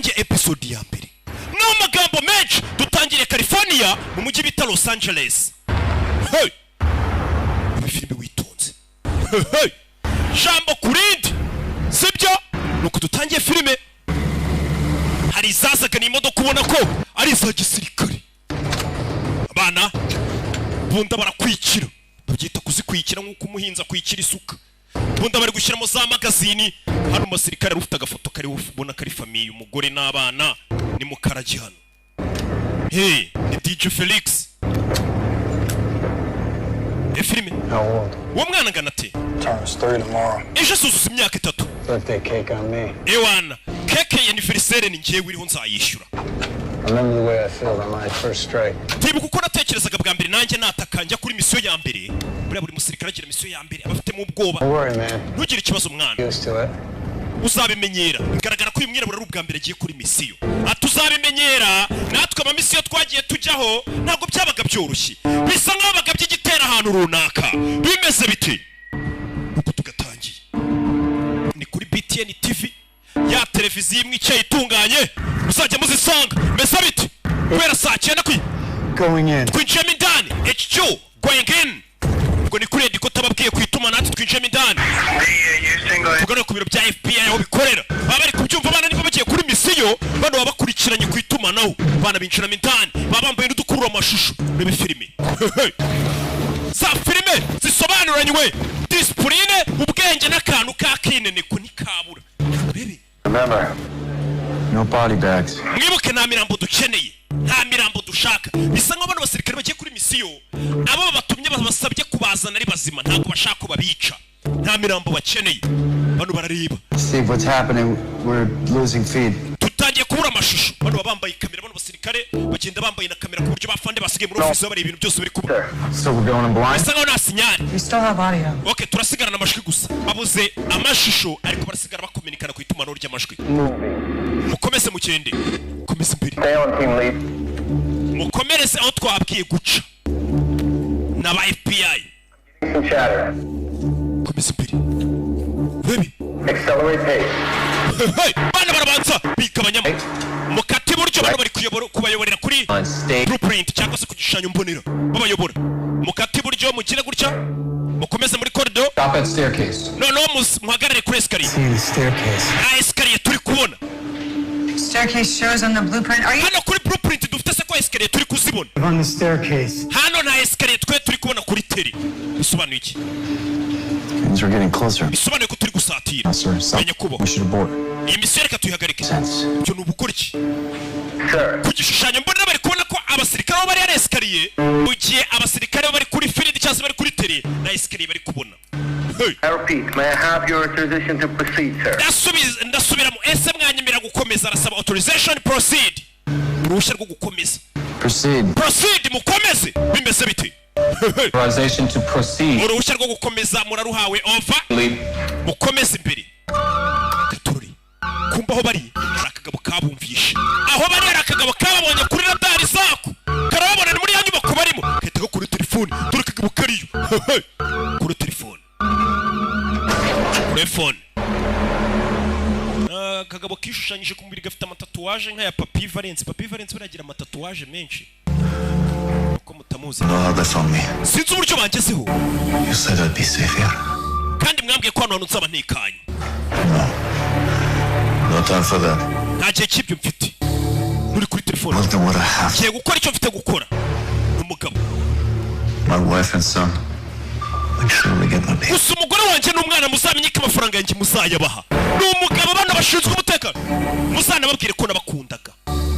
dutangiye episode ya mbere no magambo menshi dutangire California mu mujyi bita Los Angeles. Hey filime witonze. Hey jambo kurindi sibyo nuko dutangiye filime hari zazaga n'imodoka ubona ko ari za gisirikare. Abana bunda barakwikira babyita kuzikwikira nk'uko umuhinza kwikira isuka. Bunda bari gushyiramo za magazini. Hano umusirikare ufite agafoto kari ubona kari famiye umugore n'abana ni mukaragi hano. Hey ni DJ Felix. Filime uwo mwana ngana ate? Turns 3 tomorrow. Ejo asuzuza imyaka 3. Birthday cake on me. Ewana keke ya anniversaire ni ngiye wiriho nzayishyura. Remember the way I felt on my first strike. Tibuka uko natekerezaga bwa mbere nanjye natakanja kuri misiyo ya mbere. Buri musirikare agira misiyo ya mbere abafite mu bwoba. Don't worry man. Ntugire ikibazo mwana. Used to it. Uzabimenyera. Bigaragara ko uyu mwirabura ari ubwa mbere agiye kuri misiyo. Atuzabimenyera natwe ama misiyo twagiye tujyaho ntabwo byabaga byoroshye. Bisa nkaho baga by'igitera ahantu runaka. Bimeze biti. Uko tugatangiye. Ni kuri BTN TV ya televiziyo imwe icyayi itunganye. Uzajya muzisanga. Meze biti. Kubera saa 9 kwi. Going in. Twinjiyemo indani. HQ going in. Ubwo ni kuri ediko tababwiye kwituma natwe twinjiyemo indani. Tugana ku biro bya FBI aho bikorera. Baba bari kubyumva abana niba bagiye kuri misiyo bano babakurikiranye kwituma naho. Bana binjiramo indani. Baba bambaye n'udukurura amashusho. Rebe filime. Za filime zisobanuranywe. Discipline ubwenge n'akantu ka kinene ko nikabura. Bebe. Remember. No body bags. Mwibuke nta mirambo dukeneye. Nta mirambo dushaka. Bisa nkaho bano basirikare bagiye kuri misiyo. Abo batumye babasabye kubazana ari bazima ntabwo bashaka babica. Nta mirambo bakeneye. Bano barareba. Steve, what's happening? We're losing feed. Tutangiye kubura amashusho. Bano bambaye kamera bano basirikare bagenda bambaye na kamera ku buryo bafande basigaye muri office bari ibintu byose biri kuba. So we're going in blind. Bisa nkaho nta sinyari. We still have audio. Okay, turasigarana amashwi gusa. Babuze amashusho ariko barasigara bakominikana ku itumanaho ry'amashwi. Mukomeze mukende. Mukomeze imbere. Stay on team lead. Mukomereze aho twabwiye guca. N'aba FBI. Some chatter. Mukomeze imbere. Baby. Accelerate pace. Hey, bana barabanza bigabanyamo. Mukati buryo bano bari kubayoborera kuri blueprint cyangwa se ku gishushanyo mbonera. Babayobora. Mukati buryo mugire gutya. Mukomeze muri corridor. Stop at staircase. No, muhagarare kuri escalier. See the staircase. Escalier turi kubona. Staircase shows on the blueprint. Are you? Hano kuri blueprint dufite se ko escalier turi kuzibona. On the staircase. Hano na escalier turi kubona kuri teri. Bisobanuye iki? Things are getting closer. Bisobanuye ko turi gusatira. Menya kubo. We should abort. Iyi misiyo reka tuyihagarike. Sense. Byo nubukora iki? Sir. Ku gishushanyo mbonera bari kubona ko abasirikare bari ari escalier mu gihe abasirikare bari kuri field cyangwa bari kuri teri na escalier bari kubona. Hey. I repeat, may I have your authorization to proceed, sir? Ndasubira mu ese mwanyemera gukomeza arasaba authorization proceed. Uruhushya rwo gukomeza. Proceed. Proceed mukomeze. Bimeze biti. Authorization to proceed. Uruhushya rwo gukomeza muraruhawe over. Mukomeze imbere. Katururi. Kumba aho bari akagabo kabumvisha. Aho bari akagabo kababonye kuri radar zako. Karababona ni muri ya nyubako barimo. Kahita kuri telefone. Dore akagabo kariyo. Kuri telefone. Telefone. Kagabo kishushanyije ku mubiri gafite amatatuwaje nk'aya Papi Valence. Papi Valence baragira amatatuwaje menshi. Uko mutamuzi. Sinzi uburyo bangezeho. You said I'd be safe here. Kandi mwambwiye ko hano hantu nzaba ntekanye. No time for that. Nta gihe cy'ibyo mfite. Nturi kuri telefone. Well, then what I have. Ngiye gukora icyo mfite gukora. Umugabo. My wife and son. Make sure we get my pay. Gusa umugore wanjye n'umwana muzamenye ko amafaranga yanjye muzayabaha. Ni umugabo abana bashinzwe umutekano. Muzanababwire ko nabakundaga.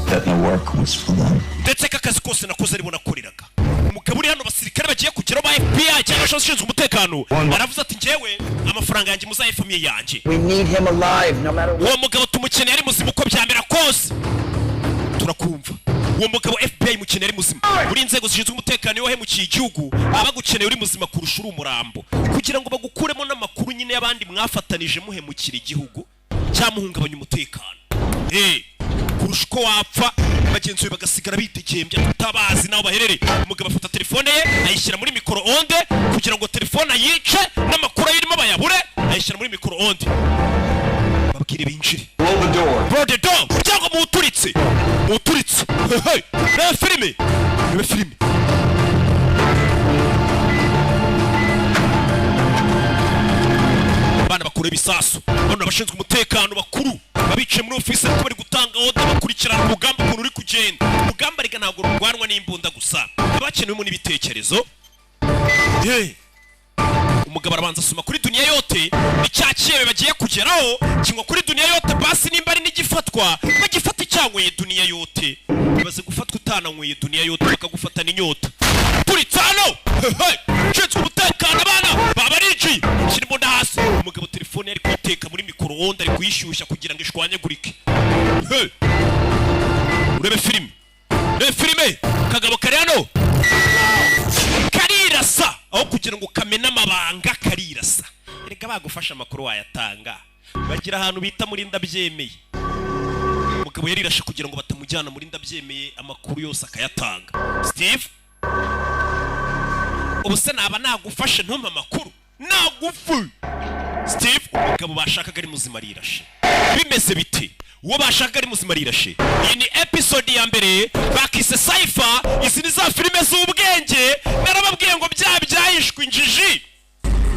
That no work was for them. Ndetse kakazi kose nakoze ari bonakoreraga. Umugabo uri hano basirikare bagiye kugera ba FBI cyangwa abashinzwe umutekano. Aravuze ati njyewe amafaranga yanjye muzaye famille yanjye. We need him alive no matter what. Uwo mugabo tumukeneye ari muzima uko byamera kose. Turakumva. Uwo mugabo FBI mukeneye ari muzima. Uri inzego zishinzwe umutekano yo hemukiye igihugu abagukeneye uri muzima kurusha uri umurambo. Kugira ngo bagukuremo n'amakuru nyine y'abandi mwafatanije muhemukira igihugu cyamuhungabanya umutekano. Kurusha uko wapfa bagenzi bagasigara bitegembya tutabazi naho baherere. Umugabo afata telefone ye ayishyira muri micro onde kugira ngo telefone ayice n'amakuru ayirimo bayabure ayishyira muri micro onde. Babwire binjire. Blow the door. Blow the door. Cyangwa uturitse reba filime abana bakora ibisasu bano abashinzwe umutekano bakuru babicaye muri ofisi ariko bari gutanga oda bakurikirana urugamba ukuntu uri kugenda urugamba rega ntabwo rurwanwa n'imbunda gusa abakenewemo n'ibitekerezo umugabo arabanza asoma kuri duniya yote icyakiyewe bagiye kugeraho kingwa kuri duniya yote basi nimba ari n'igifatwa bagifata icyanyweye duniya yote bibaze gufatwa utananyweye duniya yote bakagufata n'inyota turitsano nshinzwe umutekano abana babariciye shyira imbunda hasi umugabo telefone yari kuyiteka muri mikoro-onde ari kuyishyushya kugira ngo ishwanyagurike urebe filime kagabo kari hano karirasa aho kugira ngo kamena amabanga karirasa reka bagufasha amakuru wayatanga bagira ahantu bita muri ndabyemeye umugabo yarirashe kugira ngo batamujyana muri ndabyemeye amakuru yose akayatanga Steve ubuse naba nagufashe ntumpa amakuru nagufu Steve umugabo bashakaga ari muzima rirashe bimeze bite uwo bashaka ari muzima rirashe iyi ni episode ya mbere bakise Cypher izi ni za filime z'ubwenge narababwiye ngo byahishwe injiji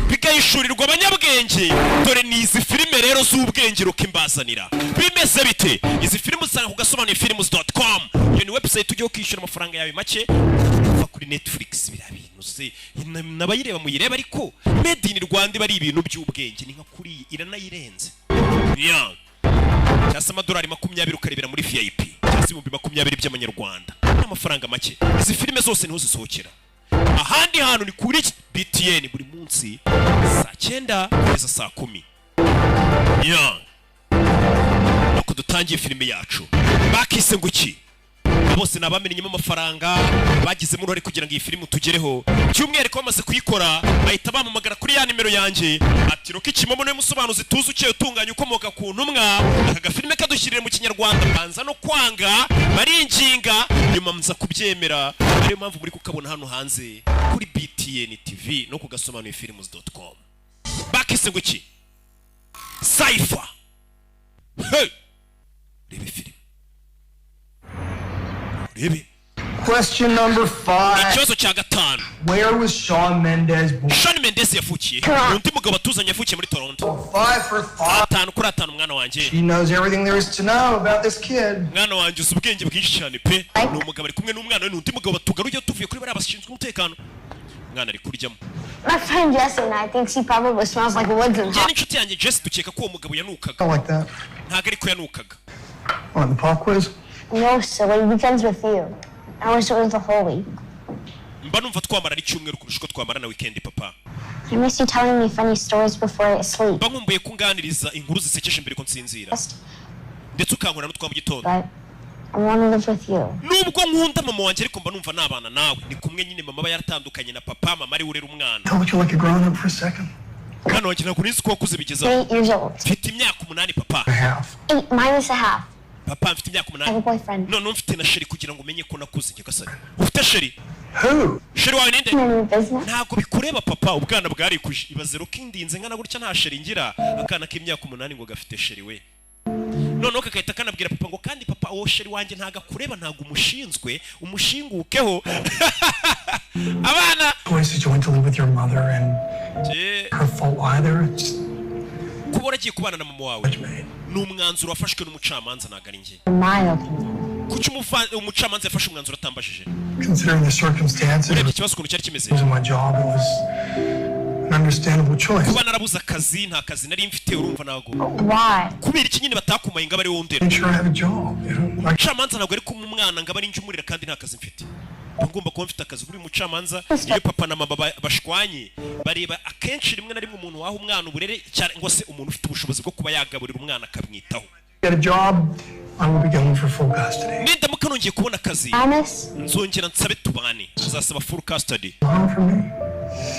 bigayishurirwa abanyabwenge dore ni izi filime rero z'ubwenge rukimbazanira bimeze bite izi filime usanga kugasobanura films.com iyo ni website ujye ukishyura amafaranga yawe make uva kuri Netflix birabinuze nabayireba muyireba ariko made in Rwanda bari ibintu by'ubwenge ni nka kuri iranayirenze cyase amadolari 20 ukarebera muri VIP cyase 20 by'amanyarwanda n'amafaranga make izi filime zose niho zisohokera ahandi hantu ni kuri BTN buri munsi saa 9 kugeza saa 10 nuko dutangiye filime yacu bakise nguki bose nabamenyemo amafaranga bagizemo uruhare kugira ngo iyi filime tugereho cyumwereko bamaze kuyikora bahita bamamagara kuri ya nimero yanjye ati roki kimomo niwe musobanuzi tuzi uciye utunganya ukomoka ku ntumwa aka gafilime kadushyirire mu kinyarwanda banza no kwanga baringinga nyuma mza kubyemera ariyo mpamvu muri kukabona hano hanze kuri BTN TV no kugasobanura films.com bakise nguki Cypher rebe filime Question number 5. ikibazo cya gatanu Where was Shawn Mendes born? Shawn Mendes yavukiye undi mugabo atuzanye yavukiye muri Toronto 5 for 5. 5 kuri 5 mwana wanjye She knows everything there is to know about this kid. mwana wanjye uzi ubwenge bwinshi cyane pe ni umugabo ari kumwe n'umwana we n'undi mugabo batugaruye tuvuye kuri bariya bashinzwe umutekano mwana ari kuryamo My friend Jessie and I think she probably smells like woods and njye hot. n'inshuti yanjye Jesse dukeka ko uwo mugabo yanukaga I like that. ntabwo ariko yanukaga On the pop quiz? No, silly. Weekends with you. I wish it was the whole week. mba numva twamara ari cyumweru kurusha uko twamara na weekend papa I miss you telling me funny stories before I sleep. mba nkumbuye kunganiriza inkuru zisekeje mbere ko nsinzira ndetse ukankora n'utwa mu gitondo But I want to live with you. nubwo nkunda mama wanjye ariko mba numva nabana nawe ni kumwe nyine mama aba yaratandukanye na papa mama ari urera umwana Told you like a grown up for a second. mwana wanjye ntabwo nizi ko wakuze bigezaho 8 years old. mfite imyaka 8 papa A half. 8 minus a half. papa mfite imyaka I have a 8 boyfriend. none mfite na sheri kugira ngo umenye ko nakuze njye gasari ufite sheri Who? sheri wawe ninde None of your business. ntabwo bikureba papa ubwana bwarikuje ibaze rukindinze nkana gutya nta sheri ngira akana k'imyaka 8 ngo gafite sheri we noneho kakahita kanabwira papa ngo kandi papa uwo sheri wanjye ntago akureba ntago umushinzwe umushingukeho abana Choice that you went to live with your mother and her fault either. It's kuba waragiye kubana na mama wawe made. ni umwanzuro wafashwe n'umucamanza ntabwo ari njye In my opinion. kuki umucamanza yafashe umwanzuro atambajije Considering the circumstances, urebye it ikibazo ukuntu cyari kimeze was my job. It was an understandable choice. kuba narabuze akazi nta kazi nari mfite urumva ntabwo Why? kubera iki nyine batakumaye ngo abe ari wowe ndera Make sure I have a job. You know, like umucamanza ntabwo ari kumwe umwana ngo abe ari njye umurera kandi nta kazi mfite mba ngomba kuba mfite akazi kuri uyu mucamanza iyo papa na mama bashwanye bareba akenshi rimwe na rimwe umuntu waha umwana uburere cyangwa se umuntu ufite ubushobozi bwo kuba yagaburira umwana akamwitaho get a job, I will be going for full custody. nindamuka nongeye kubona akazi Promise? nzongera nsabe tubane azasaba full custody Home for me.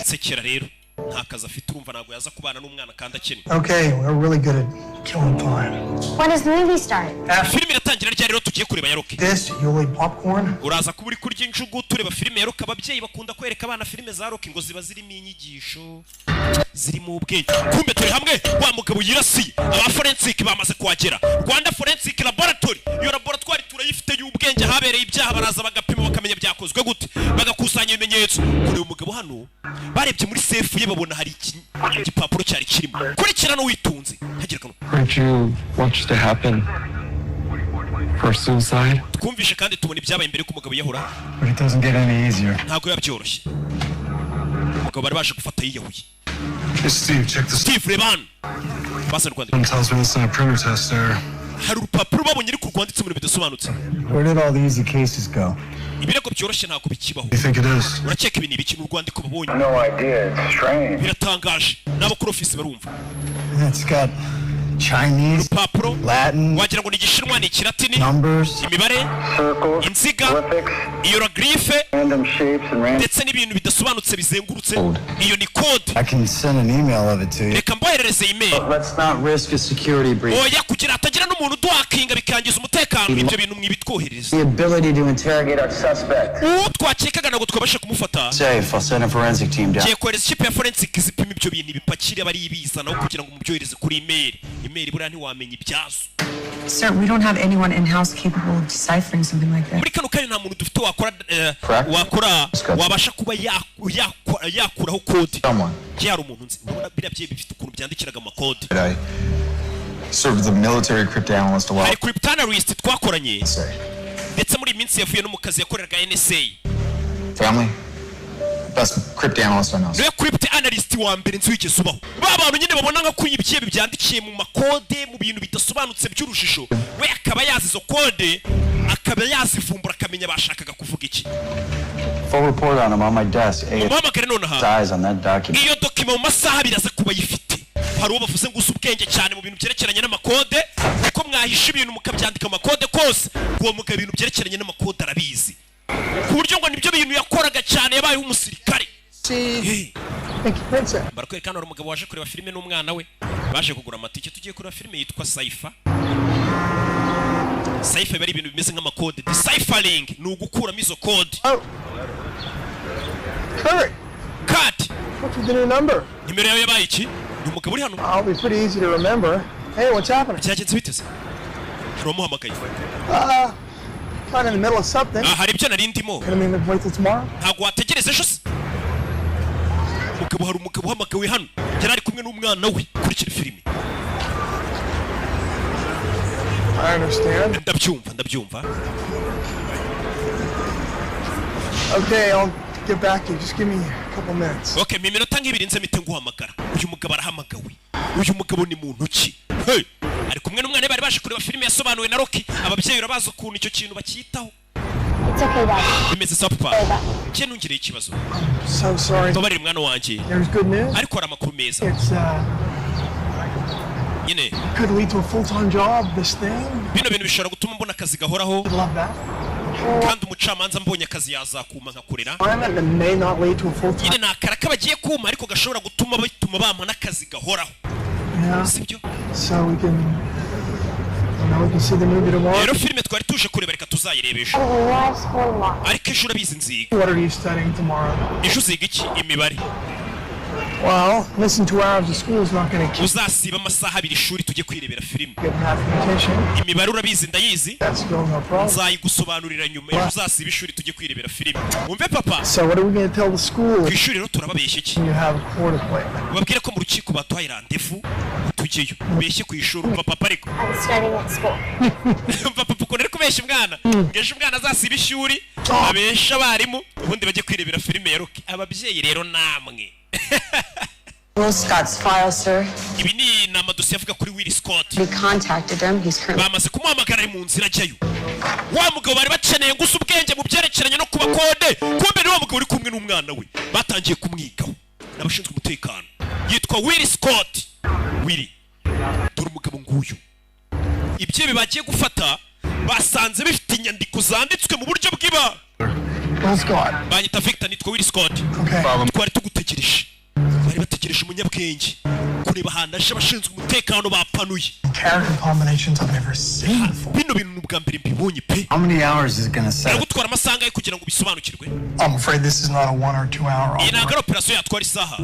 nsekera rero nta kazi afite urumva ntabwo yaza kubana n'umwana kandi akennye Okay, we're really good at killing time. When does the movie start? After filime iratangira ryari rero tugiye kureba ya Rocky this, you'll eat popcorn. uraza kuba uri kurya injugu tureba filime ya Rocky ababyeyi bakunda kwereka abana filime za Rocky ngo ziba zirimo inyigisho zirimo ubwenge kumbe turi hamwe wa mugabo yirasiye aba forensic bamaze kuhagera Rwanda Forensic Laboratory iyo laboratoire baraza bagapima bakamenya byakozwe gute bagakusanya ibimenyetso kuri uyu mugabo hano barebye muri sefu ye babona hari igipapuro cyari kirimo kurikirana witunze hagira kano Aren't you watched it happen for suicide? twumvishe kandi tubona ibyabaye imbere ko umugabo yahura But it doesn't get any easier. ntabwo yabyoroshye umugabo bari baje gufata yiyahuye Hey, Steve, check this. Steve Reban basa rwanda Someone tells me this is a printer test error. hari urupapuro babonye ariko rwanditse mu bintu bidasobanutse Where did all the easy cases go? ibirego byoroshye ntabwo bikibaho You think it is? urakeka ibi ni ibiki n'urwandiko babonye No idea. It's strange. biratangaje n'abo kuri ofisi barumva It's got Chinese, urupapuro Latin, wagira ngo ni igishinwa ni ikilatini numbers. imibare Circles, inziga prefix, hieroglyphe random shapes, and random. ndetse n'ibintu bidasobanutse bizengurutse iyo ni code I can send an email of it to you. reka mboherereze email Let's not risk a security breach. oya kugira hatagira n'umuntu uduhakinga bikangiza umutekano ibyo bintu mwibitwohereza The ability to Interrogate our suspect. uwo twakekaga ntabwo twabasha kumufata safe. I'll send a forensic team down. ngiye kohereza ikipe ya forensic zipima ibyo bintu bipakire bari ibizanaho kugira ngo mubyohereze kuri email buriya ntiwamenya ibyazo Sir, we don't have anyone in-house capable of deciphering something like that. muri kano kanya nta muntu dufite wakora wabasha kuba yakuraho kode Someone. hari umuntu nzi urabona biriya bye bifite ukuntu byandikiraga amakode I served as a military cryptanalyst a while. hari cryptanalyst twakoranye Say, ndetse muri iyi minsi yavuye no mu kazi yakoreraga NSA family, best cryptanalyst I know. niwe crypt analyst wa mbere nzi wigeze ubaho ba bantu nyine babona nka kuyibye byandikiye mu makode mu bintu bidasobanutse by'urujijo we akaba yazi izo kode akaba yazivumbura akamenya bashakaga kuvuga iki Full report on him on my desk. umuhamagare nonaha Eyes on that document. iyo dokima mu masaha abiri aza kuba yifite hari uwo bavuze ngo uzi ubwenge cyane mu bintu byerekeranye n'amakode kuko mwahisha ibintu mukabyandika amakode kose uwo mugabo ibintu byerekeranye n'amakode arabizi ku buryo ngo nibyo bintu yakoraga cyane yabayeho umusirikare barakwereka hano hari umugabo waje kureba filime n'umwana we baje kugura amatike tugiye kureba filime yitwa Cypher Cypher bari ibintu bimeze nk'amakode deciphering ni ugukuramo izo kode Kurt, Cut what's the new number? nimero yawe yabaye iki ni umugabo uri hano I'll be pretty easy to remember. Hey, what's happening? cyagenze biteze hari uwamuhamagaye Kind of in the middle of something. hari ibyo nari ndimo Gonna mean to wait till tomorrow? ntabwo wategereza ejo se umugabo hari umugabo uhamagawe hano yari ari kumwe n'umwana we kurikira filime I understand. ndabyumva Okay, I'll get back to you. Just give me a couple minutes. okay mu minota nk'ibiri nze mite nguhamagara uyu mugabo arahamagawe uyu mugabo ni muntu ki hey ari kumwe n'umwana bari baje kureba filime yasobanuwe na Rocky ababyeyi urabaza ukuntu icyo kintu bakitaho It's okay, Dad. bimeze sa papa cye nungireye ikibazo So sorry. babarira umwana wanjye There's good news. ariko hari amakuru meza It's nyine could lead to a full-time job. This thing. bino bintu bishobora gutuma mbona akazi gahoraho I'd love that. kandi umucamanza mbonye akazi yazakuma nkakorera That may not lead to a full-time. nyine ni akaraka bagiye kuma ariko gashobora gutuma bituma bampa n'akazi gahoraho Yeah. sibyo So we can see the movie tomorrow. rero filime twari tuje kureba reka tuzayireba ejo What's going on? ariko ejo urabizi nziga What are you studying tomorrow? ejo uziga iki imibare Well, missing 2 hours of school is not going to keep uzasiba amasaha abiri ishuri tujye kwirebera filime good mathematician. imibare urabizi ndayizi That's still no problem. nzayigusobanurira nyuma ejo uzasiba ishuri tujye kwirebera filime wumve papa So what are we going to tell the school ku if ishuri rero turababeshya iki you have a court appointment? babwire ko mu rukiko baduhaye randevu tujyeyo ubeshye ku ishuri umva papa ariko I'm studying at school. umva papa ukuntu ari kubeshya umwana ngeje umwana azasiba ishuri abesha abarimu ubundi bajye kwirebera filime ya Rocky ababyeyi rero namwe Will Scott's file, sir. ibi ni amadosiye avuga kuri Will Scott We contacted him. He's currently. bamaze kumuhamagara ari mu nzira ajyayo wa mugabo bari bakeneye gusa ubwenge mu byerekeranye no kuba kode kumbe ni wa mugabo uri kumwe n'umwana we batangiye kumwigaho n'abashinzwe umutekano yitwa Will Scott Will dore umugabo nguyu ibyo bagiye gufata basanze bifite inyandiko zanditswe mu buryo bw'ibanga Will Scott. banyita Victor nitwa Will Scott Okay. twari tugutegereje bari bategereje umunyabwenge kureba ahantu aje abashinzwe umutekano bapanuye Character combinations I've never seen before. bino bintu ni ubwa mbere mbibonye pe How many hours is it gonna set? biragutwara amasaha angahe kugira ngo bisobanukirwe I'm afraid this is not a 1 or 2 hour iyi ntabwo ari operation. operasiyo yatwara isaha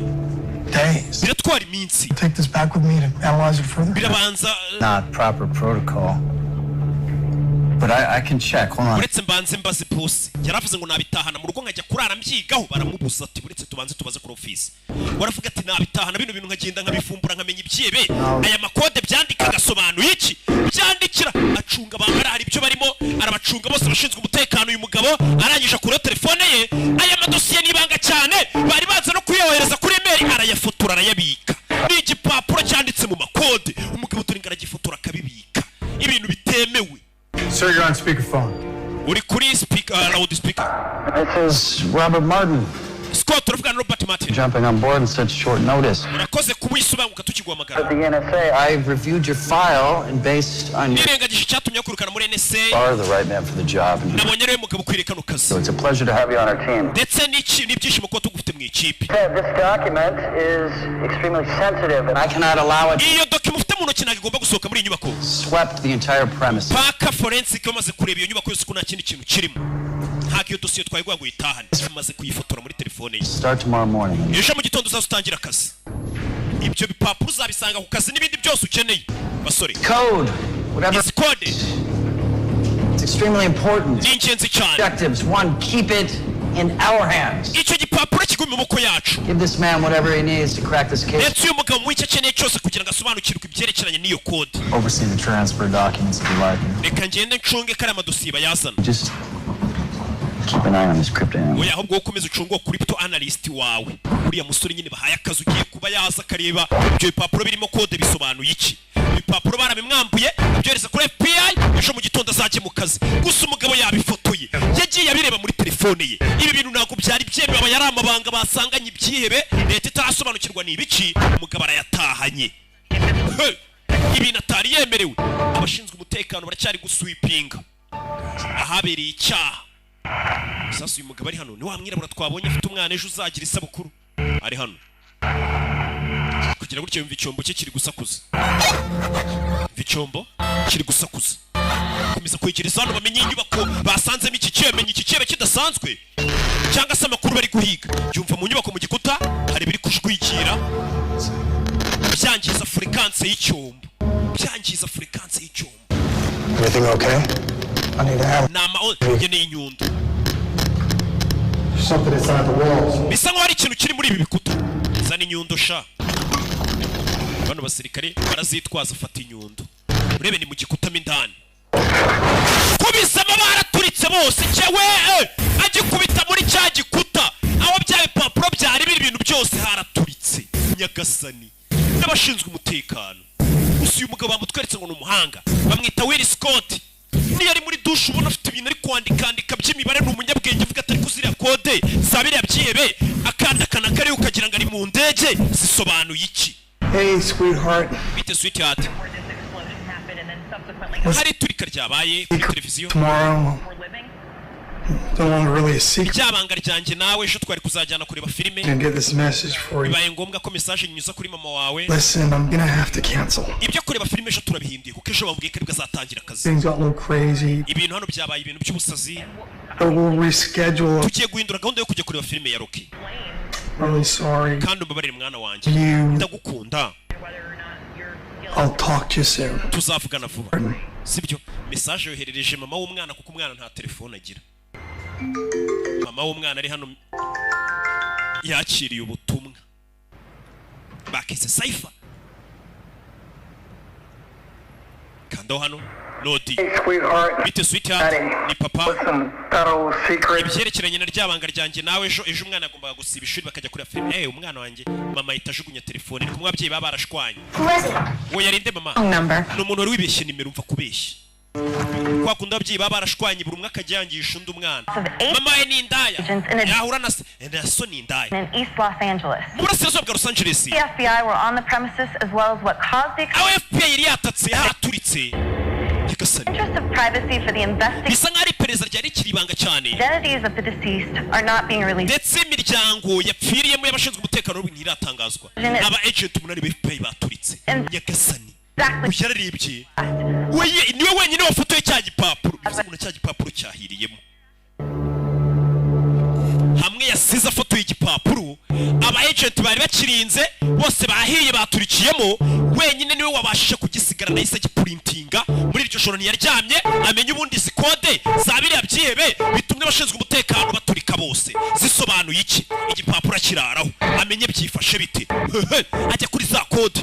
Days. biratwara iminsi Take this back with me to analyze it further. birabanza Not proper protocol. But I can check. Hold on. uretse mbanze mbaze pusi yaravuze ngo nabitahana mu rugo nkajya kurara mbyigaho baramubuza ati uretse tubanze tubaze kuri office waravuga ati nabitahana bino bintu nkagenda nkabifumbura nkamenya ibyebe aya makode byandika gasobanuye iki byandikira acunga abantu hari ibyo barimo arabacunga bose bashinzwe umutekano uyu mugabo arangije kuri telefone ye aya madosiye nibanga cyane bari baza no kuyohereza kuri email arayafotora arayabika n'igipapuro cyanditse mu makode umugabo turi ngaragifotora akabibika ibintu bitemewe. Sir, you're on speakerphone. Uri kuri speaker loudspeaker. This is Robert Martin. Scott uravuga Robert Martin. Jumping on board in such short notice. Urakoze kubisobanguka tukigwamagara. The NSA. I've reviewed your file and based on your nirengagije cyatumye kurukana muri NSA. are the right man for the job. Nabonye rero mugabo kwireka no kazi. So it's a pleasure to have you on our team. Ndetse n'ibyishimo ko tugufite mu ikipe. This document is extremely sensitive and I cannot allow it Iyo document ufite mu ntoki nagomba gusohoka muri inyubako. swept the entire premises. Paka forensic bamaze kureba iyo nyubako yose ko nta kindi kintu kirimo. Nta kiyo dosiye twayigwa ngo yitahane. Bamaze kuyifotora muri telefone ye. Start tomorrow morning. Ejo mu gitondo uzatangira akazi. Ibyo bipapuro uzabisanga ku kazi n'ibindi byose ukeneye. Basore. Code. Whatever. It's code. It's extremely important. Ni ingenzi cyane. Objectives. One, keep it in our hands. Icyo gipapuro kigwa mu maboko yacu. Give this man whatever he needs to crack this case. Ndetse uyu mugabo mu icyo akeneye cyose kugira ngo asobanukirwe ibyerekeranye n'iyo code. Oversee the transfer documents if you like. Reka ngende ncunge kari amadosiye bayazana. Just keep an eye on this crypto analyst. Oya ahubwo ukomeze ucunge crypto analyst wawe. Uriya musore nyine bahaye akazi ugiye kuba yaza akareba ibyo bipapuro birimo code bisobanuye iki. Ibipapuro barabimwambuye byoreza kuri FBI ejo mu gitondo azajye mu kazi. Gusa umugabo yabifotoye. Yagiye abireba muri telefone ye. Ibi bintu ntabwo byari byemewe aba yari amabanga basanganye ibyihebe leta itarasobanukirwa n'ibiki umugabo arayatahanye. Ibintu atari yemerewe abashinzwe umutekano baracyari guswipinga ahabereye icyaha. Sasa uyu mugabo ari hano ni wa mwirabura twabonye afite umwana ejo uzagira isabukuru ari hano kugira gutyo yumva icyombo cye kiri gusakuza icyombo kiri gusakuza komeza kwegereza hano bamenye inyubako basanzemo iki cyebe kidasanzwe cyangwa se amakuru bari guhiga yumva mu nyubako mu gikuta hari biri kujwikira byangiza fréquence y'icyombo Everything okay? I need to have nama yeneye inyundo something inside the walls. bisa nkaho hari ikintu kiri muri ibi bikuta zana inyundo sha bano basirikare barazitwaza afata inyundo urebe ni mu gikuta mindani kubisama baraturitse bose cyewe agikubita muri cya gikuta aho bya bipapuro byari biri ibintu byose haraturitse nyagasani n'abashinzwe umutekano gusa uyu mugabo bamutweretse ngo ni umuhanga bamwita Will Scott niyo ari muri dushe ubona afite ibintu ari kwandika by'imibare ni umunyabwenge avuga atari kuziriya kode zabiriya byihebe akandakana kari ukagira ngo ari mu ndege zisobanuye iki. Hey, sweetheart. Bite sweetheart. Hari turika ryabaye kuri televiziyo. Tomorrow. Don't want to really a secret. Byabanga ryanjye nawe ejo twari kuzajyana kureba filime. Can get this message for you. Bibaye ngombwa ko message nyuza kuri mama wawe. Listen, I'm gonna have to cancel. Ibyo kureba filime ejo turabihinduye kuko ejo bambwiye ko aribwo azatangira akazi. Things got a little crazy. Ibintu hano byabaye ibintu by'ubusazi. We'll reschedule. Tugiye guhindura gahunda yo kujya kureba filime ya Rocky. Really sorry. Kandi umbabarire mwana wanjye. Ndagukunda. I'll talk to you soon. Tuzavugana vuba. Sibyo message yoherereje mama w'umwana kuko umwana nta telefone agira. Mama w'umwana ari hano yakiriye ubutumwa. Bakise Saifa. Kando hano Lodi. Hey, sweetheart. Bite sweetheart ni papa. Some federal secret. Ibyerekeranye na ryabanga ryanjye nawe ejo umwana agombaga gusiba ishuri bakajya kureba filime. Umwana wanjye mama itajugunya telefone ni kumwe ababyeyi baba barashwanye. Wo yarinde mama. Ni umuntu wari wibeshye nimero umva kubeshya. Kwa kunda ababyeyi baba barashwanye buri umwe akajyangisha undi umwana. Mama we ni indaya. Yahura na so ni indaya. In East Los Angeles. Burasirazuba bwa Los Angeles. The FBI were on the premises as well as what caused the Aho FBI yari yatatse haturitse. Nyagasani. interest of privacy for the investigation. Bisa nk'ari iperereza ryari kiribanga cyane. Identities of the deceased are not being released. Ndetse imiryango yapfiriyemo y'abashinzwe umutekano w'ibintu ntiratangazwa. Aba agent umunani b'FBI baturitse. Nyagasani. Uyararebye. Niwe wenyine wafotoye cya gipapuro. Umuntu cya gipapuro cyahiriyemo. Hamwe yasize afotoye igipapuro, aba agent agent bari bakirinze bose bahiye baturikiyemo wenyine niwe wabashije kugisigara nahise gipurintinga muri iryo joro ntiyaryamye amenye ubundi izi kode za biriya byihebe bitumye abashinzwe umutekano baturika bose zisobanuye iki igipapuro kiraraho amenye byifashe bite ajya kuri za kode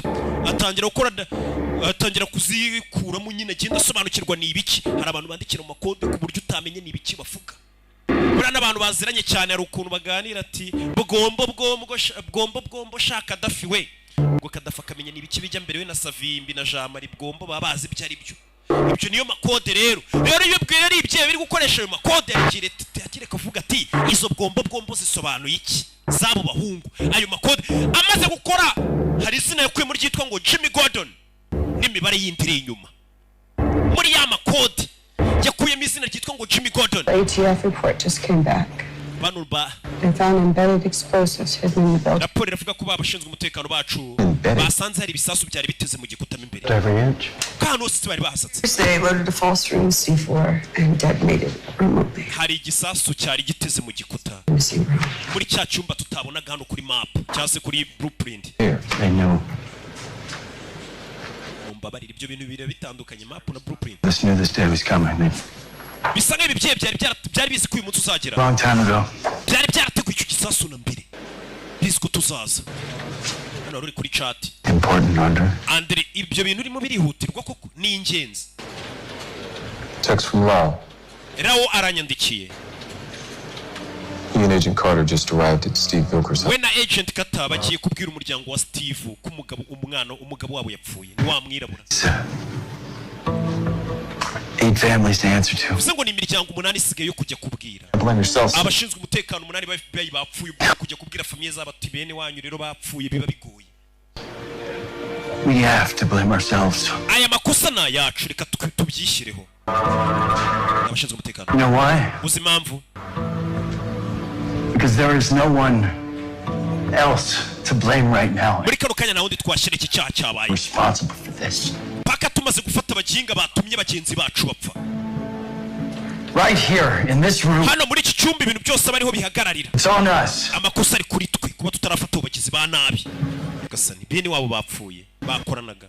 atangira kuzikuramo nyine agenda asobanukirwa ni ibiki hari abantu bandikira mu makode ku buryo utamenye ni ibiki bavuga buriya n'abantu baziranye cyane hari ukuntu baganira ati bwombo shaka Kadafi we ubwo Kadafi akamenya ni ibiki bijya mbere we na Savimbi na Jean Marie Bwombo baba bazi ibyo ari byo ibyo niyo makode rero iyo bwira ari ibyo biri gukoresha ayo makode yakire kuvuga ati izo bwombo zisobanuye iki zabo bahungu ayo makode amaze gukora hari izina yakuye muri ryitwa ngo Jimmy Gordon n'imibare yindire inyuma muri ya makode yakuyemo izina ryitwa ngo Jimmy Gordon. The ATF report just came back. They found embedded explosives hidden in the building. Raporo iravuga ko babashinzwe umutekano bacu basanze hari ibisasu byari biteze mu gikuta imbere. Every inch. Kandi hose bari bahasatse. They loaded a false room C4 and detonated remotely. Hari igisasu cyari giteze mu gikuta. Muri cya cyumba tutabonaga hano kuri map cyase kuri blueprint. I know. Mbabarira ibyo bintu bire bitandukanye map na blueprint. Just knew this day was coming. Bisa nk'ibibye byari bizi ko uyu munsi uzagera. Long time ago. Byari byarateguye icyo gisasu na mbere. Bizi ko tuzaza. Hano ruri kuri chat. Important order. Andre ibyo bintu urimo birihutirwa koko ni ingenzi. Text from Rao. Rao aranyandikiye. He and Agent Carter just arrived at Steve Vilker's house. When Agent Carter bagiye kubwira umuryango wa Steve ko umugabo wabo yapfuye ni wa mwirabura. 8 families to answer to. Bisango ni imiryango 8 isigaye yo kujya kubwira. Blame yourself. Abashinzwe umutekano 8 ba FBI bapfuye kujya kubwira famiye z'abati bene wanyu rero bapfuye biba bigoye. We have to blame ourselves. Aya makosa na yacu reka tubyishyireho. Abashinzwe umutekano. You know why? Uzi impamvu? Because there is no one else to blame right now. Muri kano kanya nawundi twashyira iki cyaha cyabaye. Responsible for this. Paka tumaze gufata abaginga batumye bagenzi bacu bapfa. Right here in this room. Hano muri iki cyumba ibintu byose bariho bihagararira. It's on us. Amakosa ari kuri twe kuba tutarafata abagizi ba nabi. Gasani bene wabo bapfuye bakoranaga.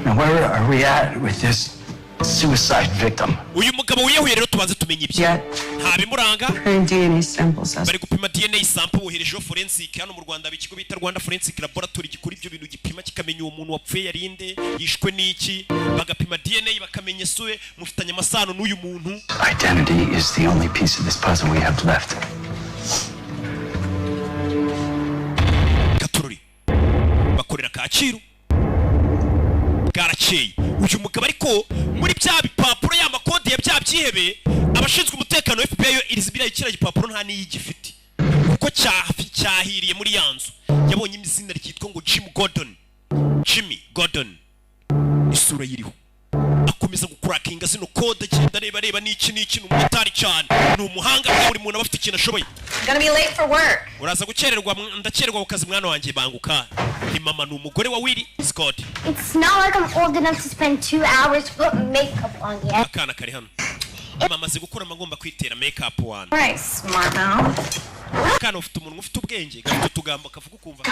Now where are we at with this suicide victim? Uyu mugabo wiyahuye rero tubanze tumenye ibyo. Nta bimuranga. DNA samples. Bari gupima DNA sample boherejeho forensic hano mu Rwanda bikigo bita Rwanda Forensic Laboratory gikora ibyo bintu gipima kikamenya uwo muntu wapfuye yarinde yishwe n'iki bagapima DNA bakamenya suwe mufitanye amasano n'uyu muntu. Identity is the only piece of this puzzle we have left. Gatururi bakorera Kacyiru bwarakeye uyu mugabo ariko muri bya bipapuro ya makode ya bya byihebe abashinzwe umutekano wa FBI irizibira ikira gipapuro nta niyigifite kuko cyahiriye muri yanzu yabonye izina ryitwa ngo Jimmy Gordon isura yiriho akomeza gukurakinga zino kode agenda reba n'iki n'umutari cyane ni umuhanga buri muntu abafite ikintu ashoboye. Gonna be late for work. Uraza gukererwa ndakererwa ku kazi mwana wanjye banguka. Ni mama ni umugore wa Willie Scott. It's not like I'm old enough to spend 2 hours putting makeup on yet. Akana kari hano. Mama azi gukora amagomba kwitera makeup one. Right, smart now. Kana ufite umuntu ufite ubwenge gafite tugambo kavuga ukumva.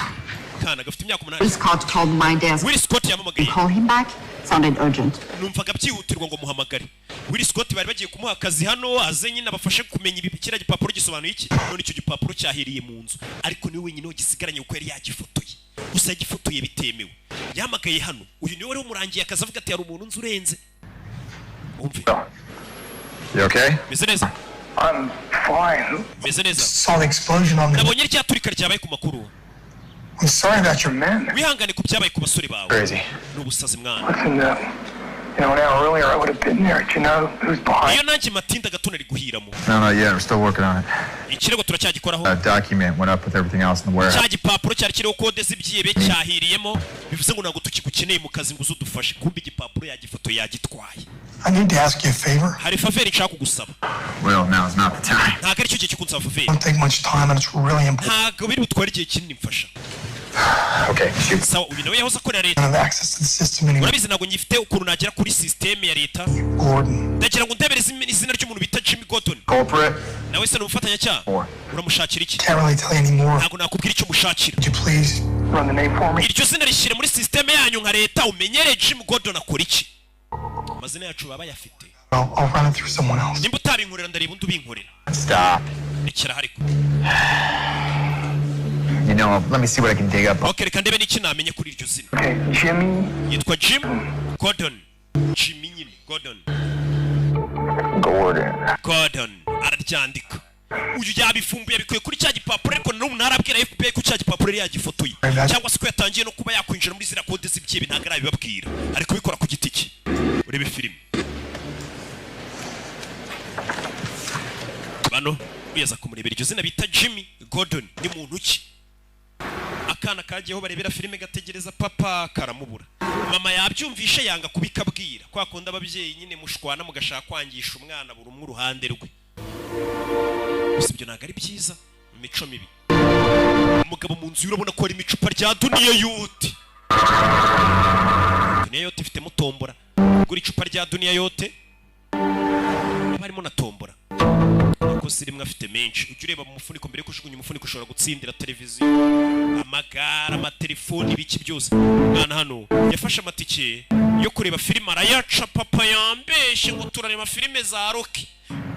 Kana gafite imyaka 8. Scott called my desk. Willie Scott yamamagaye. Call him back. Sounded urgent. Numvaga byihutirwa ngo muhamagare. Willie Scott bari bagiye kumuha akazi hano aze nyine abafashe kumenya ibikira gipapuro gisobanuye iki. None icyo gipapuro cyahiriye mu nzu. Ariko ni wenyine ugisigaranye uko yari yagifotoye. Gusa yagifotoye bitemewe. Yamagaye hano. Uyu niwe wari umurangiye akazi avuga ati hari umuntu nzu urenze. Umve. You okay? Meze neza. I'm fine. Meze neza. Saw the explosion on the... Nabonye rya turika ryabaye ku makuru. I'm sorry about your men. Wihangane ku byabaye ku basore bawe. Crazy. N'ubusazi mwana. Listen, now earlier I would have been there. Do you know who's behind? Iyo nanjye matinda gato nari guhiramo. No, not yet. We're still working on it. Ikirego turacyagikoraho. That document went up with everything else in the warehouse. Cya gipapuro cyari kiriho kode z'ibyihebe cyahiriyemo bivuze ngo ntabwo tukigukeneye mu kazi ngo uzudufashe kumbe igipapuro yagifoto yagitwaye. I need to ask you a favor. Hari favor nshaka kugusaba. Well, now is not the time. Ntabwo ari cyo gihe cyo kunsaba favor. Don't take much time and it's really important. Ntabwo biri butware igihe kinini mfasha. Okay, shoot. sawa uyu nawe yahoze akorera I leta don't have access to the system anymore. urabizi ntabwo ngifite ukuntu nagera kuri systeme ya leta Gordon. ndagira ngo ndebere izina ry'umuntu bita Jimmy Gordon Culprit? nawe se n'umufatanyacyaha Four. uramushakira iki Can't really tell you anymore. ntabwo nakubwira icyo mushakira Would you please run the name for me? iryo zina rishyire muri systeme yanyu nka leta umenyere Jimmy Gordon akora iki amazina yacu baba bayafite I'll run it through someone else. nimba utabinkorera ndareba undi ubinkorera Stop. rekera hariko You know, let me see what I can dig up. okay reka ndebe n'iki namenye kuri iryo zina Okay, Jimmy yitwa Jim Gordon Jimmy nyine Gordon Gordon araryandika uyu yabifumbuye bikuye kuri cya gipapuro ariko n'ubu ntarabwira FBI ko cya gipapuro yari yagifotoye cyangwa se ko yatangiye no kuba yakwinjira muri zira kode z'ibyibi ntabwo arabibabwira ari kubikora ku giti cye urebe filime bano uyaza kumurebera iryo zina bita Jimmy Gordon ni muntu ki akana kagiyeho barebera filime gategereza papa karamubura mama yabyumvishe yanga kubikabwira kwa kundi ababyeyi nyine mushwana mugashaka kwangisha umwana buri umwe uruhande rwe gusa ibyo ntabwo ari byiza imico mibi umugabo mu nzu urabona ko ari imicupa rya duniya yote duniya yote ifite mutombora gura icupa rya duniya yote barimo na tombora ko sirimwe afite menshi ujye ureba mu mufuniko mbere yo kujugunya umufuniko ushobora gutsindira televiziyo amagara amatelefoni ibiki byose mwana hano yafashe amatike yo kureba filime arayaca papa yambeshye ngo turareba filime za Rocky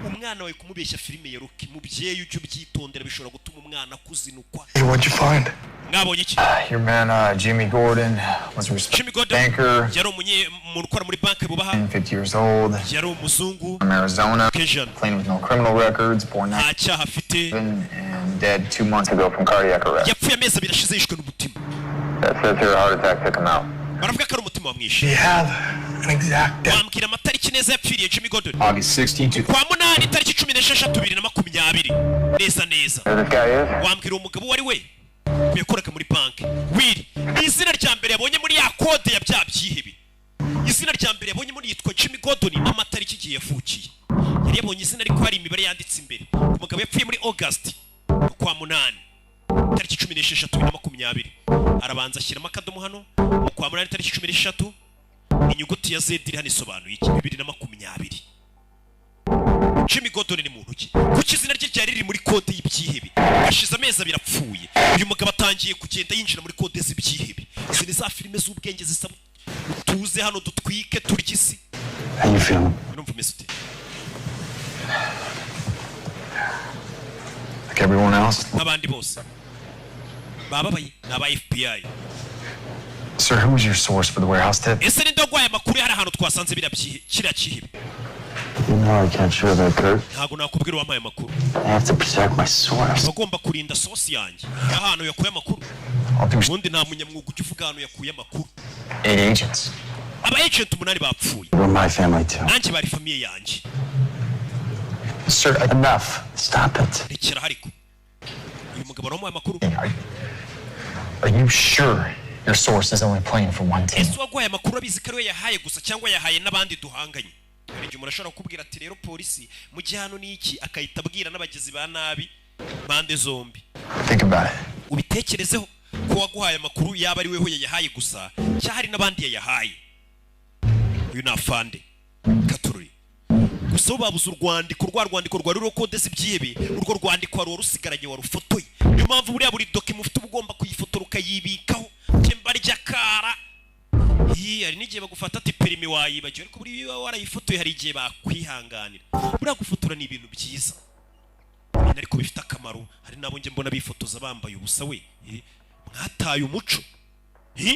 umwana wawe kumubeshya filime ya Rocky mubyeyi ujye ubyitondera bishobora gutuma umwana kuzinukwa Hey, what'd you find? mwabonye iki Your man, Jimmy Gordon, was a Jimmy respected Gordon banker, yari umuntu ukora muri banki bubaha 50 years old, yari umuzungu from Arizona, Cajun clean with no criminal records, born nta cyaha afite 97 and dead 2 months ago from cardiac arrest. yapfuye amezi abiri ashize yishwe n'umutima That says here a heart attack took him out. baravuga ko ari umutima Do wamwishe you have an exact date? wambwira amatariki neza yapfiriye Jimmy Gordon August 16th. kwa munani tariki 16 2020 neza neza There this guy is? wambwira umugabo wari we yakoraga muri banki wiri izina rya mbere yabonye muri ya kode ya bya byihebe izina rya mbere yabonye muri yitwa Jimmy Gordon n'amatariki igihe yavukiye yari yabonye izina ariko hari imibare yanditse imbere umugabo yapfuye muri August kwa munani tariki 16 2020 arabanza ashyiramo akadomo hano kwa munani tariki 16 inyuguti ya Z iri hano isobanuye iki 2020 Jimmy Gordon ni muntu ki kuki izina rye ryari riri muri kode y'ibyihebe ashize amezi abiri apfuye uyu mugabo atangiye kugenda yinjira muri kode z'ibyihebe izi ni za filime z'ubwenge zisa tuze hano dutwike turya isi How you feeling? urumva umeze ute Like everyone else? nk'abandi bose bababaye ni aba FBI Sir, who was your source for the warehouse tip? ese ni ndagwaye amakuru hari ahantu twasanze kiriya cyihebe You know I can't share that, Kurt. ntabwo nakubwira uwampaye amakuru I have to protect my source. bagomba kurinda sosi yanjye ahantu yakuye amakuru I'll do ubundi nta munyamwuga ujya uvuga ahantu yakuye amakuru 8 agents. aba agent 8 bapfuye We're my family too. nanjye bari famiye yanjye Sir, enough. Stop it. rekera hariko uyu mugabo aramuhaye amakuru Are you sure your source is only playing for one team? ese uwaguhaye amakuru abizi ko ariwe yahaye gusa cyangwa yahaye n'abandi duhanganye hari igihe umuntu ashobora kukubwira ati rero polisi mu gihe hano ni iki akahita abwira n'abagizi ba nabi mpande zombi Think about it. ubitekerezeho ko waguhaye amakuru yaba ari weho yayahaye gusa cyangwa hari n'abandi yayahaye uyu ni afande katururi gusa bo babuze urwandiko rwa rwandiko rwa ruriho kode z'ibyihebe urwo rwandiko wari warusigaranye warufotoye niyo mpamvu buriya buri document ufite uba ugomba kuyifotora ukayibikaho temba ry'akara hari n'igihe bagufata ati perimi wayibagiwe ariko buriya warayifotoye hari igihe bakwihanganira buriya gufotora ni ibintu byiza ariko bifite akamaro hari nabo njye mbona bifotoza bambaye ubusa we mwataye umuco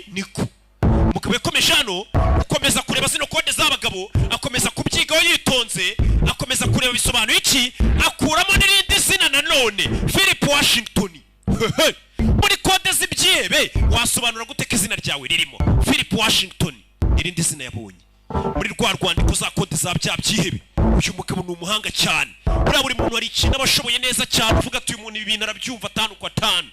niko umugabo yakomeje hano akomeza kureba zino kode z'abagabo akomeza kubyigaho yitonze akomeza kureba bisobanuye iki akuramo n'irindi zina nanone Philip Washington muri kode z'ibyihebe wasobanura gute ko izina ryawe ririmo Philip Washington irindi zina yabonye muri rwa rwandiko za kode za bya byihebe uyu mugabo ni umuhanga cyane buriya buri muntu hari ikintu aba ashoboye neza cyane uvuga ati uyu muntu ibi bintu arabyumva 5 kwa 5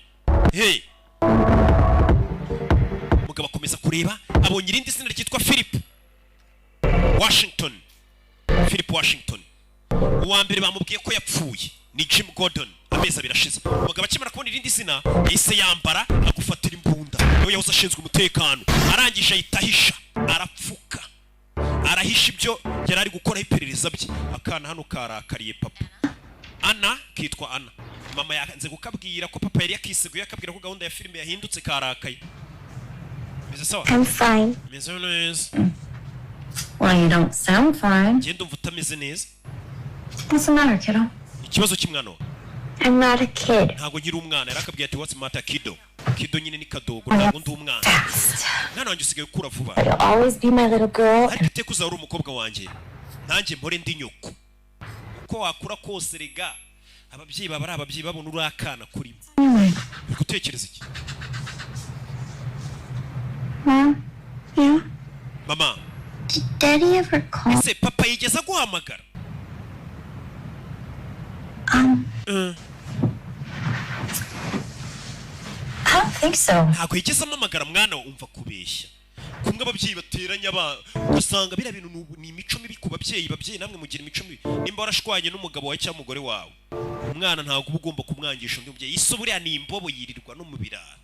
umugabo akomeza kureba abonye irindi zina ryitwa Philip Washington Philip Washington uwa mbere bamubwiye ko yapfuye ni Jim Gordon amezi abiri ashize umugabo akimara kubona irindi zina yahise yambara agufatira imbunda niwe yahoze ashinzwe umutekano arangije ahita arapfuka arahisha ibyo yari ari gukoraho iperereza bye akana hano karakariye papa Ana kitwa Ana mama yanze gukabwira ko papa yari yakisiguye akabwira ko gahunda ya filime yahindutse karakaye bize sawa I'm fine. Meze neza Well, you don't sound fine. Genda umva utameze neza What's the matter, kiddo? ikibazo cy'umwana we I'm not a kid. ntago nkiri umwana yarakabwiye ati what's matter kiddo kiddo nyine ni kadogo ntago ndi umwana mwana wanjye usigaye ukura vuba You'll always be my little girl. ariko iteka uzaba uri umukobwa wanjye nanjye mpore ndi nyoko uko wakura kose rega ababyeyi baba ari ababyeyi babona uri akana kurimo uri gutekereza iki Mom? Yeah? mama Did Daddy ever call? ese papa yigeze aguhamagara I don't think so. ntabwo yigeze amamagara mwana umva kubeshya kumwe ababyeyi bateranya ugasanga biriya bintu ni imico mibi ku babyeyi namwe mugira imico mibi nimba warashwanye n'umugabo wawe cyangwa umugore wawe umwana ntabwo uba ugomba kumwangisha undi mubyeyi isi buriya ni imbobo yirirwa no mu birara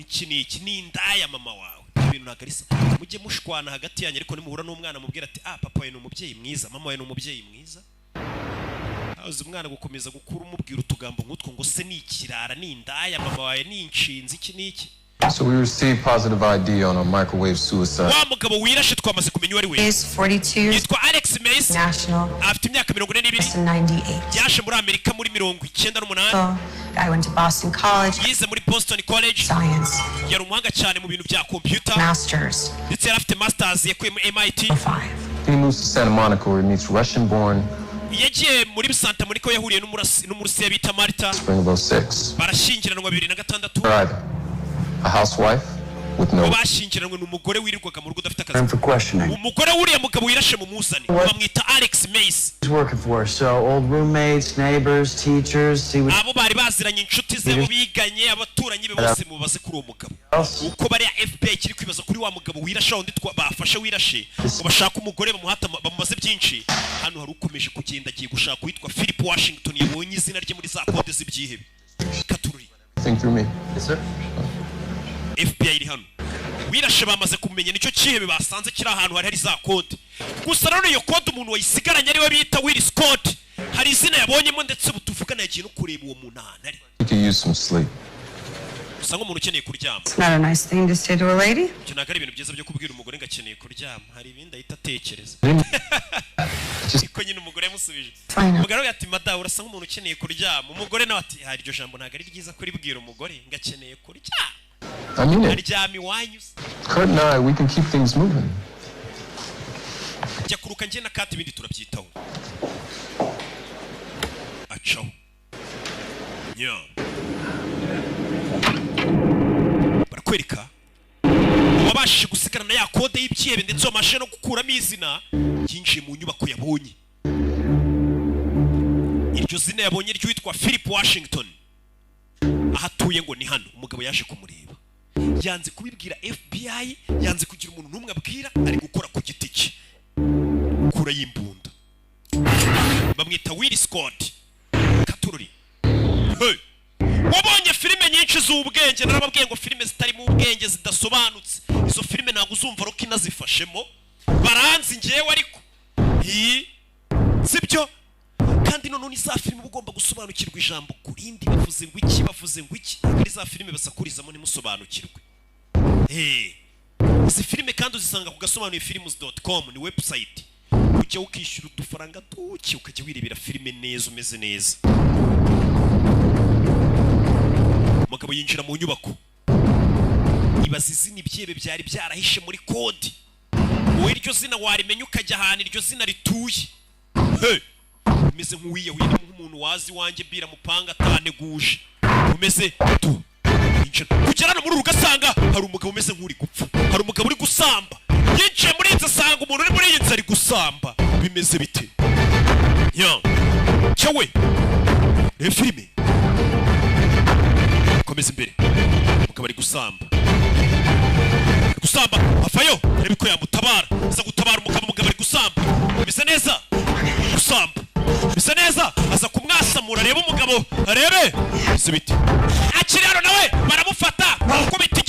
iki ni indaya mama wawe ibintu ntabwo ari sawa mujye mushwana hagati yanyu ariko nimuhura n'umwana mubwira ati papa we ni umubyeyi mwiza mama we ni umubyeyi mwiza uzi umwana gukomeza gukura umubwira utugambo nk'utwo ngo se ni ikirara ni indaya mama wawe ni inshinzi iki n'iki. So we received positive ID on a microwave suicide. Wa mugabo wirashe twamaze kumenya uwo ari we. Is 42. Yitwa Alex Mace. National. Afite imyaka 42. 98. Yashe muri Amerika muri 98. So I went to Boston College. Yize muri Boston College. Science. Yari umuhanga cyane mu bintu bya computer. Masters. Ndetse yari afite masters yakuye mu MIT. 5. He moves to Santa Monica where he meets Russian-born. Yagiye muri Santa Monica yahuriye n'umurusiya bita Marta. Spring of 06. Barashyingiranwa 2006. A housewife with no. Bashyingiranwe n'umugore wirirwaga mu rugo udafite akazi. Time for questioning. Umugore wuriye mugabo wirashe mu muzane. Bamwita Alex Mace. He's working for us. So old roommates, neighbors, teachers. See what. Abo bari baziranye inshuti zabo biganye abaturanyi be bose mubaze kuri uwo mugabo. Uko bari FBI kiri kwibaza kuri wa mugabo wirashe undi bafashe wirashe. Ngo bashaka umugore bamuhata bamubaze byinshi. Hano hari ukomeje kugenda agiye gushaka witwa Philip Washington yabonye izina rye muri za kode z'ibyihebe. Katururi. Think through me. Yes, sir. FBI iri hano. Wirashe bamaze kumenya nicyo cyihebe basanze kiri ahantu hari za kode. Gusa rero iyo kode umuntu wayisigaranye ari we bita Will Scott. Hari izina yabonyemo ndetse butuvugana yagiye no kureba uwo muntu ari. You can use some sleep. Usa nk'umuntu ukeneye kuryama. It's not a nice thing to say to a lady. Icyo ntabwo ari ibintu byiza byo kubwira umugore ngo akeneye kuryama. Hari ibindi ahita atekereza. Iko nyine umugore yamusubije. Umugore ati madamu urasa nk'umuntu ukeneye kuryama. Umugore nawe ati hari iryo jambo ntabwo ari ryiza kuribwira umugore ngo akeneye kuryama. I mean it. Aryama iwanyu. Kurt and I, we can keep things moving. Jya kuruka njye na Kate ibindi turabyitaho. Acaho. Yeah. Barakwereka wabashije gusigarana ya kode y'ibyihebe ndetse wamashije no gukuramo izina yinjiye mu nyubako yabonye. Iryo zina yabonye ryitwa Philip Washington. Ahatuye ngo ni hano umugabo yaje kumureba. Yanze kubibwira FBI, yanze kugira umuntu n'umwe abwira, ari gukora ku giti cye. Kura y'imbunda. Bamwita Will Scott. Katururi. Hey. Wabonye filime nyinshi z'ubwenge narababwiye ngo filime zitari mu ubwenge zidasobanutse. Izo filime ntabwo uzumva roki nazifashemo. Baranzi ngewe ariko. Sibyo? Kandi none za filime ugomba gusobanukirwa ijambo kurindi bavuze ngo iki ari za filime basakurizamo ntimusobanukirwe. Izi filime kandi uzisanga ku gasobanurifilms.com ni website ujya ukishyura udufaranga duke ukajya wirebera filime neza umeze neza. Umugabo yinjira mu nyubako ibaza izina ibyihebe byari byarahishe muri kode. Wowe iryo zina warimenya ukajya ahantu iryo zina rituye. Umeze nk'uwiyahuye nk'umuntu wazi wanjye bira mupanga ataneguje. Umeze tu kugera no muri ugasanga hari umugabo umeze nk'uri gupfa. Hari umugabo uri gusamba. Yinjiye muri inzu asanga umuntu uri muri iyi nzu ari gusamba. Bimeze bite? Cyawe reba filime komeza imbere. Umugabo ari gusamba. Avayo reba ko yamutabara. Aza gutabara umugabo ari gusamba. Bimeze neza. Gusamba. Bisa neza aza kumwasamura reba umugabo arebe. Bimeze bite? Akiri hano nawe baramufata. Barakubita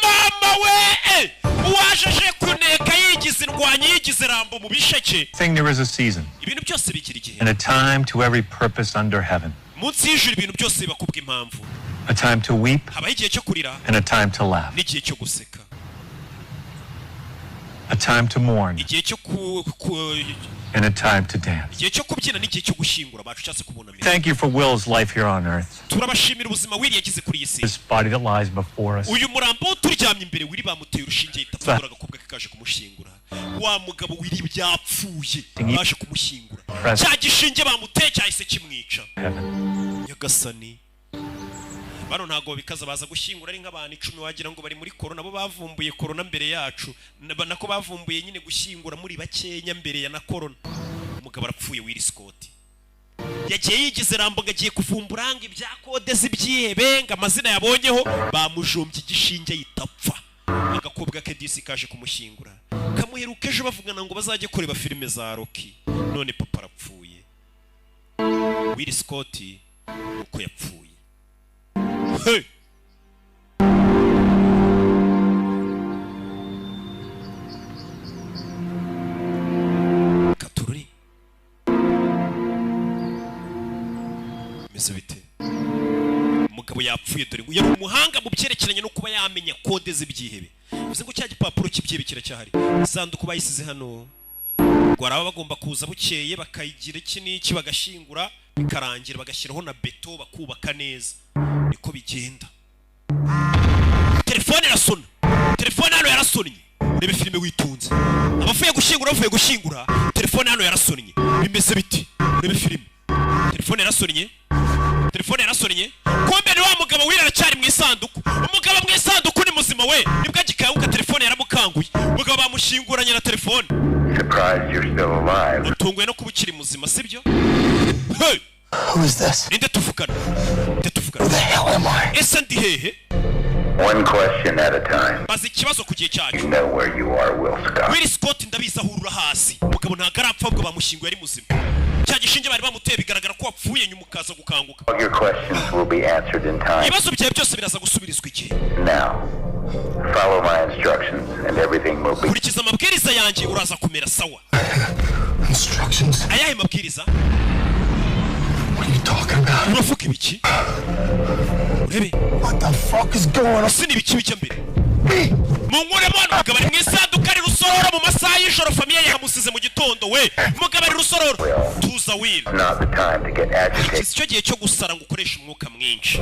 mama we wajeje kuneka yigize indwanyi yigize rambo mu bisheke. There is a season ibintu byose bigira igihe and a time to every purpose under heaven. munsi y'ijuru ibintu byose biba kubwa impamvu. A time to weep habaho igihe cyo kurira and a time to laugh. n'igihe cyo guseka. A time to mourn igihe cyo and a time to dance. igihe cyo kubyina n'igihe cyo gushyingura bashatse kubunamira. Thank you for Will's life here on earth. turabashimira ubuzima Will yagize kuri iyi si. This body that lies before us. uyu murambo turyamye imbere Will bamuteye urushinge yitapfura agakobwa kaje kumushyingura. wa mugabo Will byapfuye baje kumushyingura. cya gishinge bamuteye cyahise kimwica. Nyagasani bano ntago bikaza baza gushyingura ari nk'abantu 10 wagira ngo bari muri corona bo bavumbuye corona mbere yacu nako bavumbuye nyine gushyingura muri bakenya mbere ya na corona. umugabo arapfuye Will Scott yagiye yigize rambo gagiye kuvumbura ngo ibya kode z'ibyihebe ngo amazina yabonyeho bamujombye igishinge yitapfa. agakobwa ke disi kaje kumushyingura kamuheruka ejo bavugana ngo bazajye kureba filime za Rocky. none papa arapfuye. Will Scott uko yapfuye. Hey. Katururi mesubite umugabo yapfuye dore ngo yari umuhanga mu byerekeranye no kuba yamenya kode z'ibyihebe. bivuze ngo cya gipapuro cy'ibyihebe kiracyahari. isanduku bayisize hano ngo araba bagomba kuza bukeye bakayigira iki n'iki bagashingura bikarangira bagashyiraho na beto bakubaka neza. niko bigenda. telefone irasona. telefone hano yarasonnye. urebe filime witunze. abavuye gushyingura telefone hano yarasonnye. bimeze biti urebe filime. telefone yarasonnye. kumbe ni wa mugabo Will aracyari mu isanduku. umugabo mu isanduku ni muzima we. nibwo agikayuka telefone yaramukanguye. umugabo bamushinguranye na telefone. Surprised you're still alive. utunguwe no kuba ukiri muzima sibyo? Hey! Who is this? Ninde tuvugana? Who the hell am I? ese ndi hehe? One question at a time. bazi ikibazo ku gihe cyacu. You know where you are, Will Scott. Will Scott ndabiza ahurura hasi. umugabo ntago arapfa ahubwo bamushyinguye ari muzima. cya gishinge bari bamuteye bigaragara ko wapfuye nyuma ukaza gukanguka. All your questions will be answered in time. ibibazo byawe byose biraza gusubirizwa igihe. Now, follow my instructions and everything will be... kurikiza amabwiriza yanjye uraza kumera sawa. Instructions? ayahe mabwiriza? What are you talking about? uravuga ibiki? urebe. What the fuck is going on? ese ni ibiki bijya mbere? munkuremo hano umugabo ari mu isanduku ari rusororo mu masaha y'ijoro famiye yamusize mu gitondo we. umugabo ari rusororo. tuza Will. Not the time to get agitated. icyo gihe cyo gusara ngo ukoreshe umwuka mwinshi.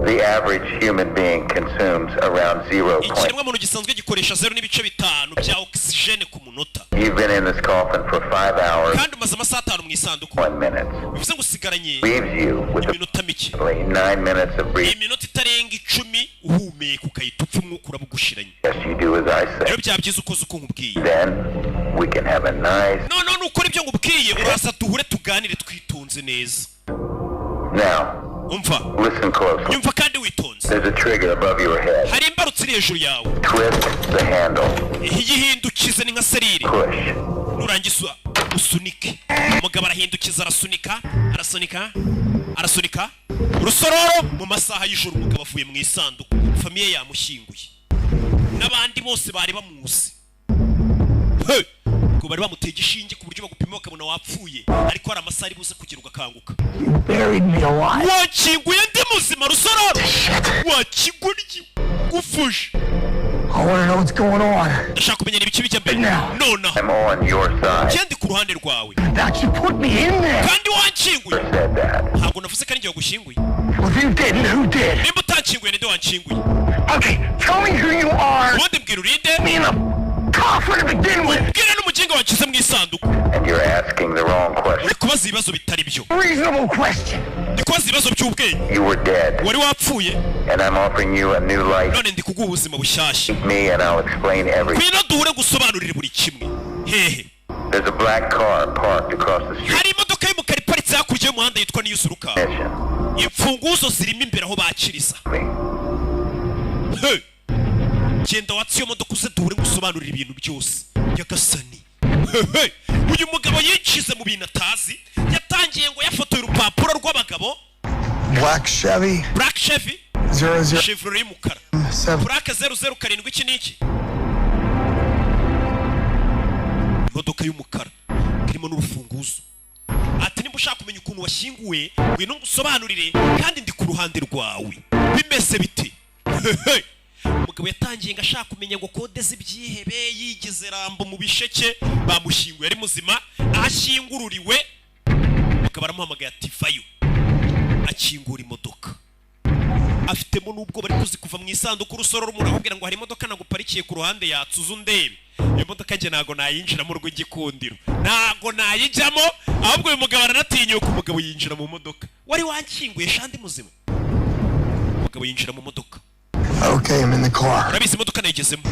The average human being consumes around 0. ikiremwa muntu gisanzwe gikoresha 0.5 bya oxygene ku munota. You've been in this coffin for 5 hours. kandi umaze amasaha 5 mu isanduku. 1 minute. bivuze ngo usigaranye Leaves you with iminota mike. 9 minutes of breathing. iminota itarenga 10 uhumeka ukahita upfa umwuka urabugushiranye. Yes, you do as I say. rero byabyiza ukoze uko nkubwiye. Then we can have a nice... no nukora ibyo ngubwiye uraza duhure tuganire twitonze neza. Now, umva. listen closely. nyumva kandi witonze. There's a trigger above your head. hari imbarutso iri hejuru yawe. Twist the handle. iyihindukize ni nka serire. Push. nurangiza usunike. umugabo arahindukiza arasunika rusororo mu masaha y'ijoro. umugabo avuye mu isanduku famiye yamushyinguye n'abandi bose bari bamuzi. ngo bari bamuteye igishinge ku buryo bagupima bakabona wapfuye ariko hari amasaha ari buze kugira ugakanguka. wakinguye ndi muzima rusororo. wakigurye gufushe. I want to know what's going on. ndashaka kumenya ibiki bijya mbere. none I'm on your side. kandi ku ruhande rwawe. That you put me in there. kandi wankinguye. Said that. ntabwo navuze ko ari njye wagushyinguye. Well, if you didn't, who did? nimba utanshyinguye ninde wanshyinguye? Okay, tell me who you are. ubundi mbwira urinde. Me in the coffin to begin with. mbwira n'umuginga wanshyize mu isanduku. And you're asking the wrong question. uri kubaza ibibazo bitari byo. Reasonable question. ndi kubaza ibibazo by'ubwenge. You were dead. wari wapfuye. And I'm offering you a new life. none ndi kuguha ubuzima bushyashya. Meet me and I'll explain everything. ngwino duhure gusobanurira buri kimwe. hehe. There's a black car parked across the street. hari imodoka y'umukara iparitse hakurya y'umuhanda yitwa niyuzuruka. Mission. imfunguzo zirimo imbere aho bakiriza. Me. genda watse iyo modoka uze duhure gusobanurira ibintu byose. nyagasani. uyu mugabo yinjize mu bintu atazi. yatangiye ngo yafotoye urupapuro rw'abagabo. Black Chevy. Black Chevy. 00 Chevrolet y'umukara. Plaque 007 iki niki? Imodoka y'umukara kirimo n'urufunguzo. Ati nimba ushaka kumenya ukuntu washyinguwe ngwino ngusobanurire kandi ndi ku ruhande rwawe. Bimeze bite? Umugabo yatangiye ngo ashaka kumenya ngo kode z'ibyihebe yigize rambo mu bisheke bamushyinguye ari muzima ashyingururiwe. Umugabo aramuhamagaye ati vayo. Akingura imodoka. Afitemo n'ubwo bari kuzi kuva mu isanduku rusoro rumwe arabwira ngo hari imodoka naguparikiye ku ruhande yatsuza undebe. Iyo modoka nge nago nayinjiramo rw'igikundiro. Nago nayijyamo ahubwo uyu mugabo aranatinyuka umugabo yinjira mu modoka. Wari wankinguye shandi muzima. Umugabo yinjira mu modoka. Okay, I'm in the car. Urabizi imodoka nayigezemo.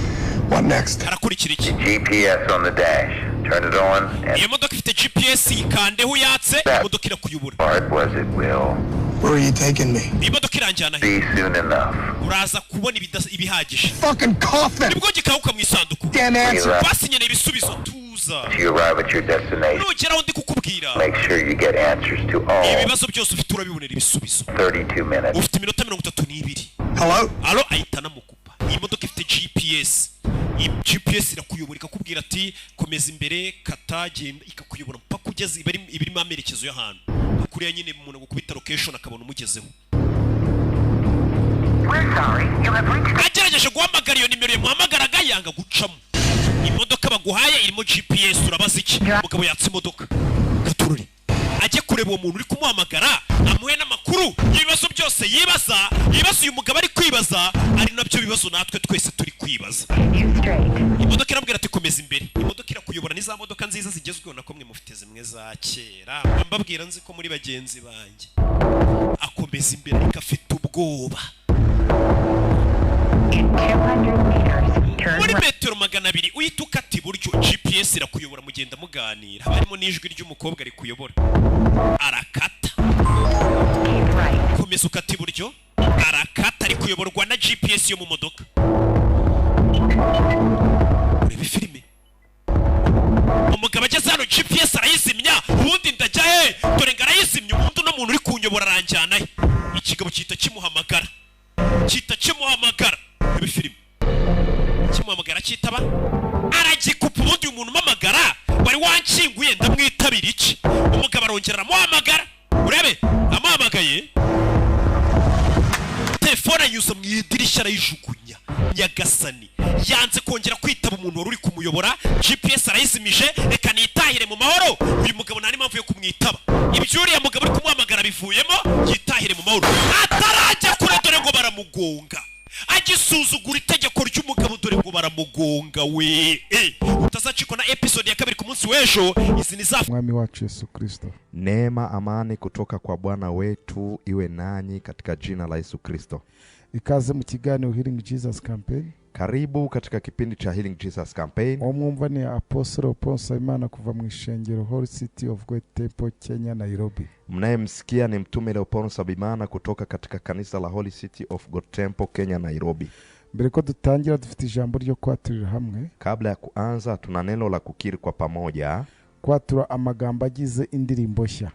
What next? Arakurikira iki? GPS on the dash. Turn it on and Iyo modoka ifite GPS ikandeho yatse imodoka irakuyobora. hard was it, Will? Where are you taking me? Iyi modoka iranjyana he? Be soon enough. Uraza kubona ibihagije. Fucking coffin! Nibwo gikawuka mu isanduku. Damn answer! Basinyene ibisubizo tuza. You arrive at your destination. Nugeraho ndi kukubwira. Make sure you get answers to all Ibibazo byose ufite urabibonera ibisubizo. 32 minutes. Ufite iminota 32. Hello? Alo ahita namukupa. Iyi modoka ifite GPS. Iyi GPS irakuyobora ikakubwira ati komeza imbere kata genda ikakuyobora mpaka ugeze ibirimo amerekezo y'ahantu. Kuriya nyine umuntu gukubita location akabona umugezeho. Agerageje guhamagara iyo nimero yamuhamagaraga yanga gucamo. Imodoka baguhaye irimo GPS urabaza iki? Umugabo yatse imodoka. Gatururi. Ajye kureba uwo muntu uri kumuhamagara amuhe n'amakuru ibibazo byose yibaza uyu mugabo ari kwibaza ari nabyo bibazo natwe twese turi kwibaza. Imodoka irambwira ati komeza imbere. Imodoka irakuyobora n'iza modoka nziza zigezweho nako mwe mufite zimwe za kera. Mbabwira nzi ko muri bagenzi banjye. Akomeza imbere ariko afite ubwoba. Muri metero 200 uhita ukata iburyo GPS irakuyobora mugenda muganira. Harimo n'ijwi ry'umukobwa ari kuyobora. Arakata. Komeza ukata iburyo. Arakata ari kuyoborwa na GPS yo mu modoka. Urebe filime. Umugabo ageze hano GPS arayizimya ubundi ndajya he dore ngarayizimya ubundi no muntu uri kunyobora aranjyana he. Ikigabo cyita kimuhamagara. Urebe filime. Kimuhamagara cyitaba aragikupa ubundi umuntu umamagara wari wankinguye ndamwitabira iki. Umugabo arongera amuhamagara. Urebe amuhamagaye telefone yuza mu idirishya arayijugunya. Nyagasani yanze kongera kwitaba umuntu wari uri kumuyobora. GPS arayizimije reka nitahire mu mahoro. Uyu mugabo nta n'impamvu yo kumwitaba. Ibyo uriya mugabo uri kumuhamagara bivuyemo yitahire mu mahoro. Atarajya kure dore ngo baramugonga. Agisuzugura itegeko ry'umugabo dore ngo baramugonga we. Utazacikwa na episode ya 2 ku munsi w'ejo. Izi ni za Mwami wacu Yesu Kristo. Neema amani kutoka kwa Bwana wetu iwe nanyi katika jina la Yesu Kristo. Ikaze mu kiganiro Healing Jesus Campaign. Karibu katika kipindi cha Healing Jesus Campaign. Omwumva ni Apostle Ponsa Imana kuva mu ishengero Holy City of God Temple Kenya Nairobi. Mnayemsikia ni mtume Leoponso Bimana kutoka katika kanisa la Holy City of God Temple Kenya Nairobi. Mbere ko dutangira dufite ijambo ryo kwaturira hamwe. Kabla ya kuanza tuna neno la kukiri kwa pamoja. Kwatura amagambo agize indirimbo nshya.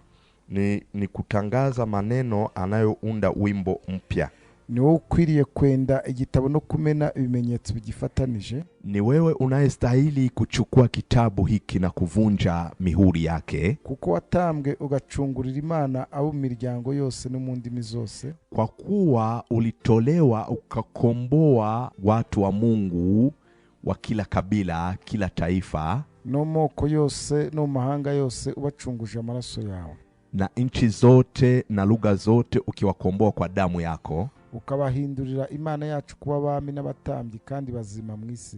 Ni kutangaza maneno anayounda wimbo mpya. Ni wewe ukwiriye kwenda igitabo no kumena ibimenyetso bigifatanije. Ni wewe unayestahili kuchukua kitabu hiki na kuvunja mihuri yake. Kuko watambwe ugacungurira Imana abo miryango yose no mu ndimi zose. Kwa kuwa ulitolewa ukakomboa watu wa Mungu wa kila kabila, kila taifa. No moko yose no mahanga yose ubacunguje amaraso yawe. Na nchi zote na lugha zote ukiwakomboa kwa damu yako. Ukabahindurira Imana yacu kuba abami n'abatambyi kandi bazima mu isi.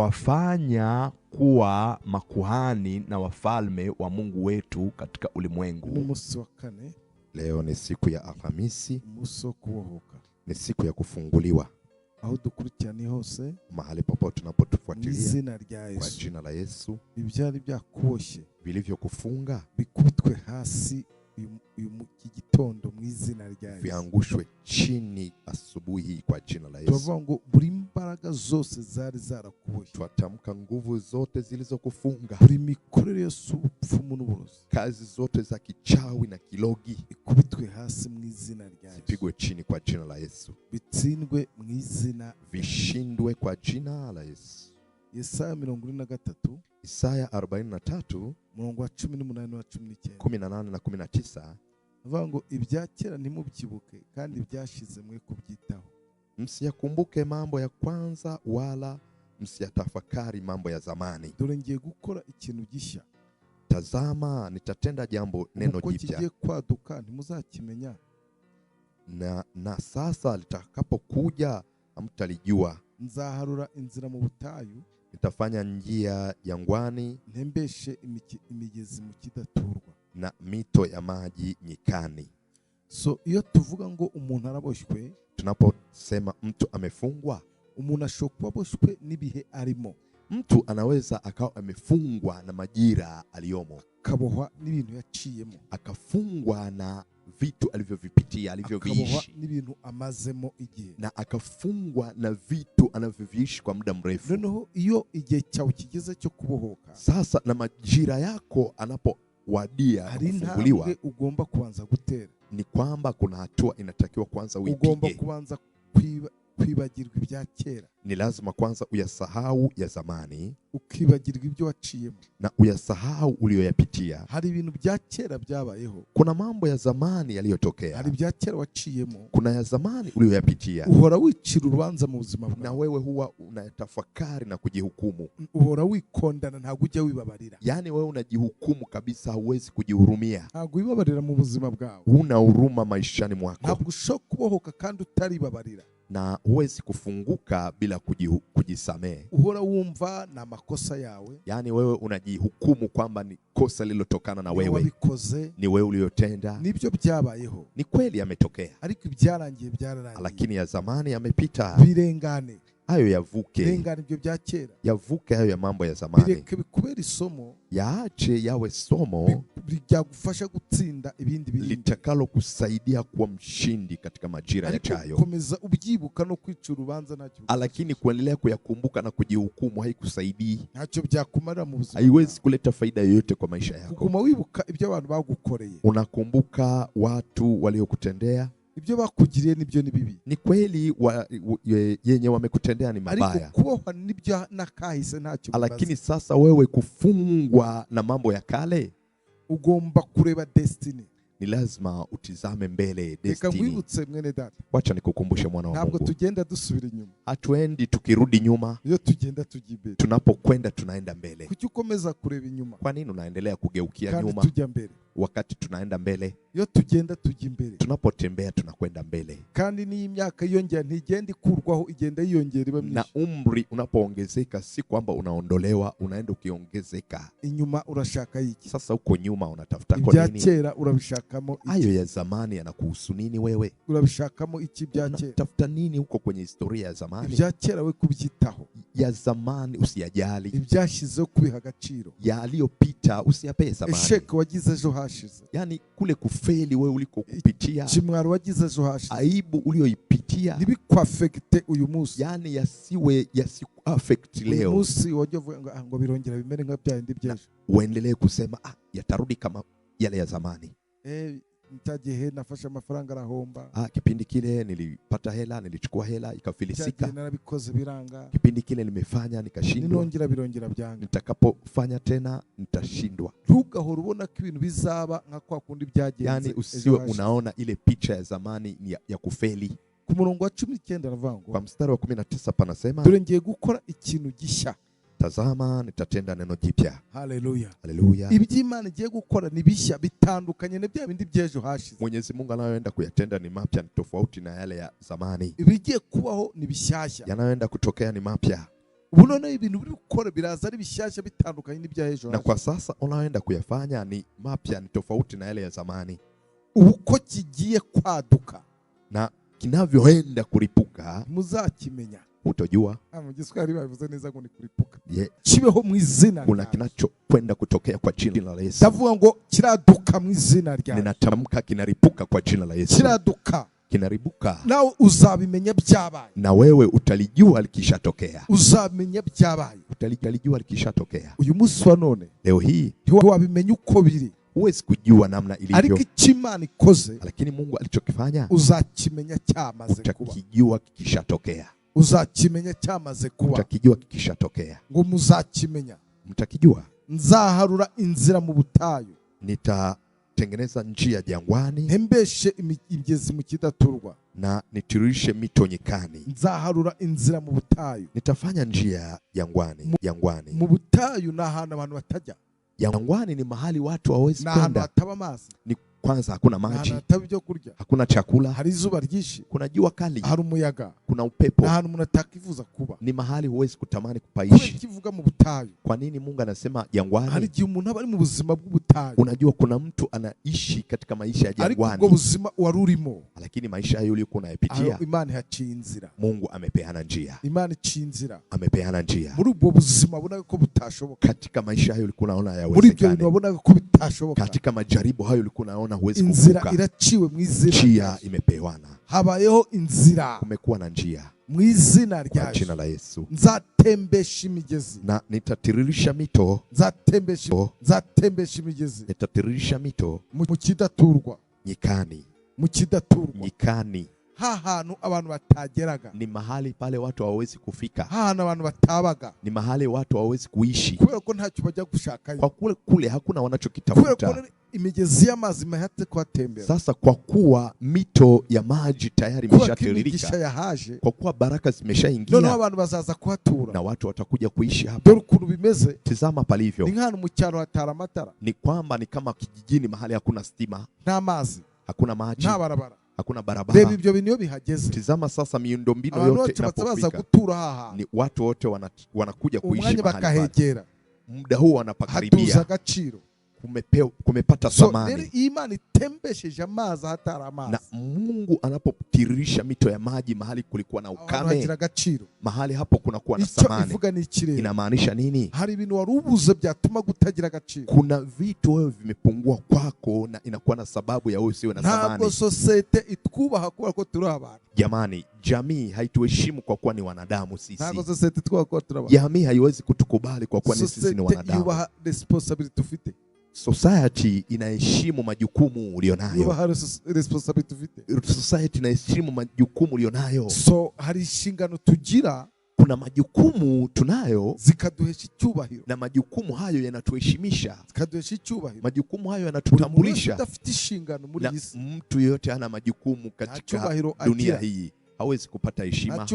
Ukawafanya kuwa makuhani na wafalme wa Mungu wetu katika ulimwengu. Umunsi wa 4. Leo ni siku ya Alhamisi. Muso kuohoka. Ni siku ya kufunguliwa. Aho dukurikirani hose mahali popote tunapotufuatilia kwa jina la Yesu. Ibyari byakuboshye vilivyokufunga bikubitwe hasi iki gitondo mu izina rya Yesu. Viangushwe chini asubuhi hii kwa jina la Yesu. Turavuga ngo buri imbaraga zose zari zarakuboshye. Twatamka nguvu zote zilizokufunga. Buri mikorere yose ubupfumu n'uburozi. Kazi zote za kichawi na kilogi ikubitwe hasi mu izina rya Yesu. Zipigwe chini kwa jina la Yesu. Bitsindwe mu izina, vishindwe kwa jina la Yesu. Yesaya 43, Isaya 43 murongo wa 18 na 19. 18 na 19. Avuga ngo ibya kera ntimubyibuke kandi byashize mwe kubyitaho. Msiyakumbuke mambo ya kwanza wala msiyatafakari mambo ya zamani. Dore ngiye gukora ikintu gishya. Tazama nitatenda jambo neno jipya. Kigiye kwaduka ntimuzakimenya. Na sasa litakapokuja hamtalijua. Nzaharura inzira mu butayu. Nitafanya njia jangwani. Ntembeshe imigezi mu kidaturwa. Na mito ya maji nyikani. So iyo tuvuga ngo umuntu araboshywe, tunaposema mtu amefungwa, umuntu ashobora kuboshwe n'ibihe arimo. Mtu anaweza akawa amefungwa na majira aliyomo, akabohwa n'ibintu yaciyemo, akafungwa na vitu alivyovipitia, alivyoviishi, akabohwa n'ibintu amazemo igihe, na akafungwa na vitu anavyoviishi kwa muda mrefu. Noneho iyo igihe cyawe kigeze cyo kubohoka, sasa na majira yako anapowadia kufunguliwa, ugomba kuanza gutera. Ni kwamba kuna hatua inatakiwa kwanza uipige. Ugomba kuanza kwibagirwa ibya kera. Ni lazima kwanza uyasahau ya zamani, ukibagirwa ibyo waciyemo, na uyasahau uliyoyapitia. Hari ibintu bya kera byabayeho. Kuna mambo ya zamani yaliyotokea. Hari bya kera waciyemo. Kuna ya zamani uliyoyapitia. Uhora wicira urubanza mu buzima bwawe. Na wewe huwa unatafakari na kujihukumu. Uhora wikondana, ntago ujya wibabarira. Yani wewe unajihukumu kabisa, huwezi kujihurumia. Ntago wibabarira mu buzima bwawe. Huna huruma maishani mwako. Ntabwo ushobora kubohoka kandi utaribabarira. Na huwezi kufunguka bila kujisamehe. Uhora wumva na makosa yawe. Yani wewe unajihukumu kwamba ni kosa lililotokana na wewe. Wabikoze. Ni wewe uliyotenda. Nibyo byabayeho. Ni kweli yametokea. Ariko ibyarangiye byararangiye. Lakini ya zamani yamepita. Birengane. Hayo yavuke. Birengane ibyo bya kera. Yavuke hayo ya mambo ya zamani. Bireke bikubera isomo. Yaache yawe somo. Byagufasha gutsinda ibindi bindi. Litakalo kusaidia kuwa mshindi katika majira yajayo. Komeza ubyibuka no kwica urubanza ntacyo. Lakini kuendelea kuyakumbuka na kujihukumu haikusaidii. Ntacyo byakumarira mu buzima. Haiwezi kuleta faida yoyote kwa maisha yako. Kuguma wibuka ibyo abantu bagukoreye. Unakumbuka watu waliokutendea. Ibyo bakugiriye nibyo ni bibi. Ni kweli yenye wamekutendea ni mabaya. Ariko kubohwa nibyo nakahise ntacyo. Lakini sasa wewe kufungwa na mambo ya kale, ugomba kureba destiny. Ni lazima utizame mbele destiny. Reka mwibutse mwene data. Wacha nikukumbushe mwana wa Mungu. Ntabwo tugenda dusubira inyuma. Hatuendi tukirudi nyuma. Iyo tugenda tujimbere. Tunapokwenda tunaenda mbele. Kuki ukomeza kureba inyuma? Kwa nini unaendelea kugeukia nyuma? Tujya mbele. Wakati tunaenda mbele. Iyo tugenda tujya mbele. Tunapotembea tunakwenda mbele. Kandi ni imyaka yiyongera, ntigenda ikurwaho, igenda yiyongera iba myinshi. Na umri unapoongezeka si kwamba unaondolewa, unaenda ukiongezeka. Inyuma urashaka iki? Sasa uko nyuma unatafuta kwa nini? Ibya kera urabishakamo iki? Hayo ya zamani yanakuhusu nini wewe? Urabishakamo iki bya kera? Tafuta nini huko kwenye historia ya zamani? Ibya kera we kubyitaho. Ya zamani usiyajali. Ibyashizeho kubiha agaciro. Yaliyopita usiyapee zamani. Esheke wagize ejo hashize. Yani kule kufeli wewe uliko kupitia. Chimwaro wagize ejo hashize. Aibu ulioipitia. Nibikwafekte uyu munsi. Yani yasiku-affect leo. Uyu munsi wajya ngo birongera bimere nka byandi byejo. Uendelee kusema yatarudi kama yale ya zamani. Ntagihe nafasha amafaranga arahomba. Kipindi kile nilipata hela, nilichukua hela ikafilisika. Narabikoze biranga. Kipindi kile nimefanya nikashindwa. Ninongera byanga. Nitakapofanya tena nitashindwa. Ntugahora ubona ko ibintu bizaba nka kwa kundi byagenze. Yani usiwe unaona ile picha ya zamani ya kufeli. Ku murongo wa 19 aravango. Kwa mstari wa 19 panasema, dore ngiye gukora ikintu gishya. Tazama nitatenda neno jipya. Haleluya. Haleluya. Iby'Imana igiye gukora ni bishya, bitandukanye na bya bindi byejo hashize. Mwenyezi Mungu anayoenda kuyatenda ni mapya, ni tofauti na yale ya zamani. Ibigiye kubaho ni bishyashya. Yanayoenda kutokea ni mapya. Ubu none ibintu biri gukora biraza ari bishyashya bitandukanye n'ibya ejo. Na kwa sasa unayoenda kuyafanya ni mapya, ni tofauti na yale ya zamani. Uko kigiye kwaduka na kinavyoenda kulipuka muzakimenya. Hutojua. Mu Giswahili bavuze neza ngo ni kuripuka. Yeah. Kibeho mu izina. Kuna kinachokwenda kutokea kwa jina la Yesu. Ndavuga ngo kiraduka mu izina rya. Ninatamka kinaripuka kwa jina la Yesu. Kiraduka. Kinaribuka. Nawe uzabimenya byabaye. Na wewe utalijua likishatokea. Uzabimenya byabaye. Utalijua likishatokea. Uyu munsi wa none. Leo hii wabimenya uko biri. Huwezi kujua namna ilivyo. Ariko Imana ikoze. Lakini Mungu alichokifanya uzakimenya cyamaze kuba. Utakijua kikishatokea. Uzakimenya cyamaze kuba. Utakijua kikishatokea. Ngo muzakimenya. Mtakijua. Nzaharura inzira mu butayu. Nitatengeneza njia jangwani. Ntembeshe imigezi mu kidaturwa. Na nitiririshe mito nyikani. Nzaharura inzira mu butayu. Nitafanya njia jangwani. Mu butayu na ahantu abantu batajya. Jangwani ni mahali watu hawezi kwenda. Na ahantu hataba amazi. Ni kwanza hakuna maji. Hataba ibyo kurya. Hakuna chakula. Hari izuba ryinshi. Kuna jua kali. Hari umuyaga. Kuna upepo. Na ahantu umuntu atakifuza kuba. Ni mahali huwezi kutamani kupaishi. Kivuga mu butayu. Kwa nini Mungu anasema jangwani? Hari igihe umuntu aba ari mu buzima bw'ubutayu. Unajua kuna mtu anaishi katika maisha ya jangwani. Ariko buzima warurimo. Lakini maisha hayo uliokuwa unayapitia. Imana yaciye inzira. Mungu amepeana njia. Imana iciye inzira. Amepeana njia. Muri ubwo buzima ubona ko butashoboka. Katika maisha hayo ulikuwa unaona yawezekana. Muri ibyo bintu ubona ko bitashoboka. Katika majaribu hayo ulikuwa unaona huwezi kuvuka. Inzira iraciwe mu izina. Njia imepewana. Habayeho inzira. Kumekuwa na njia. Mu izina rya jina la Yesu. Nzatembesha imigezi. Na nitatiririsha mito. Nzatembesha imigezi. Nitatiririsha mito. Mu kidaturwa. Nyikani. Mu kidaturwa. Nyikani. Hantu abantu batageraga. Ni mahali pale watu hawawezi kufika. Hantu abantu batabaga. Ni mahali watu hawawezi kuishi. Kubera ko ntacyo bajya gushakayo. Kwa kule hakuna wanachokitafuta. Kubera ko imigezi y'amazi mahate kwatembera. Sasa kwa kuwa mito ya maji tayari imeshatiririka. Kwa kuwa baraka zimeshaingia. None abantu bazaza kuhatura. Na watu watakuja kuishi hapa. Dore ukuntu bimeze. Tizama palivyo. Ni nk'ahantu mu cyaro hatara amatara. Ni kwamba ni kama kijijini mahali hakuna stima. Nta mazi. Hakuna maji. Nta barabara. Hakuna barabara. Reba ibyo bintu bihageze. Tizama sasa miundombinu yote inapofika. Gutura haha. Ni watu wote wanakuja kuishi mahali bakahegera. Muda huo wanapakaribia. Hatuza agaciro. Kumepata thamani. So, Imana itembesheje amazi hatara amazi. Na Mungu anapotiririsha mito ya maji mahali kulikuwa na ukame. Mahali hapo kunakuwa na thamani. Inamaanisha nini? Hari ibintu warubuze byatuma gutagira agaciro. Kuna vitu wewe vimepungua kwako na inakuwa na sababu ya wewe usiwe na thamani. Ntabwo societe itwubaha kuba ko turi abantu. Jamani, jamii haituheshimu kwa kuwa ni wanadamu sisi. Ntabwo societe itwubaha kwa turi abantu. Jamii haiwezi kutukubali kwa kuwa sisi ni wanadamu. Yubaha responsibility tufite. Society inaheshimu majukumu ulionayo. Yubaha responsibility tufite. Society inaheshimu majukumu ulionayo. So hari inshingano tugira. Kuna majukumu tunayo zikaduhesha icyubahiro. Na majukumu hayo yanatuheshimisha. Zikaduhesha icyubahiro. Majukumu hayo yanatutambulisha. Udafite inshingano muri isi. Mtu yeyote ana majukumu katika dunia hii. Hawezi kupata heshima.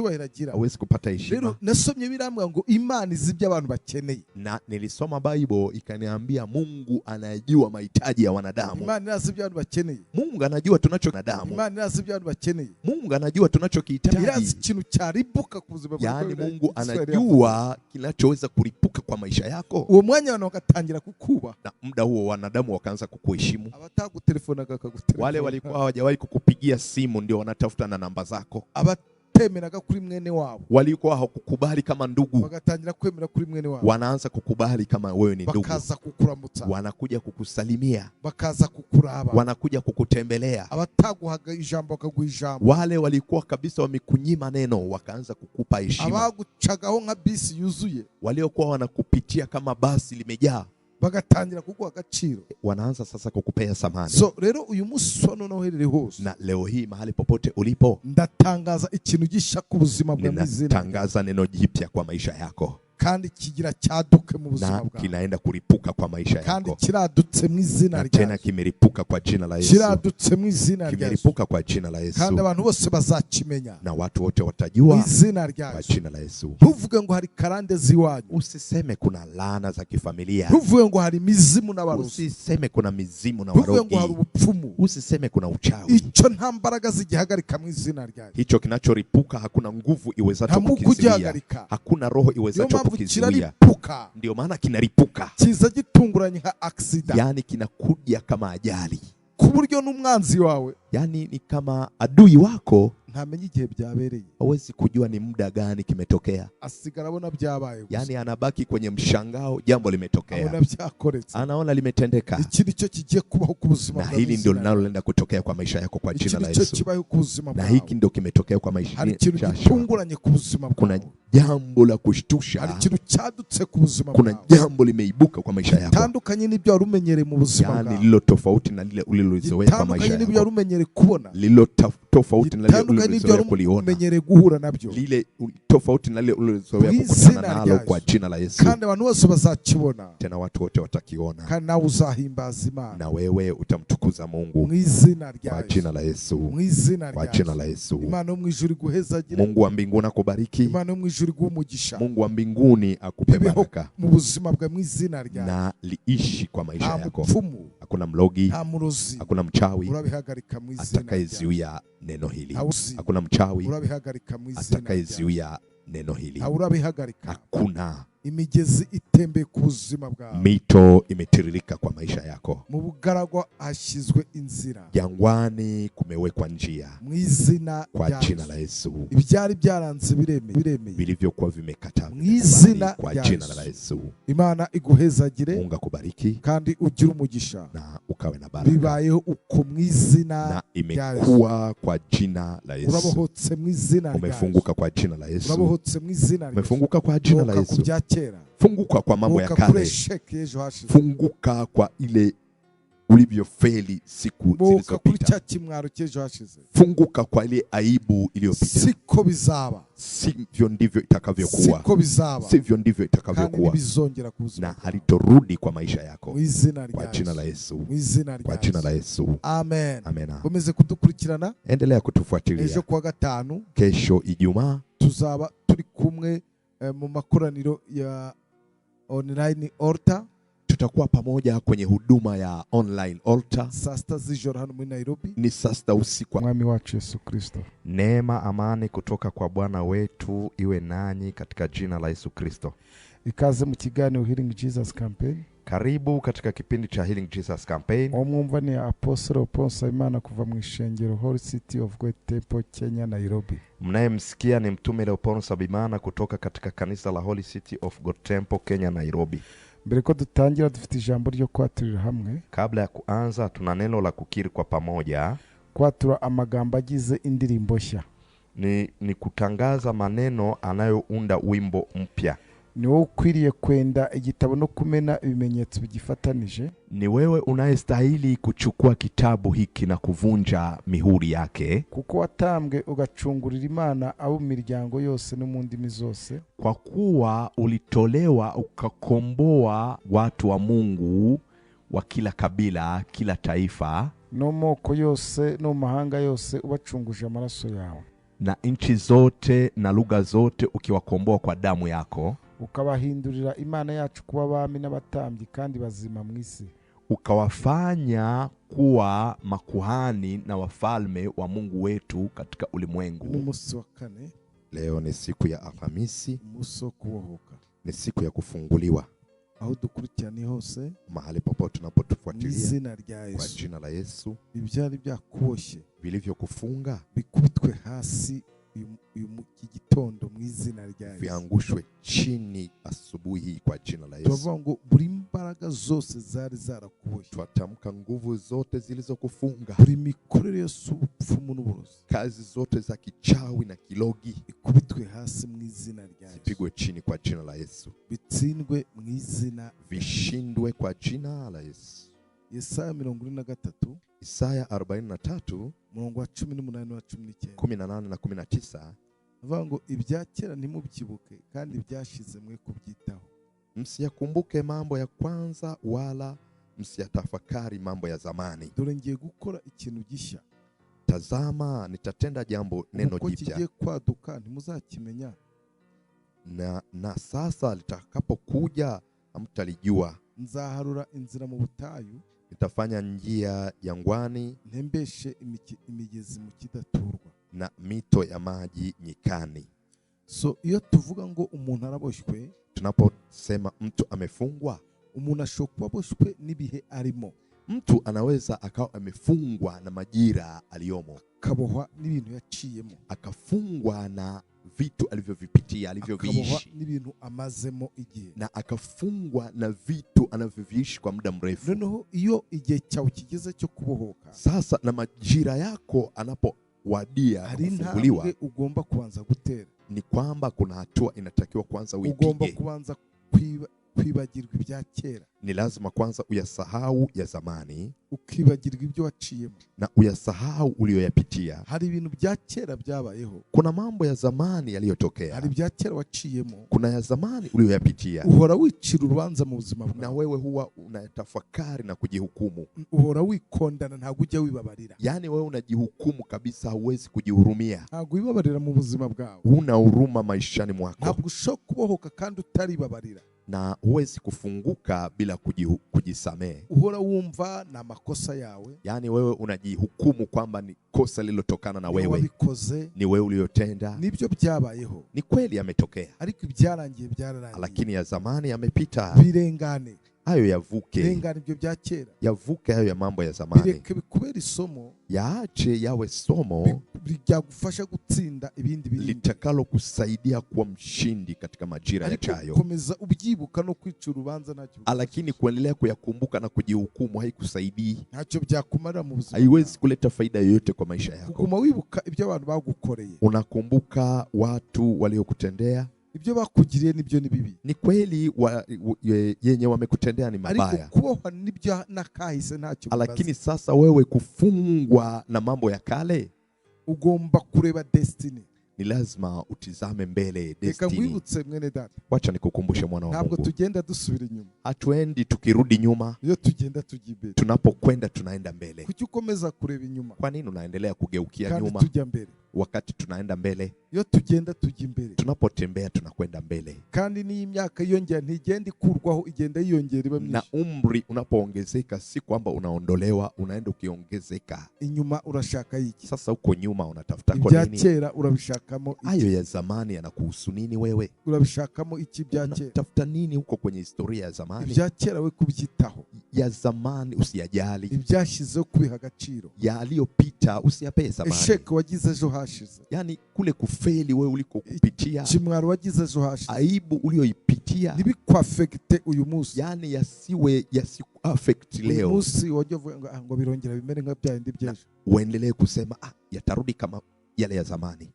Hawezi kupata heshima. Rero nasomye birambwa ngo Imana izibye abantu bakeneye. Na nilisoma Bible ikaniambia Mungu anajua mahitaji ya wanadamu. Imana inazibye abantu bakeneye. Mungu anajua tunachokihitaji. Imana inazibye abantu bakeneye. Mungu anajua tunachokihitaji. Irazi ikintu cyaribuka ku buzima bwawe. Yaani Mungu anajua kinachoweza kulipuka kwa maisha yako. Uwo mwanya abantu bagatangira kukuba. Na muda huo wanadamu wakaanza kukuheshimu. Abatagutelefona akagutelefona. Wale walikuwa hawajawahi kukupigia simu ndio wanatafuta na namba zako. Abatemeraga kuri mwene wabo. Walikuwa hawakukubali kama ndugu. Bagatangira kwemera kuri mwene wabo. Wanaanza kukubali kama wewe ni ndugu. Bakaza kukuramutsa. Wanakuja kukusalimia. Bakaza kukuraba. Wanakuja kukutembelea. Abataguhaga ijambo akaguha ijambo. Wale walikuwa kabisa wamekunyima neno wakaanza kukupa heshima. Abagucagaho nka bisi yuzuye. Waliokuwa wanakupitia kama basi limejaa. Bagatangira kuguha agaciro. Wanaanza sasa kukupea thamani. So rero uyu munsi noneho uherereye hose. Na leo hii mahali popote ulipo. Ndatangaza ikintu gisha ku buzima bwa mizina. Ninatangaza neno jipya kwa maisha yako. Kandi kigira cyaduke mu buzima bwawe. Na kinaenda kuripuka kwa maisha yako. Kandi kiradutse mu izina ryawe. Tena kimeripuka kwa jina la Yesu. Kiradutse mu izina ryawe. Kimeripuka kwa jina la Yesu. Kandi abantu bose bazakimenya. Na watu wote watajua mu izina ryawe. Kwa jina la Yesu. Ntuvuge ngo hari karande ziwanyu. Usiseme kuna laana za kifamilia. Ntuvuge ngo hari mizimu n'abarozi. Usiseme kuna mizimu na warogi. Ntuvuge ngo hari ubupfumu. Usiseme kuna uchawi. Icyo nta mbaraga zigihagarika mu izina ryawe. Hicho kinachoripuka hakuna nguvu iwezacho kukizuia. Hakuna roho iwezacho kukizuia. Ndio maana kinaripuka. Kiza gitunguranye nka accident. Yani kinakuja kama ajali. Ku buryo n'umwanzi wawe. Yani ni kama adui wako ntamenye igihe byabereye, hawezi kujua ni muda gani kimetokea. asigara abona byabaye gusa, Yani anabaki kwenye mshangao, jambo limetokea, abona byakoretse, anaona limetendeka. iki nicyo kigiye kubaho ku buzima Na bwawe, hili ndio linaloenda kutokea kwa maisha yako kwa jina la Yesu. kibaho ku buzima Na bwawe, hiki ndio kimetokea kwa maisha hari ikintu gitunguranye ku buzima kuna bwawe, jambo la kushtusha, hari ikintu cyadutse ku buzima kuna bwawe, jambo limeibuka kwa maisha yako, tandukanye n'ibyo wari umenyereye mu buzima bwawe, yani lilo tofauti na lile ulilozoea kwa maisha tandukanye n'ibyo wari yako, umenyereye kubona, lilo tofauti na lile tandukanye n'ibyo ulilozoea wari kuliona, umenyereye guhura nabyo, lile tofauti na lile ulilozoea kukutana nalo kwa jina la Yesu. kandi abantu bose bazakibona, Tena watu wote watakiona, kandi nawe uzahimbaza Imana, na wewe utamtukuza Mungu mu izina rya kwa jina la Yesu, mu izina kwa rya jina la Yesu. Imana yo mu ijuru iguhezagire, Mungu wa mbinguni akubariki, Imana yo mu ijuru iguhumugisha, Mungu wa mbinguni akupe baraka mu buzima bwa mu izina rya, na liishi kwa maisha yako. mupfumu, Hakuna mlogi, nta murozi, hakuna mchawi urabihagarika mu izina rya, atakayezuia neno hili. Hakuna mchawi urabihagarika mu izina rya, atakayezuia neno hili. urabihagarika. Hakuna imigezi itembeye ku buzima bwawe, mito imetiririka kwa maisha yako. mu bugaragwa hashyizwe inzira, Jangwani kumewekwa njia mu izina kwa rya jina la Yesu. ibyari byaranze biremeye, Vilivyokuwa vimekataa mu izina kwa rya jina Yesu. la Yesu. Imana iguhezagire, Mungu akubariki kandi ugire umugisha, na ukawe na baraka. bibayeho uko mu izina Na rya Yesu. imekuwa kwa jina la Yesu. Urabohotse mu izina rya Yesu, Umefunguka kwa jina la Yesu. urabohotse mu izina rya Yesu, Umefunguka kwa jina la Yesu. Funguka kwa mambo ya kale. Funguka kwa ile ulivyofeli siku zilizopita. Funguka kwa ile aibu iliyopita. Siko bizaba, sivyo ndivyo itakavyokuwa. Siko bizaba, sivyo ndivyo itakavyokuwa, na halitorudi kwa maisha yako kwa jina la Yesu. Kwa jina la Yesu. Amen. Amen. Komeze kudukurikirana, endelea kutufuatilia. Ejo kuwa gatanu, kesho Ijumaa, tuzaba turi kumwe mu makoraniro ya online altar. Tutakuwa pamoja kwenye huduma ya online altar saa sita z'ijoro hano muri Nairobi. Ni saa sita usiku. Mwami wacu Yesu Kristo, neema amani kutoka kwa Bwana wetu iwe nanyi katika jina la Yesu Kristo. Ikaze mu kiganiro Healing Jesus Campaign. Karibu katika kipindi cha Healing Jesus Campaign. Omwumva ni Apostle Paul Saimana kuva mu ishengero Holy City of God Temple, Kenya, Nairobi. Mnayemsikia ni mtume Leopold Sabimana kutoka katika kanisa la Holy City of God Temple, Kenya, Nairobi. Mbere ko dutangira dufite ijambo ryo kwaturira hamwe. Kabla ya kuanza tuna neno la kukiri kwa pamoja. Kwatura amagambo agize indirimbo nshya. Ni kutangaza maneno anayounda wimbo mpya. Ni wewe ukwiriye kwenda igitabo no kumena ibimenyetso bigifatanije. Ni wewe unayestahili kuchukua kitabu hiki na kuvunja mihuri yake. Kuko watambwe ugacungurira Imana abo miryango yose no mu ndimi zose. Kwa kuwa ulitolewa ukakomboa watu wa Mungu wa kila kabila, kila taifa, no moko yose no mahanga yose ubacunguje amaraso yawe. Na nchi zote na lugha zote ukiwakomboa kwa damu yako. Ukabahindurira Imana yacu kuba abami n'abatambyi kandi bazima mu isi. Ukawafanya kuwa makuhani na wafalme wa Mungu wetu katika ulimwengu. Umunsi wa kane. Leo ni siku ya Alhamisi. Umunsi wo kubohoka. Ni siku ya kufunguliwa. Aho dukurikirana hose, mahali popote tunapotufuatilia, kwa jina la Yesu. Ibyari byakuboshye, vilivyokufunga, bikubitwe hasi igitondo mu izina rya Yesu. Viangushwe chini asubuhi kwa jina la Yesu. Tuvuga ngo buri imbaraga zose zari zarakuboshye. Tutamka nguvu zote zilizokufunga. Buri mikorere yose ubupfumu n'uburozi, kazi zote za kichawi na kilogi, ikubitwe hasi mu izina rya Yesu. Zipigwe chini kwa jina la Yesu. Bitsindwe mu izina, vishindwe kwa jina la Yesu. Yesaya 43, Isaya 43 murongo wa 18 na 19. 18 na 19. Avuga ngo ibyakera ntimubyibuke kandi byashize mwe kubyitaho. Msiyakumbuke mambo ya kwanza wala msiyatafakari mambo ya zamani. Dore ngiye gukora ikintu gishya. Tazama nitatenda jambo neno jipya. Kigiye kwaduka ntimuzakimenya. Na sasa litakapokuja hamtalijua. Nzaharura inzira mu butayu, nitafanya njia jangwani, ntembeshe imigezi mu kidaturwa, na mito ya maji nyikani. So iyo tuvuga ngo umuntu araboshywe, tunaposema mtu amefungwa, umuntu ashobora kuba aboshwe n'ibihe arimo. Mtu anaweza akawa amefungwa na majira aliyomo, akabohwa n'ibintu yaciyemo, akafungwa na vitu alivyovipitia, alivyoviishi, n'ibintu amazemo igihe, na akafungwa na vitu anavyoviishi kwa muda mrefu. Noneho iyo igihe cyawe kigeze cyo kubohoka, sasa na majira yako anapowadia kufunguliwa, ugomba kuanza gutera. Ni kwamba kuna hatua inatakiwa kwanza uipige. Ugomba kuanza kwibagirwa ibya kera. Ni lazima kwanza uyasahau ya zamani, ukibagirwa ibyo waciyemo, na uyasahau uliyoyapitia. Hari ibintu bya kera byabayeho, kuna mambo ya zamani yaliyotokea, hari bya kera waciyemo, kuna ya zamani uliyoyapitia. Uhora wicira urubanza mu buzima bwawe, na wewe huwa unatafakari na kujihukumu. Uhora wikondana, ntabwo ujya wibabarira. Yani wewe unajihukumu kabisa, huwezi kujihurumia. Ntabwo wibabarira mu buzima bwawe, huna huruma maishani mwako. Ntabwo ushobora kubohoka kandi utaribabarira, na huwezi kufunguka bila kujisamehe. Uhora wumva na makosa yawe, yani wewe unajihukumu kwamba ni kosa lililotokana na wewe, ni wewe uliyotenda. Nibyo byabayeho, ni kweli yametokea, ariko ibyarangiye byararangiye, lakini ya zamani yamepita. Birengane, hayo yavuke. Birengane ibyo bya kera, yavuke hayo ya mambo ya zamani. Bireke bikubera isomo, yaache yawe somo byagufasha gutsinda ibindi litakalo kusaidia kuwa mshindi katika majira yajayo. Komeza ubyibuka no kwica urubanza ntacyo, lakini kuendelea kuyakumbuka na kujihukumu haikusaidii. Ntacyo byakumarira mu buzima, haiwezi kuleta faida yoyote kwa maisha yako. Kuguma wibuka ibyo abantu bagukoreye, unakumbuka watu waliokutendea, ibyo bakugiriye nibyo ni bibi. Ni kweli yenye wamekutendea ni mabaya, ariko kubohwa nibyo nakahise ntacyo. Lakini sasa wewe kufungwa na mambo ya kale, ugomba kureba destiny. Ni lazima utizame mbele destiny. Reka ngwibutse mwene data, wacha nikukumbushe mwana wa Mungu. Ntabwo tugenda dusubira inyuma, hatuendi tukirudi nyuma. Iyo tugenda tujimbere, tunapokwenda tunaenda mbele. Kuki ukomeza kureba inyuma? Kwa nini unaendelea kugeukia nyuma tujya mbele wakati tunaenda mbele? Iyo tugenda tujya imbere, tunapotembea tunakwenda mbele. Kandi ni imyaka yongera, ntigenda ikurwaho, igenda yiyongera iba myinshi. Na umri unapoongezeka, si kwamba unaondolewa, unaenda ukiongezeka. Inyuma urashaka iki? Sasa uko nyuma unatafuta kwa nini? Ibya kera urabishakamo iki? Hayo ya zamani yanakuhusu nini wewe? Urabishakamo iki bya kera? Unatafuta nini huko kwenye historia ya zamani? Ibya kera we kubyitaho. Ya zamani usiyajali. Ibyashizeho kubiha agaciro. Yaliyopita usiyapee zamani. Esheke wagize ejo hashize, yani kule kufeli wewe uliko kupitia, kimwaro wagize ejo hashize, aibu ulioipitia, nibikwafekte uyu munsi, yani yasiku-affect leo. Uyu munsi wajya uvuga ngo birongera bimere nka bya indi by'ejo, uendelee kusema yatarudi kama yale ya zamani.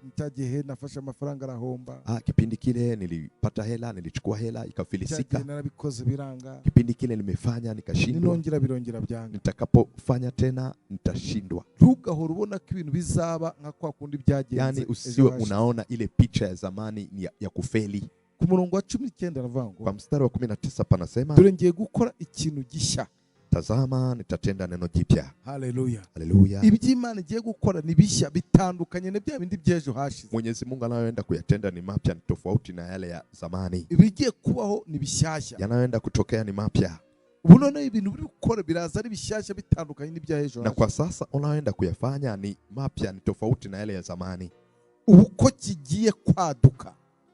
Ntagihe nafashe amafaranga arahomba. Kipindi kile nilipata hela, nilichukua hela ikafilisika. Narabikoze biranga. Kipindi kile nimefanya nikashindwa. Ninongera birongera byanga. Nitakapofanya tena nitashindwa. Ntugahora ubona ko ibintu bizaba nka kwa kundi byagenze. Yani usiwe unaona ile picha ya zamani ya kufeli. Ku murongo wa 19 aravango. Kwa mstari wa 19 panasema, dore ngiye gukora ikintu gishya. Tazama nitatenda neno jipya. Haleluya. Haleluya. Iby'Imana igiye gukora ni bishya, bitandukanye na bya bindi by'ejo hashize. Mwenyezi Mungu anayoenda kuyatenda ni mapya, ni tofauti na yale ya zamani. Ibigiye kubaho ni bishyashya. Yanayoenda kutokea ni mapya. Ubu none ibintu biri gukora biraza ari bishyashya, bitandukanye n'ibya ejo. Na kwa sasa unayoenda kuyafanya ni mapya, ni tofauti na yale ya zamani. Uko kigiye kwaduka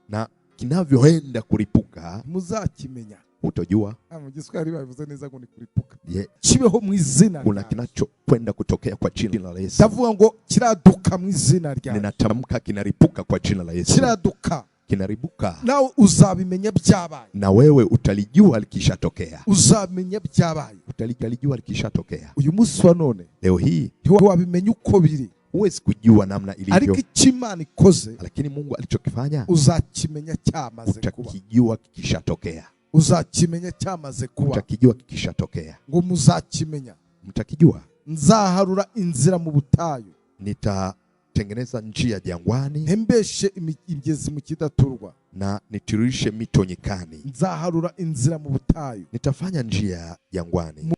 na kinavyoenda kuripuka, muzakimenya. Utojua. Mugiswahili bavuze neza ngo ni kuripuka. Kibeho mu izina. Kuna kinachokwenda kutokea kwa jina la Yesu. Ndavuga ngo kiraduka mu izina rya. Ninatamka kinaripuka kwa jina la Yesu. Kiraduka. Kinaribuka. Nawe uzabimenya byabaye. Na wewe utalijua likishatokea. Uzamenya byabaye. Utalijua likishatokea. Uyu munsi wa none, leo hii wabimenya uko biri. Huwezi kujua namna ilivyo. Ariko Imana ikoze, lakini Mungu alichokifanya uzakimenya cyamaze kuba. Utakijua kikishatokea. Uzakimenya cyamaze kuba. Utakijua kikishatokea. Ngo muzakimenya. Mtakijua. Nzaharura inzira mu butayu. Nitatengeneza njia jangwani. Ntembeshe imigezi mu kidaturwa. Na nitirishe mito nyikani. Nzaharura inzira mu butayu. Nitafanya njia jangwani.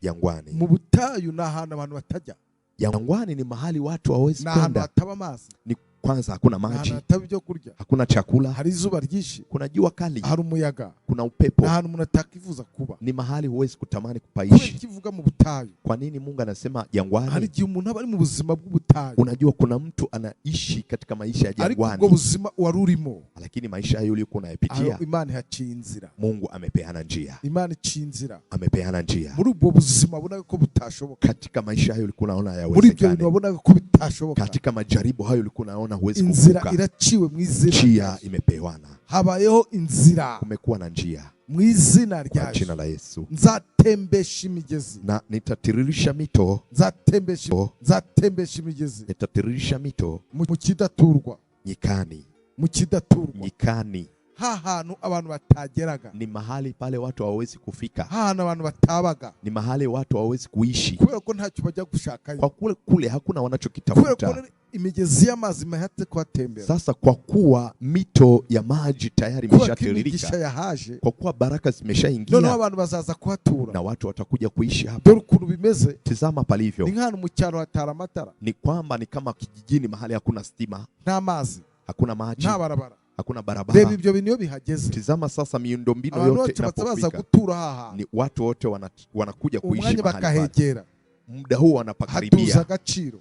Mu butayu na ahantu abantu batajya. Jangwani ni mahali watu hawezi kwenda. Na ahantu hataba amazi. Ni kwanza hakuna maji, hataba ibyo kurya, hakuna chakula, hari izuba ryinshi, kuna jua kali, hari umuyaga, kuna upepo, ahantu umuntu atakifuza kuba, ni mahali huwezi kutamani kupaishi. kivuga mu butayu. Kwa nini Mungu anasema jangwani? Hari igihe umuntu aba ari mu buzima bw'ubutayu. Unajua kuna mtu anaishi katika maisha ya jangwani, ariko buzima warurimo, lakini maisha hayo uliokuwa unayapitia, Imana yaciye inzira. Mungu amepeana njia, Imana iciye inzira, amepeana njia. Muri ubwo buzima ubona ko butashoboka, katika maisha hayo ulikuwa unaona muri ibyo bintu hayawezekani, ubona ko bitashoboka, katika majaribu hayo ulikuwa unaona huwezi inzira kuvuka, iraciwe mu izina, njia imepewana, habayeho inzira, kumekuwa na njia mu izina kwa rya jina la Yesu. nzatembesha imigezi, Na nitatiririsha mito, nzatembesha imigezi, nitatiririsha mito mu kidaturwa, nyikani, mu kidaturwa, nyikani. ha hantu abantu batageraga, Ni mahali pale watu hawawezi kufika, ha hantu abantu batabaga, ni mahali watu hawawezi kuishi, kubera ko ntacyo bajya gushakayo, kwa kule hakuna kubera wanachokitafuta. ko imigezi y'amazi mahatse kuhatembera. Sasa kwa kuwa mito ya maji tayari imeshatiririka, yahaje, kwa kuwa baraka noneho zimeshaingia, abantu bazaza kuhatura, na watu watakuja kuishi hapa. dore ukuntu bimeze. Tizama palivyo, Ni nk'ahantu mu cyaro hatara amatara, ni kwamba ni kama kijijini, mahali hakuna stima, nta mazi, hakuna maji, nta barabara, hakuna barabara. reba ibyo bintu iyo bihageze, Tizama sasa miundombinu abantu yote baza inapofika, gutura haha, ni watu wote wanakuja kuishi umwanya mahali pale. bakahegera, Muda huu hatuza wanapakaribia, agaciro.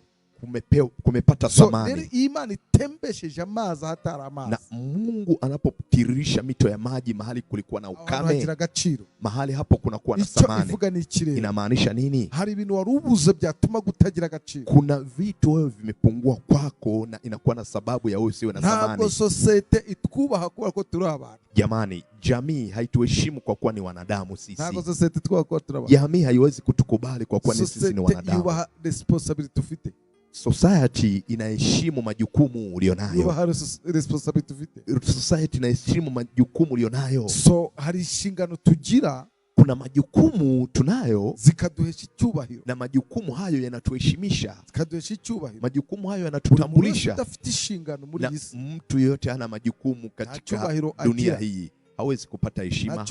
kumepata So thamani. Imana itembesheje amazi ahatari amazi, Na Mungu anapotiririsha mito ya maji mahali kulikuwa na ukame, hagira agaciro, mahali hapo kunakuwa na icyo thamani. ivuga ni ikirere. Inamaanisha nini? Hari ibintu wari ubuze byatuma gutagira agaciro. Kuna vitu wewe vimepungua kwako na inakuwa na sababu ya wewe usiwe na Ntabwo thamani. sosiyete itwubaha kubera ko turi abantu. Jamani, jamii haituheshimu kwa kuwa ni wanadamu sisi. Ntabwo sosiyete itwubaha kuba turi abantu. Jamii haiwezi kutukubali kwa kuwa sisi ni wanadamu. Yubaha responsibility ufite. Society inaheshimu majukumu ulionayo. Yubaha responsibility ufite. Society inaheshimu majukumu ulionayo. So hari inshingano tugira, kuna majukumu tunayo zikaduhesha icyubahiro, na majukumu hayo yanatuheshimisha, zikaduhesha icyubahiro. Majukumu hayo yanatutambulisha. Na mtu yote ana majukumu katika dunia hii, hawezi kupata heshima,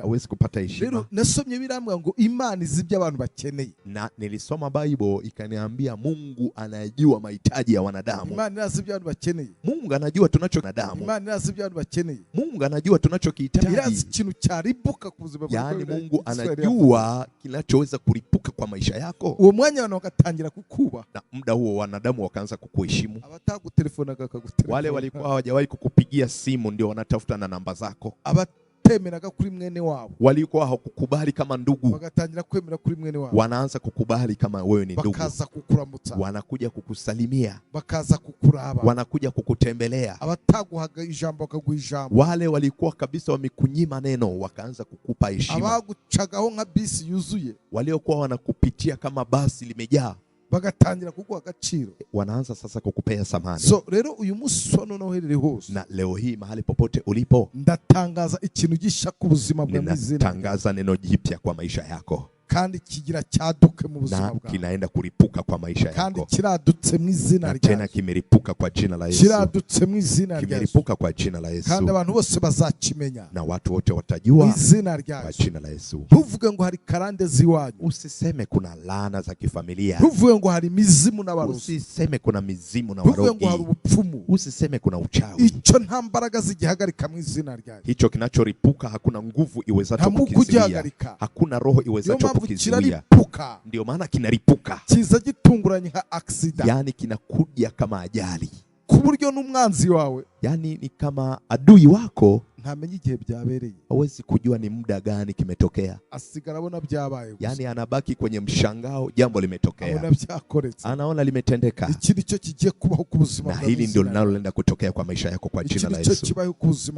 hawezi kupata heshima. Rero nasomye birambwa ngo Imana izibye abantu bakeneye, na nilisoma Bible ikaniambia Mungu anajua mahitaji ya wanadamu. Imana izibye abantu bakeneye. Mungu anajua tunacho wanadamu. Imana izibye abantu bakeneye. Mungu anajua tunachokihitaji. Irazi ikintu cyaribuka ku buzima bwawe. Yani Mungu anajua kinachoweza kuripuka kwa maisha yako. Uwo mwanya abantu bakatangira kukuba, na muda huo wanadamu wakaanza kukuheshimu. Abatagutelefona akagutelefona. Wale walikuwa hawajawahi kukupigia simu ndio wanatafuta na namba zako. Abatemeraga kuri mwene wabo, walikuwa hawakukubali kama ndugu, bagatangira kwemera kuri mwene wabo, wanaanza kukubali kama wewe ni ndugu, bakaza kukuramutsa, wanakuja kukusalimia, bakaza kukuraba, wanakuja kukutembelea. Abataguhaga ijambo bakaguha ijambo. Wale walikuwa kabisa wamekunyima neno wakaanza kukupa heshima. Abagucagaho nka bisi yuzuye, waliokuwa wanakupitia kama basi limejaa, bagatangira kuguha agaciro, wanaanza sasa kukupea thamani. So rero uyu munsi noneho uherereye hose, na leo hii mahali popote ulipo, ndatangaza ikintu gisha ku buzima bwa mizina, natangaza neno jipya kwa maisha yako, kandi kigira cyaduke mu buzima bwawe, na kinaenda kuripuka kwa maisha yako, kandi kiradutse mu izina rya Yesu, tena kimeripuka kwa jina la Yesu, kiradutse mu izina rya Yesu, kimeripuka kwa jina la Yesu, kandi abantu bose bazakimenya, na watu wote watajua mu izina rya Yesu, kwa jina la Yesu. Ntuvuge ngo hari karande ziwanyu, usiseme kuna laana za kifamilia, ntuvuge ngo hari mizimu n'abarozi, usiseme kuna mizimu na warogi, ntuvuge ngo hari ubupfumu, usiseme kuna uchawi. Icyo nta mbaraga zigihagarika mu izina rya Yesu, hicho kinachoripuka hakuna nguvu iwezacho kukizuia, hakuna roho iwezacho kukizuia. Ndio maana kinaripuka, kiza gitunguranye nka accident, yani kinakuja kama ajali, ku buryo n'umwanzi wawe, yani ni kama adui wako, ntamenye igihe byabereye, hawezi kujua ni muda gani kimetokea, asigara abona byabaye, yani anabaki kwenye mshangao, jambo limetokea, abona byakoretse, anaona limetendeka. Ikindi cyo kigiye kubaho ku buzima bwawe, na hili ndio linaloenda kutokea kwa maisha yako kwa jina la Yesu,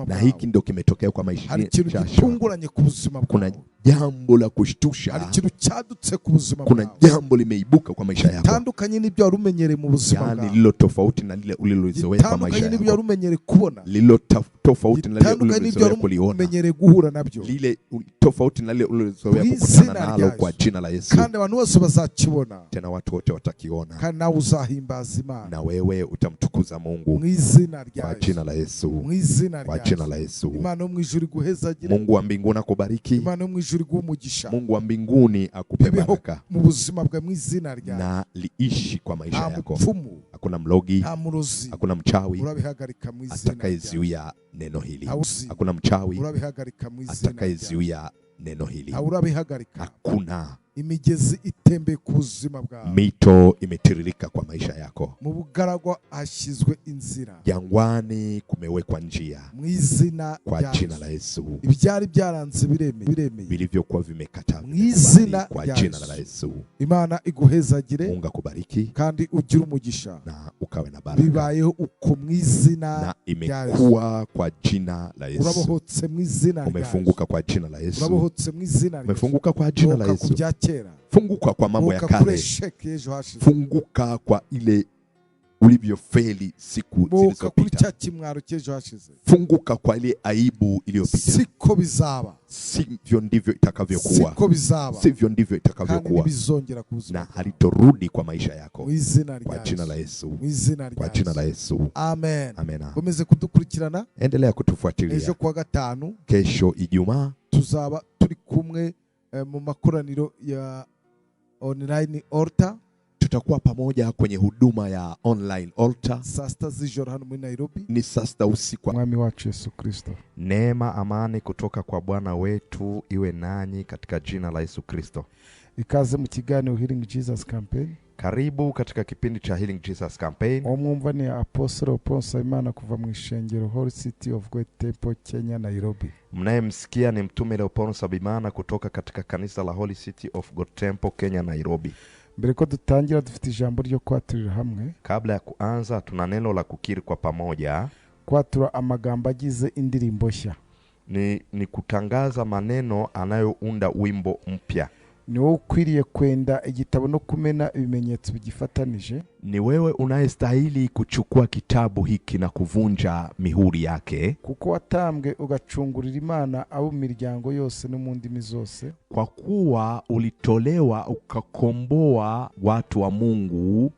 na hiki ndio kimetokea kwa maisha yako. Hari ikintu gitunguranye ku buzima bwawe, kuna jambo la kushtusha, hari ikintu cyadutse ku buzima bwawe, kuna jambo limeibuka kwa maisha yako, tandukanye n'ibyo wari umenyereye mu buzima bwawe, yani lilo tofauti na lile ulilozoea kwa maisha yako, tandukanye n'ibyo wari umenyereye kubona, lilo tofauti na lile ulilozoea kuliona, umenyereye guhura nabyo, lile tofauti na lile ulilozoea kukutana nalo kwa jina la Yesu, kandi abantu bose bazakibona, tena watu wote watakiona, kandi nawe uzahimbaza Imana, na wewe utamtukuza Mungu mu izina rya Yesu, kwa jina la Yesu, mu izina rya Yesu, Imana mu ijuru guhezagire, Mungu wa mbinguni akubariki, Imana mu ijuru hejuru y'umugisha. Mungu wa mbinguni akupe baraka mu buzima bwa mwizina rya na liishi kwa maisha yako. Hakuna mlogi, hakuna mchawi atakayezuia neno hili. Hakuna mchawi atakayezuia neno hili. Hakuna imigezi itembe ku buzima bwawe. Mito imetiririka kwa maisha yako. Mu bugaragwa hashizwe inzira. Jangwani kumewekwa njia. Mwizina kwa jina la Yesu. Ibyari byaranze biremeye. Vilivyokuwa vimekataa mwizina kwa jina la Yesu. Imana iguhezagire. Mungu akubariki kandi ugira umugisha. Na ukawe na baraka. Bibayeho uko mwizina na imekuwa kwa jina la Yesu. Urabohotse mwizina. Umefunguka kwa jina la Yesu. Urabohotse mwizina. Umefunguka kwa jina la Yesu. Funguka kwa mambo ya kale. Funguka kwa ile ulivyofeli siku zilizopita. Funguka kwa ile aibu iliyopita. Siko bizaba. Sivyo ndivyo itakavyokuwa. Siko bizaba. Sivyo ndivyo itakavyokuwa. Na halitorudi kwa maisha yako. Kwa jina la Yesu. Kwa jina la Yesu. Amen. Amen. Komeze kudukurikirana. Endelea kutufuatilia. Ejo kwa gatanu. Kesho Ijumaa. Tuzaba turi kumwe mu makoraniro ya online altar. Tutakuwa pamoja kwenye huduma ya online altar. Saa 6 z'ijoro hano muri Nairobi. Ni saa 6 usiku. Mwami wacu Yesu Kristo. Neema, amani kutoka kwa Bwana wetu iwe nanyi katika jina la Yesu Kristo. Ikaze mu kiganiro Healing Jesus Campaign. Karibu katika kipindi cha Healing Jesus Campaign. Omwumva ni Apostle Ponsa Imana kuva mu ishengero Holy City of God Temple Kenya Nairobi. Mnayemsikia ni mtume Leopold Sabimana kutoka katika kanisa la Holy City of God Temple Kenya Nairobi. Mbere ko dutangira dufite ijambo ryo kwaturira hamwe. Kabla ya kuanza tuna neno la kukiri kwa pamoja. Kwatura amagambo agize indirimbo nshya. Ni kutangaza maneno anayounda wimbo mpya. Ni wewe ukwiriye kwenda igitabo no kumena ibimenyetso bigifatanije. Ni wewe unayestahili kuchukua kitabu hiki na kuvunja mihuri yake. Kuko watambwe ugacungurira Imana abo miryango yose no mu ndimi zose. Kwa kuwa ulitolewa ukakomboa watu wa Mungu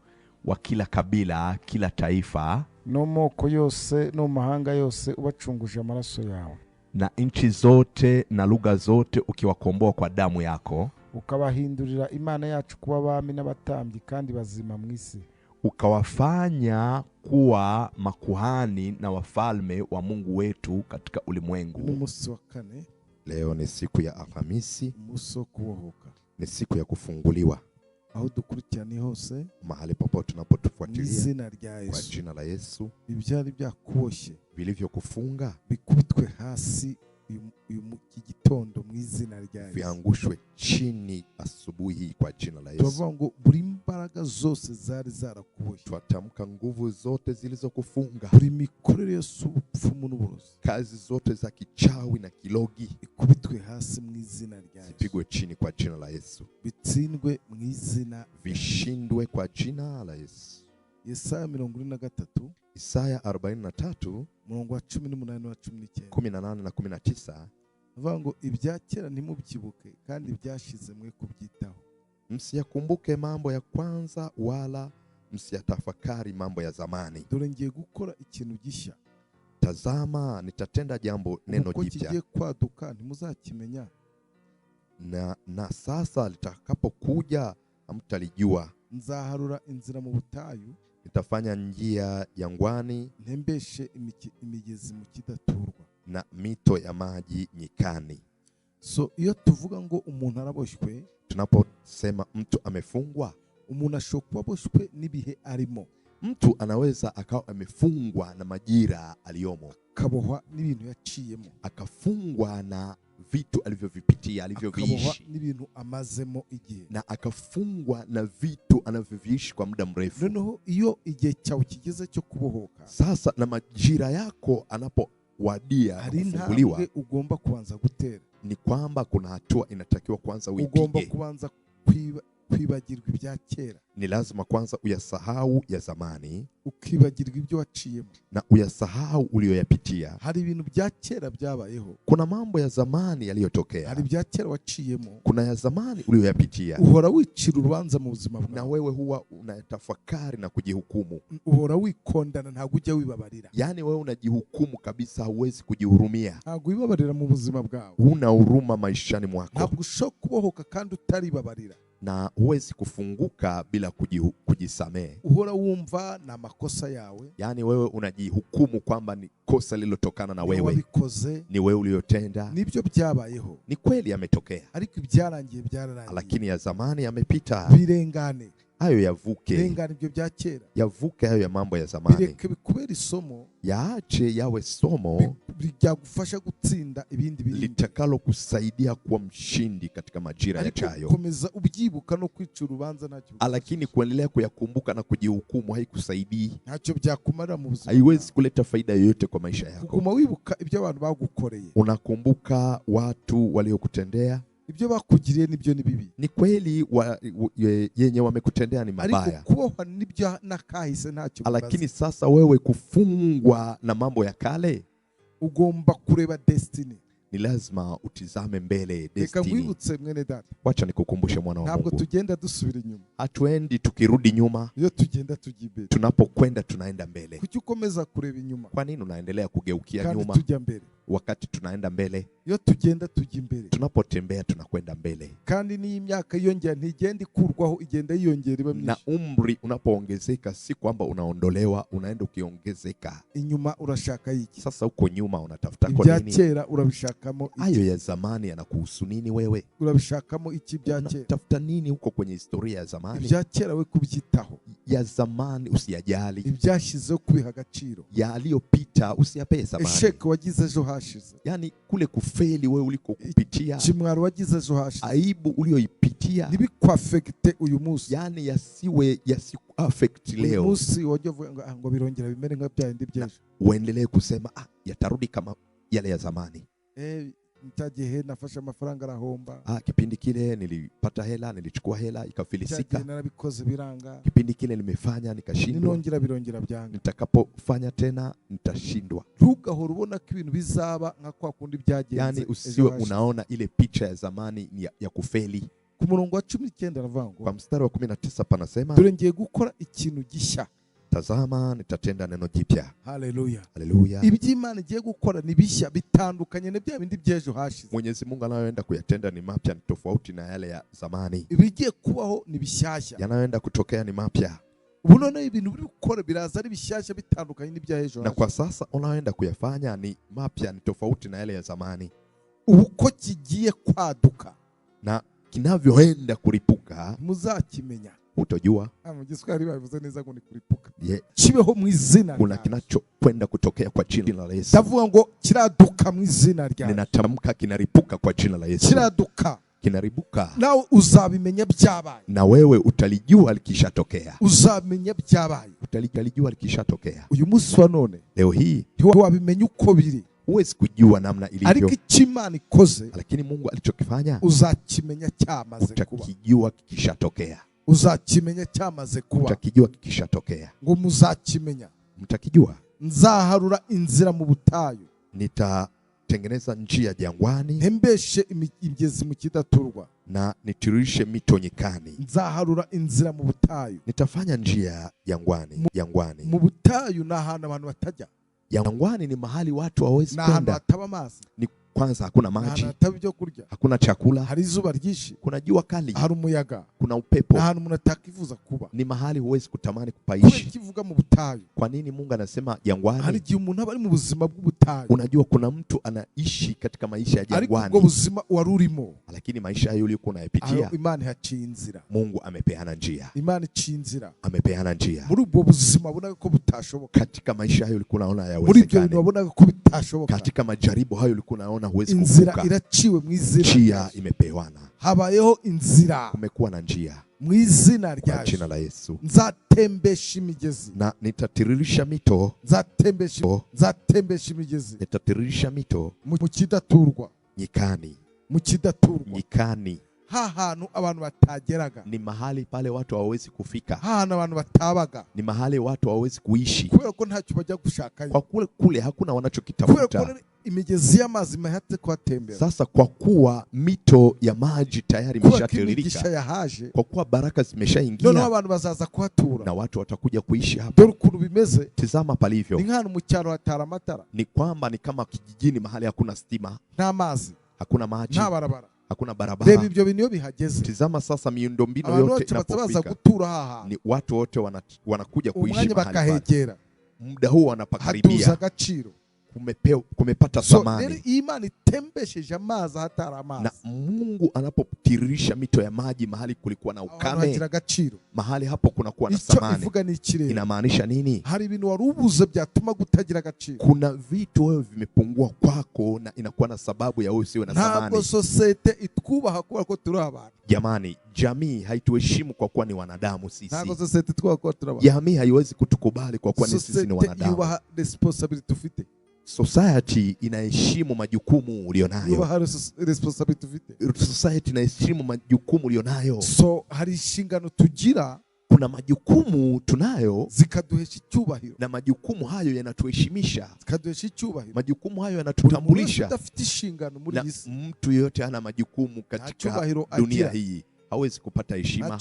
wa kila kabila, kila taifa, no moko yose no mahanga yose ubacunguje amaraso yawe. Na nchi zote na lugha zote ukiwakomboa kwa damu yako. Ukabahindurira Imana yacu kuba abami n'abatambyi kandi bazima mu isi. Ukawafanya kuwa makuhani na wafalme wa Mungu wetu katika ulimwengu. Leo ni siku ya Alhamisi. Ni siku ya kufunguliwa. Aho dukurikirani hose, mahali popote tunapotufuatilia, kwa jina la Yesu, ibyari byakuboshye vilivyokufunga bikubitwe hasi igitondo mu izina rya Yesu. Viangushwe chini asubuhi kwa jina la Yesu. Tuvuga buri imbaraga zose zari zarakuboshye. Twatamka nguvu zote zilizokufunga. Buri mikorere yose ubupfumu n'uburozi. Kazi zote za kichawi na kilogi ikubitwe hasi mu izina rya Yesu. Zipigwe chini kwa jina la Yesu. Bitsindwe mu izina, vishindwe kwa jina la Yesu. Yesaya 43. Isaya 43 murongo wa 18 na 19. 18 na 19. Avuga ngo ibyakera ntimubyibuke kandi byashize mwe kubyitaho. Msiyakumbuke mambo ya kwanza wala msiyatafakari mambo ya zamani. Dore ngiye gukora ikintu gishya. Tazama nitatenda jambo neno jipya. Kigiye kwaduka ntimuzakimenya. Na sasa litakapokuja hamtalijua. Nzaharura inzira mu butayu. Nitafanya njia jangwani, ntembeshe imigezi mu kidaturwa, na mito ya maji nyikani. So iyo tuvuga ngo umuntu araboshywe, tunaposema mtu amefungwa, umuntu ashobora kuboshwe nibihe arimo. Mtu anaweza akawa amefungwa na majira aliyomo, akabohwa n'ibintu yaciyemo, akafungwa na vitu alivyovipitia, alivyoviishi, n'ibintu amazemo igihe, na akafungwa na vitu anavyoviishi kwa muda mrefu. Noneho iyo igihe cyawe kigeze cyo kubohoka, sasa na majira yako anapowadia kufunguliwa, ugomba kuanza gutera. Ni kwamba kuna hatua inatakiwa kwanza uipige. Ugomba kuanza kwibagirwa ibya kera. Ni lazima kwanza uyasahau ya zamani, ukibagirwa ibyo waciyemo, na uyasahau uliyoyapitia. Hari ibintu bya kera byabayeho. Kuna mambo ya zamani yaliyotokea. Hari bya kera waciyemo. Kuna ya zamani uliyoyapitia. Uhora wicira urubanza mu buzima bwawe. Na wewe huwa unatafakari na kujihukumu. Uhora wikondana, ntabwo ujya wibabarira. Yani wewe unajihukumu kabisa, huwezi kujihurumia. Ntabwo wibabarira mu buzima bwawe. Huna huruma maishani mwako. Ntabwo ushobora kubohoka kandi utaribabarira. Na huwezi kufunguka bila kujisamehe. Uhora wumva na makosa yawe. Yani wewe unajihukumu kwamba ni kosa lililotokana na wewe. Ni wewe uliyotenda. Nibyo byabayeho. Ni kweli yametokea. Ariko ibyarangiye byararangiye. Lakini ya zamani yamepita. Birengane. Hayo yavuke. Birengane ibyo bya kera. Yavuke hayo ya mambo ya zamani. Bireke bikubera isomo. Yaache yawe somo. Byagufasha gutsinda ibindi bindi. Litakalo kusaidia kuwa mshindi katika majira yajayo. Komeza ubyibuka no kwica urubanza ntacyo. Lakini kuendelea kuyakumbuka na kujihukumu haikusaidii. Ntacyo byakumara mu buzima. Haiwezi kuleta faida yoyote kwa maisha yako. Kuguma wibuka ibyo abantu bagukoreye. Unakumbuka watu waliokutendea. Ibyo bakugiriye nibyo ni bibi. Ni kweli yenye wamekutendea ni mabaya. Ariko kubohwa nibyo nakahise ntacyo. Lakini sasa wewe kufungwa na mambo ya kale, ugomba kureba destiny. Ni lazima utizame mbele destiny. Reka mwibutse mwene data. Wacha nikukumbushe mwana wa Mungu. Ntabwo tugenda dusubira inyuma. Hatuendi tukirudi nyuma. Iyo tugenda tujibere. Tunapokwenda tunaenda mbele. Kuki ukomeza kureba inyuma? Kwa nini unaendelea kugeukia nyuma? Tujya mbele. Wakati tunaenda mbele. Iyo tugenda tujya imbere. Tunapotembea tunakwenda mbele. Kandi ni imyaka yongera ntigenda ikurwaho, igenda yiyongera iba myinshi. Na umri unapoongezeka si kwamba unaondolewa, unaenda ukiongezeka. Inyuma urashaka iki? Sasa uko nyuma unatafuta kwa nini? Ibya kera urabishakamo iki? Hayo ya zamani yanakuhusu nini wewe? Urabishakamo iki bya kera? Unatafuta nini huko kwenye historia ya zamani? Ibya kera we kubyitaho. Ya zamani usiyajali. Ibyashizeho kubiha agaciro. Yaliyopita usiyapee zamani. Esheke wagize ejo hashize. Yani kule kufeli wewe uliko kupitia. Kimwaro wagize ejo hashize. Aibu ulioipitia. Nibikwafekte uyu munsi. Yani yasiku-affect leo. Uyu munsi wajya ngo birongera bimere nka bya indi by'ejo. Uendelee kusema yatarudi kama yale ya zamani. Nitagihe nafashe amafaranga arahomba. Kipindi kile nilipata hela, nilichukua hela ikafilisika. Narabikoze biranga. Kipindi kile nimefanya nikashindwa. Ninongera birongera byanga. Nitakapofanya tena nitashindwa. Ntugahora ubona ko ibintu bizaba nka kwa kundi byagenze. Yani usiwe unaona ile picha ya zamani ya kufeli. Ku murongo wa 19 aravuga ngo, kwa mstari wa 19 panasema, dore ngiye gukora ikintu gishya. Tazama nitatenda neno jipya. Haleluya. Haleluya. Iby'Imana igiye gukora ni bishya bitandukanye na bya bindi byejo hashize. Mwenyezi Mungu anayoenda kuyatenda ni mapya, ni tofauti na yale ya zamani. Ibigiye kubaho ni bishyashya. Yanayoenda kutokea ni mapya. Ubu none ibintu biri gukora biraza ari bishyashya bitandukanye n'ibya ejo. Na kwa sasa unayoenda kuyafanya ni mapya, ni tofauti na yale ya zamani. Uko kigiye kwaduka na kinavyoenda kuripuka muzakimenya. Utojua. Mugiswahili bavuze neza ngo ni kuripuka. Kibeho mu izina. Kuna kinachokwenda kutokea kwa jina la Yesu. Ndavuga ngo kiraduka mu izina ryawe. Ninatamka kinaripuka kwa jina la Yesu. Kiraduka. Kinaribuka. Nawe uzabimenya byabaye. Na wewe utalijua likishatokea. Uzamenya byabaye. Utalijua likishatokea. Uyu munsi wa none. Leo hii. Wabimenya uko biri. Huwezi kujua namna ilivyo. Ariko Imana ikoze. Lakini Mungu alichokifanya. Uzakimenya cyamaze kuba. Utakijua kikishatokea. Uzakimenya cyamaze kuba. Utakijua kikishatokea. Ngo muzakimenya. Mtakijua. Nzaharura inzira mu butayu. Nitatengeneza njia jangwani. Ntembeshe imigezi mu kidaturwa. Na nitiririshe mito nyikani. Nzaharura inzira mu butayu. Nitafanya njia jangwani. Mu butayu na ahantu abantu batajya. Jangwani ni mahali watu hawezi kwenda. Na ahantu hataba amazi. Ni kwanza hakuna maji. Hakuna chakula. Hari izuba ryinshi. Kuna jua kali. Hari umuyaga. Kuna upepo. Na ahantu umuntu atakifuza kuba. Ni mahali huwezi kutamani kupaishi. Kivuga mu butayu. Kwa nini Mungu anasema jangwani? Hari igihe umuntu aba ari mu buzima bw'ubutayu. Unajua kuna mtu anaishi katika maisha ya jangwani. Ariko buzima warurimo. Lakini maisha hayo uliokuwa unayapitia. Imana haciye inzira. Mungu amepeana njia. Imana iciye inzira. Amepeana njia. Muri ubwo buzima ubona ko butashoboka. Katika maisha hayo ulikuwa unaona hayawezekani. Muri ibyo bintu ubona ko bitashoboka. Katika majaribu hayo ulikuwa unaona huwezi kuvuka. Iraciwe mu izina. Njia imepewana. Habayeho inzira. Kumekuwa na njia. Mu izina rya Yesu. Jina la Yesu. Nzatembesha imigezi. Na nitatiririsha mito. Nzatembesha imigezi. Nitatiririsha mito. Mu kidaturwa. Nyikani. Mu kidaturwa. Nyikani. hantu abantu batageraga, ni mahali pale watu hawawezi kufika, hantu abantu batabaga, ni mahali watu hawawezi kuishi, kubera ko ntacyo bajya gushakayo, kwa kule hakuna wanachokitafuta. Imigezi y'amazi mahatse kuhatembera. Sasa kwa kuwa mito ya maji tayari imeshatiririka, kwa kuwa baraka zimeshaingia, none abantu bazaza kuhatura na watu watakuja kuishi hapa. Dore ukuntu bimeze, tizama palivyo. Ni nk'ahantu mu cyaro hatara amatara, ni kwamba ni kama kijijini mahali hakuna stima, nta mazi, hakuna maji, nta barabara, hakuna barabara. Reba ibyo bintu bihageze. Tizama sasa miundombinu yote inapofika, ni watu wote wanakuja kuishi mahali pale. Muda huo wanapakaribia, kumepata thamani. Imani tembesheje amazi hatara amazi. Na Mungu anapotiririsha mito ya maji mahali kulikuwa na ukame, mahali hapo kunakuwa na thamani. Inamaanisha nini? Hari ibintu warubuze byatuma gutagira agaciro. Kuna vitu wewe vimepungua kwako na inakuwa na sababu ya wewe usiwe na thamani. Ntabwo societe itwubaha kuba ko turi abantu. Jamani, jamii haituheshimu kwa kuwa ni wanadamu sisi. Ntabwo societe itwubaha kwa turi abantu. Jamii haiwezi kutukubali kwa kuwa sisi ni wanadamu. Yubaha responsibility ufite. Society inaheshimu majukumu ulionayo. Society inaheshimu majukumu ulionayo. So hari inshingano tugira, kuna majukumu tunayo zikaduhesha icyubahiro, na majukumu hayo yanatuheshimisha, zikaduhesha icyubahiro. Majukumu hayo yanatutambulisha. Na mtu yote ana majukumu katika dunia hii. Hawezi kupata heshima,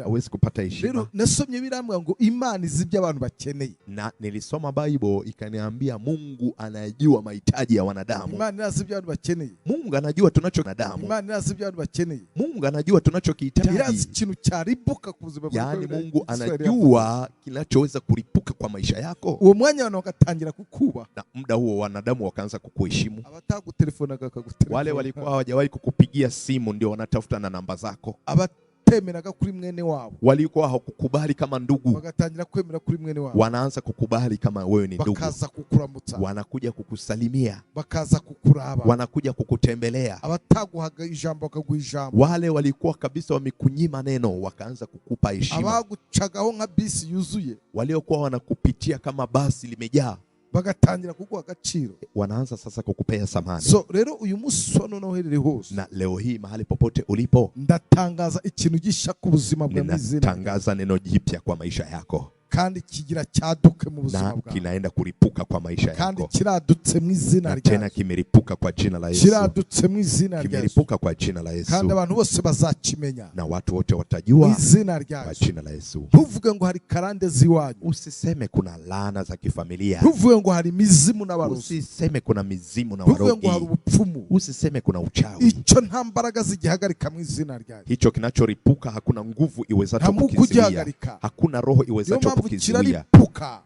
hawezi kupata heshima. Rero nasomye birambwa ngo Imana izibye abantu bakeneye. Na nilisoma Bible ikaniambia Mungu anajua mahitaji ya wanadamu. Imana inazibye abantu bakeneye. Mungu anajua tunacho wanadamu. Imana inazibye abantu bakeneye. Mungu anajua tunachokihitaji. Irazi ikintu cyaripuka ku buzima bwawe. Yani Mungu anajua kinachoweza kuripuka kwa maisha yako. Uwo mwanya wakatangira kukuba, na muda huo wanadamu wakaanza kukuheshimu. Abatagutelefona akagutelefona. Wale walikuwa hawajawahi kukupigia simu ndio wanatafuta na namba zako. Abatemeraga kuri mwene wabo, walikuwa hawakukubali kama ndugu, bagatangira kwemera kuri mwene wabo, wanaanza kukubali kama wewe ni ndugu, bakaza kukuramutsa, wanakuja kukusalimia, bakaza kukuraba, wanakuja kukutembelea. Abataguhaga ijambo bakaguha ijambo. Wale walikuwa kabisa wamekunyima neno wakaanza kukupa heshima. Abagucagaho nka bisi yuzuye, waliokuwa wanakupitia kama basi limejaa, bagatangira kuguha agaciro, wanaanza sasa kukupea thamani. So rero uyu musi wano uherereye hose, na leo hii mahali popote ulipo, ndatangaza ikintu gisha ku buzima bwa mizina. Tangaza neno jipya kwa maisha yako, kandi kigira cyaduke mu buzima bwawe, na kinaenda kuripuka kwa maisha yako, kandi kiradutse mu izina ryawe, tena kimeripuka kwa jina la Yesu, kiradutse mu izina ryawe, kimeripuka kwa jina la Yesu, kandi abantu bose bazakimenya, na watu wote watajua mu izina ryawe, kwa jina la Yesu. Ntuvuge ngo hari karande ziwanyu, usiseme kuna laana za kifamilia, ntuvuge ngo hari mizimu n'abarozi, usiseme kuna mizimu na warogi, ntuvuge ngo hari ubupfumu, usiseme kuna uchawi. Icyo nta mbaraga zigihagarika mu izina ryawe, hicho kinachoripuka hakuna nguvu iwezacho kukizuia, hakuna roho iwezacho kukizuia.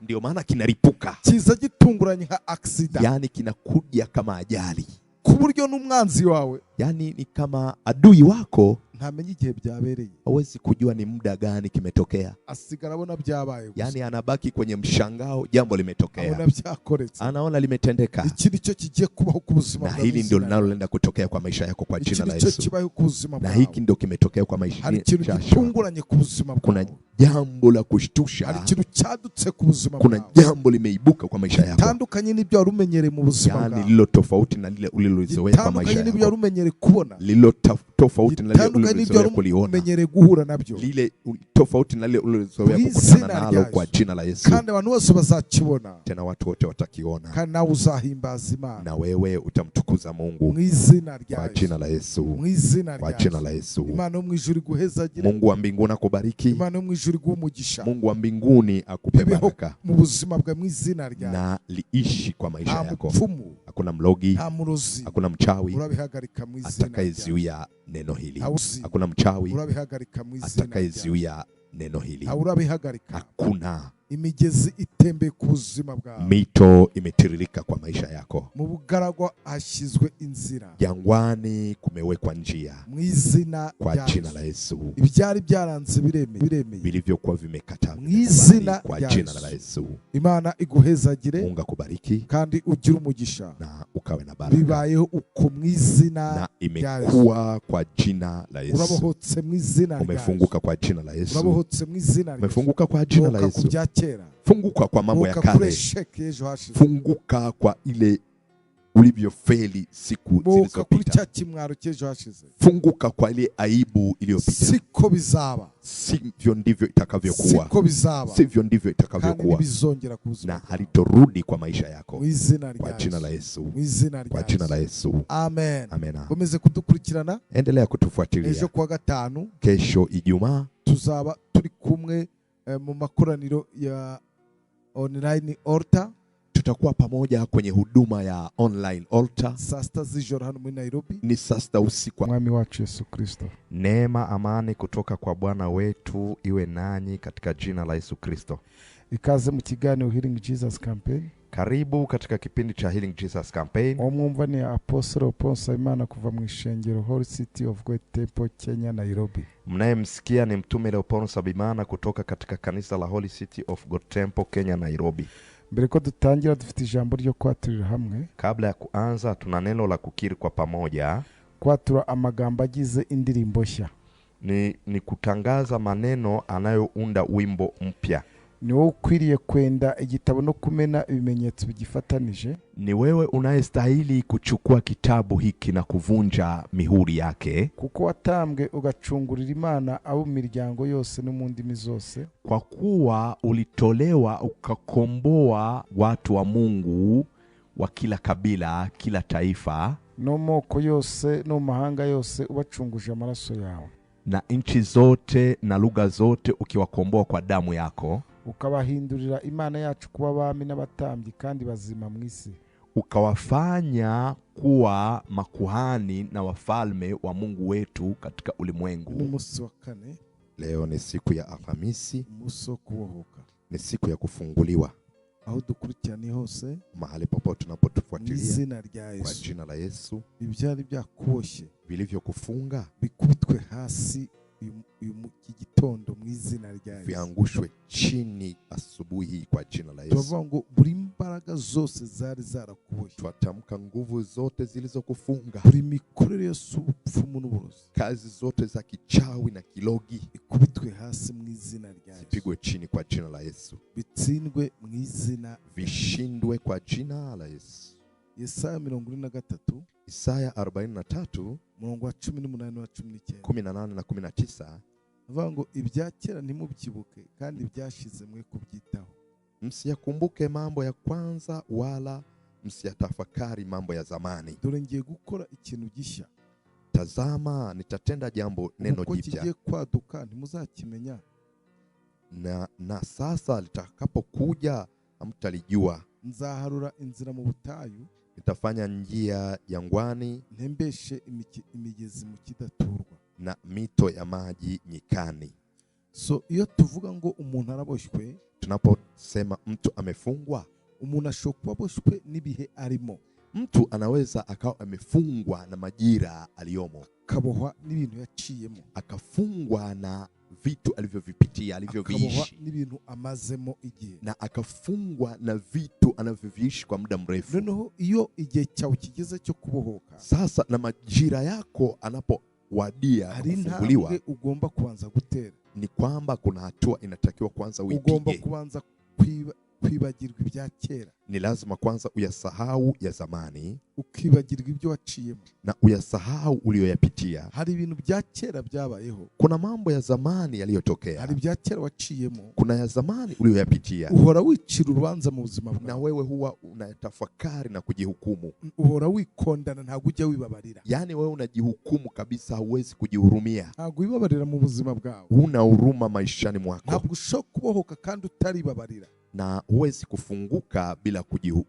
Ndio maana kinaripuka, kiza gitunguranye nka accident, yani kinakuja kama ajali, kuburyo n'umwanzi wawe, yani ni kama adui wako, ntamenye igihe byabereye, hawezi kujua ni muda gani kimetokea, asigara abona byabaye, yani anabaki kwenye mshangao, jambo limetokea, abona byakoretse, anaona limetendeka. Iki nicyo kigiye kubaho ku buzima bwawe, na hili ndio linaloenda kutokea kwa maisha yako kwa jina la Yesu, na hiki ndio kimetokea kwa maisha yako. Kuna jambo la kushtusha, kuna jambo limeibuka kwa maisha yako, tandukanye n'ibyo warumenyere mu buzima bwawe, yani lilo tofauti na lile ulilozoea kwa maisha yako, n'ibyo warumenyere kubona, lilo tofauti na lile ulilozoea kuliona, guhura nabyo, lile tofauti na lile ulilozoea kukutana nalo kwa jina la Yesu. Kandi abantu bose bazakibona, tena watu wote watakiona, kandi nawe uzahimbaza Imana, na wewe utamtukuza Mungu mu izina rya kwa jina la Yesu, mu izina kwa jina la Yesu. Imana mu ijuru guhezagire, Mungu wa mbinguni akubariki, Imana mu ijuru guumugisha, Mungu wa mbinguni akupe baraka mu buzima bwa mu izina rya, na liishi kwa maisha yako. Hakuna mlogi, hakuna mchawi atakayezuia neno hili, hakuna mchawi atakayezuia neno hili, hakuna imigezi itembe ku buzima bwawe, mito imetiririka kwa maisha yako, mu bugaragwa hashizwe inzira, jangwani kumewekwa njia, mu izina kwa jina la Yesu. Ibyari byaranze biremeye, vilivyokuwa vimekataa mu izina kwa jina la Yesu. Imana iguhezagire, Mungu akubariki, kandi ugire umugisha, na ukawe na baraka, bibayeho uko mu izina, na imekuwa kwa jina la Yesu. Urabohotse mu izina, umefunguka kwa jina la Yesu, urabohotse mu izina, umefunguka kwa jina la Yesu. Funguka kwa mambo ya kale, funguka kwa ile ulivyofeli siku zilizopita. Funguka kwa ile aibu iliyopita. Siko bizaba. Sivyo ndivyo itakavyokuwa. Siko bizaba. Sivyo ndivyo itakavyokuwa. Na halitorudi kwa maisha yako. Kwa jina la Yesu. Kwa jina la Yesu. Amen. Amen. Komeze kudukurikirana. Endelea kutufuatilia. Ejo kwa gatanu. Kesho Ijumaa tuzaba turi kumwe mu makoraniro ya online altar. Tutakuwa pamoja kwenye huduma ya online altar. Saa sita z'ijoro hano muri Nairobi. Ni saa sita usiku. Mwami wacu Yesu Kristo. Neema, amani kutoka kwa Bwana wetu iwe nanyi katika jina la Yesu Kristo. Ikaze mu kiganiro Healing Jesus Campaign. Karibu katika kipindi cha Healing Jesus Campaign. Omwumva ni Apostle Paul Saimana kuva mu ishengero Holy City of God Temple Kenya Nairobi. Mnayemsikia ni mtume Leopold Sabimana kutoka katika kanisa la Holy City of God Temple Kenya Nairobi. Mbere ko dutangira dufite ijambo ryo kwaturira hamwe. Kabla ya kuanza tuna neno la kukiri kwa pamoja. Kwatura amagambo agize indirimbo nshya. Ni kutangaza maneno anayounda wimbo mpya. Ni wewe ukwiriye kwenda igitabo no kumena ibimenyetso bigifatanije. Ni wewe unayestahili kuchukua kitabu hiki na kuvunja mihuri yake. Kuko watambwe ugacungurira Imana abo miryango yose no mu ndimi zose. Kwa kuwa ulitolewa ukakomboa watu wa Mungu wa kila kabila, kila taifa, no moko yose no mahanga yose ubacunguje amaraso yawe. Na nchi zote na lugha zote ukiwakomboa kwa damu yako. Ukabahindurira Imana yacu kuba abami n'abatambyi kandi bazima mu isi. Ukawafanya kuwa makuhani na wafalme wa Mungu wetu katika ulimwengu. Leo ni siku ya Alhamisi. Ni siku ya kufunguliwa. Aho dukurikirani hose, mahali popote tunapotufuatilia, kwa jina la Yesu, ibyari byakuboshye vilivyokufunga bikubitwe hasi iki gitondo mu izina rya Yesu, viangushwe chini asubuhi kwa jina la Yesu. Tuvuga ngo buri imbaraga zose zari zarakuboshye, twatamka nguvu zote zilizokufunga, buri mikorere yose ubupfumu n'uburozi, kazi zote za kichawi na kilogi ikubitwe hasi mu izina rya Yesu, zipigwe chini kwa jina la Yesu, bitsindwe mu izina, vishindwe kwa jina la Yesu. Yesaya 43, Isaya 43 murongo wa 18 na 19, 18 na 19, avuga ngo ibyakera ntimubyibuke kandi byashize mwe kubyitaho. Msiyakumbuke mambo ya kwanza wala msiyatafakari mambo ya zamani. Dore ngiye gukora ikintu gishya. Tazama nitatenda jambo neno jipya. Kigiye kwaduka ntimuzakimenya. Na sasa litakapokuja hamtalijua. Nzaharura inzira mu butayu, nitafanya njia jangwani, ntembeshe imigezi mu kidaturwa, na mito ya maji nyikani. So iyo tuvuga ngo umuntu araboshwe, tunaposema mtu amefungwa, umuntu ashobora aboshwe nibihe arimo. Mtu anaweza akawa amefungwa na majira aliyomo, akabohwa n'ibintu yaciyemo, akafungwa na vitu alivyovipitia, alivyoviishi, n'ibintu amazemo igihe, na akafungwa na vitu anavyoviishi kwa muda mrefu. Noneho iyo igihe cyawe kigeze cyo kubohoka, sasa na majira yako anapowadia kufunguliwa, ugomba kuanza gutera. Ni kwamba kuna hatua inatakiwa kwanza uipige. Ugomba kuanza kwibagirwa ibya kera. Ni lazima kwanza uyasahau ya zamani, ukibagirwa ibyo waciyemo, na uyasahau uliyoyapitia. Hari ibintu bya kera byabayeho, kuna mambo ya zamani yaliyotokea, hari bya kera waciyemo, kuna ya zamani uliyoyapitia. Uhora wicira urubanza mu buzima bwawe, na wewe huwa unatafakari na kujihukumu. Uhora wikondana, ntago ujya wibabarira. Yani wewe unajihukumu kabisa, huwezi kujihurumia. Ntago wibabarira mu buzima bwawe, huna huruma maishani mwako. Ntabwo ushobora kubohoka kandi utaribabarira, na huwezi kufunguka bila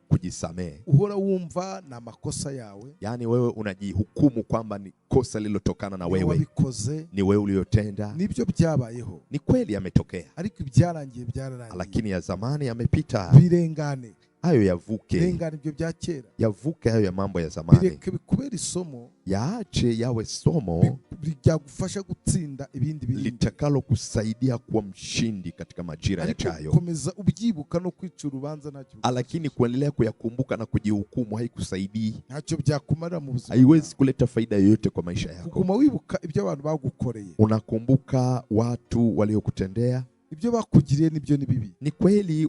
kujisamehe. Uhora wumva na makosa yawe, yani wewe unajihukumu kwamba ni kosa lililotokana na wewe, wabikoze, ni wewe uliyotenda. Nibyo byabayeho, ni kweli yametokea, ariko ibyarangiye byararangiye, lakini ya zamani yamepita. Birengane, hayo yavuke. Birengane ibyo bya kera, yavuke hayo ya mambo ya zamani. Bireke bikubera isomo, yaache yawe somo byagufasha gutsinda ibindi bintu, litakalo kusaidia kuwa mshindi katika majira yajayo. Komeza ubyibuka no kwica urubanza ntacyo, lakini kuendelea kuyakumbuka na kujihukumu haikusaidii. Ntacyo byakumarira mu buzima, haiwezi kuleta faida yoyote kwa maisha yako. Kuguma wibuka ibyo abantu bagukoreye, unakumbuka watu waliokutendea, ibyo bakugiriye nibyo ni bibi. Ni kweli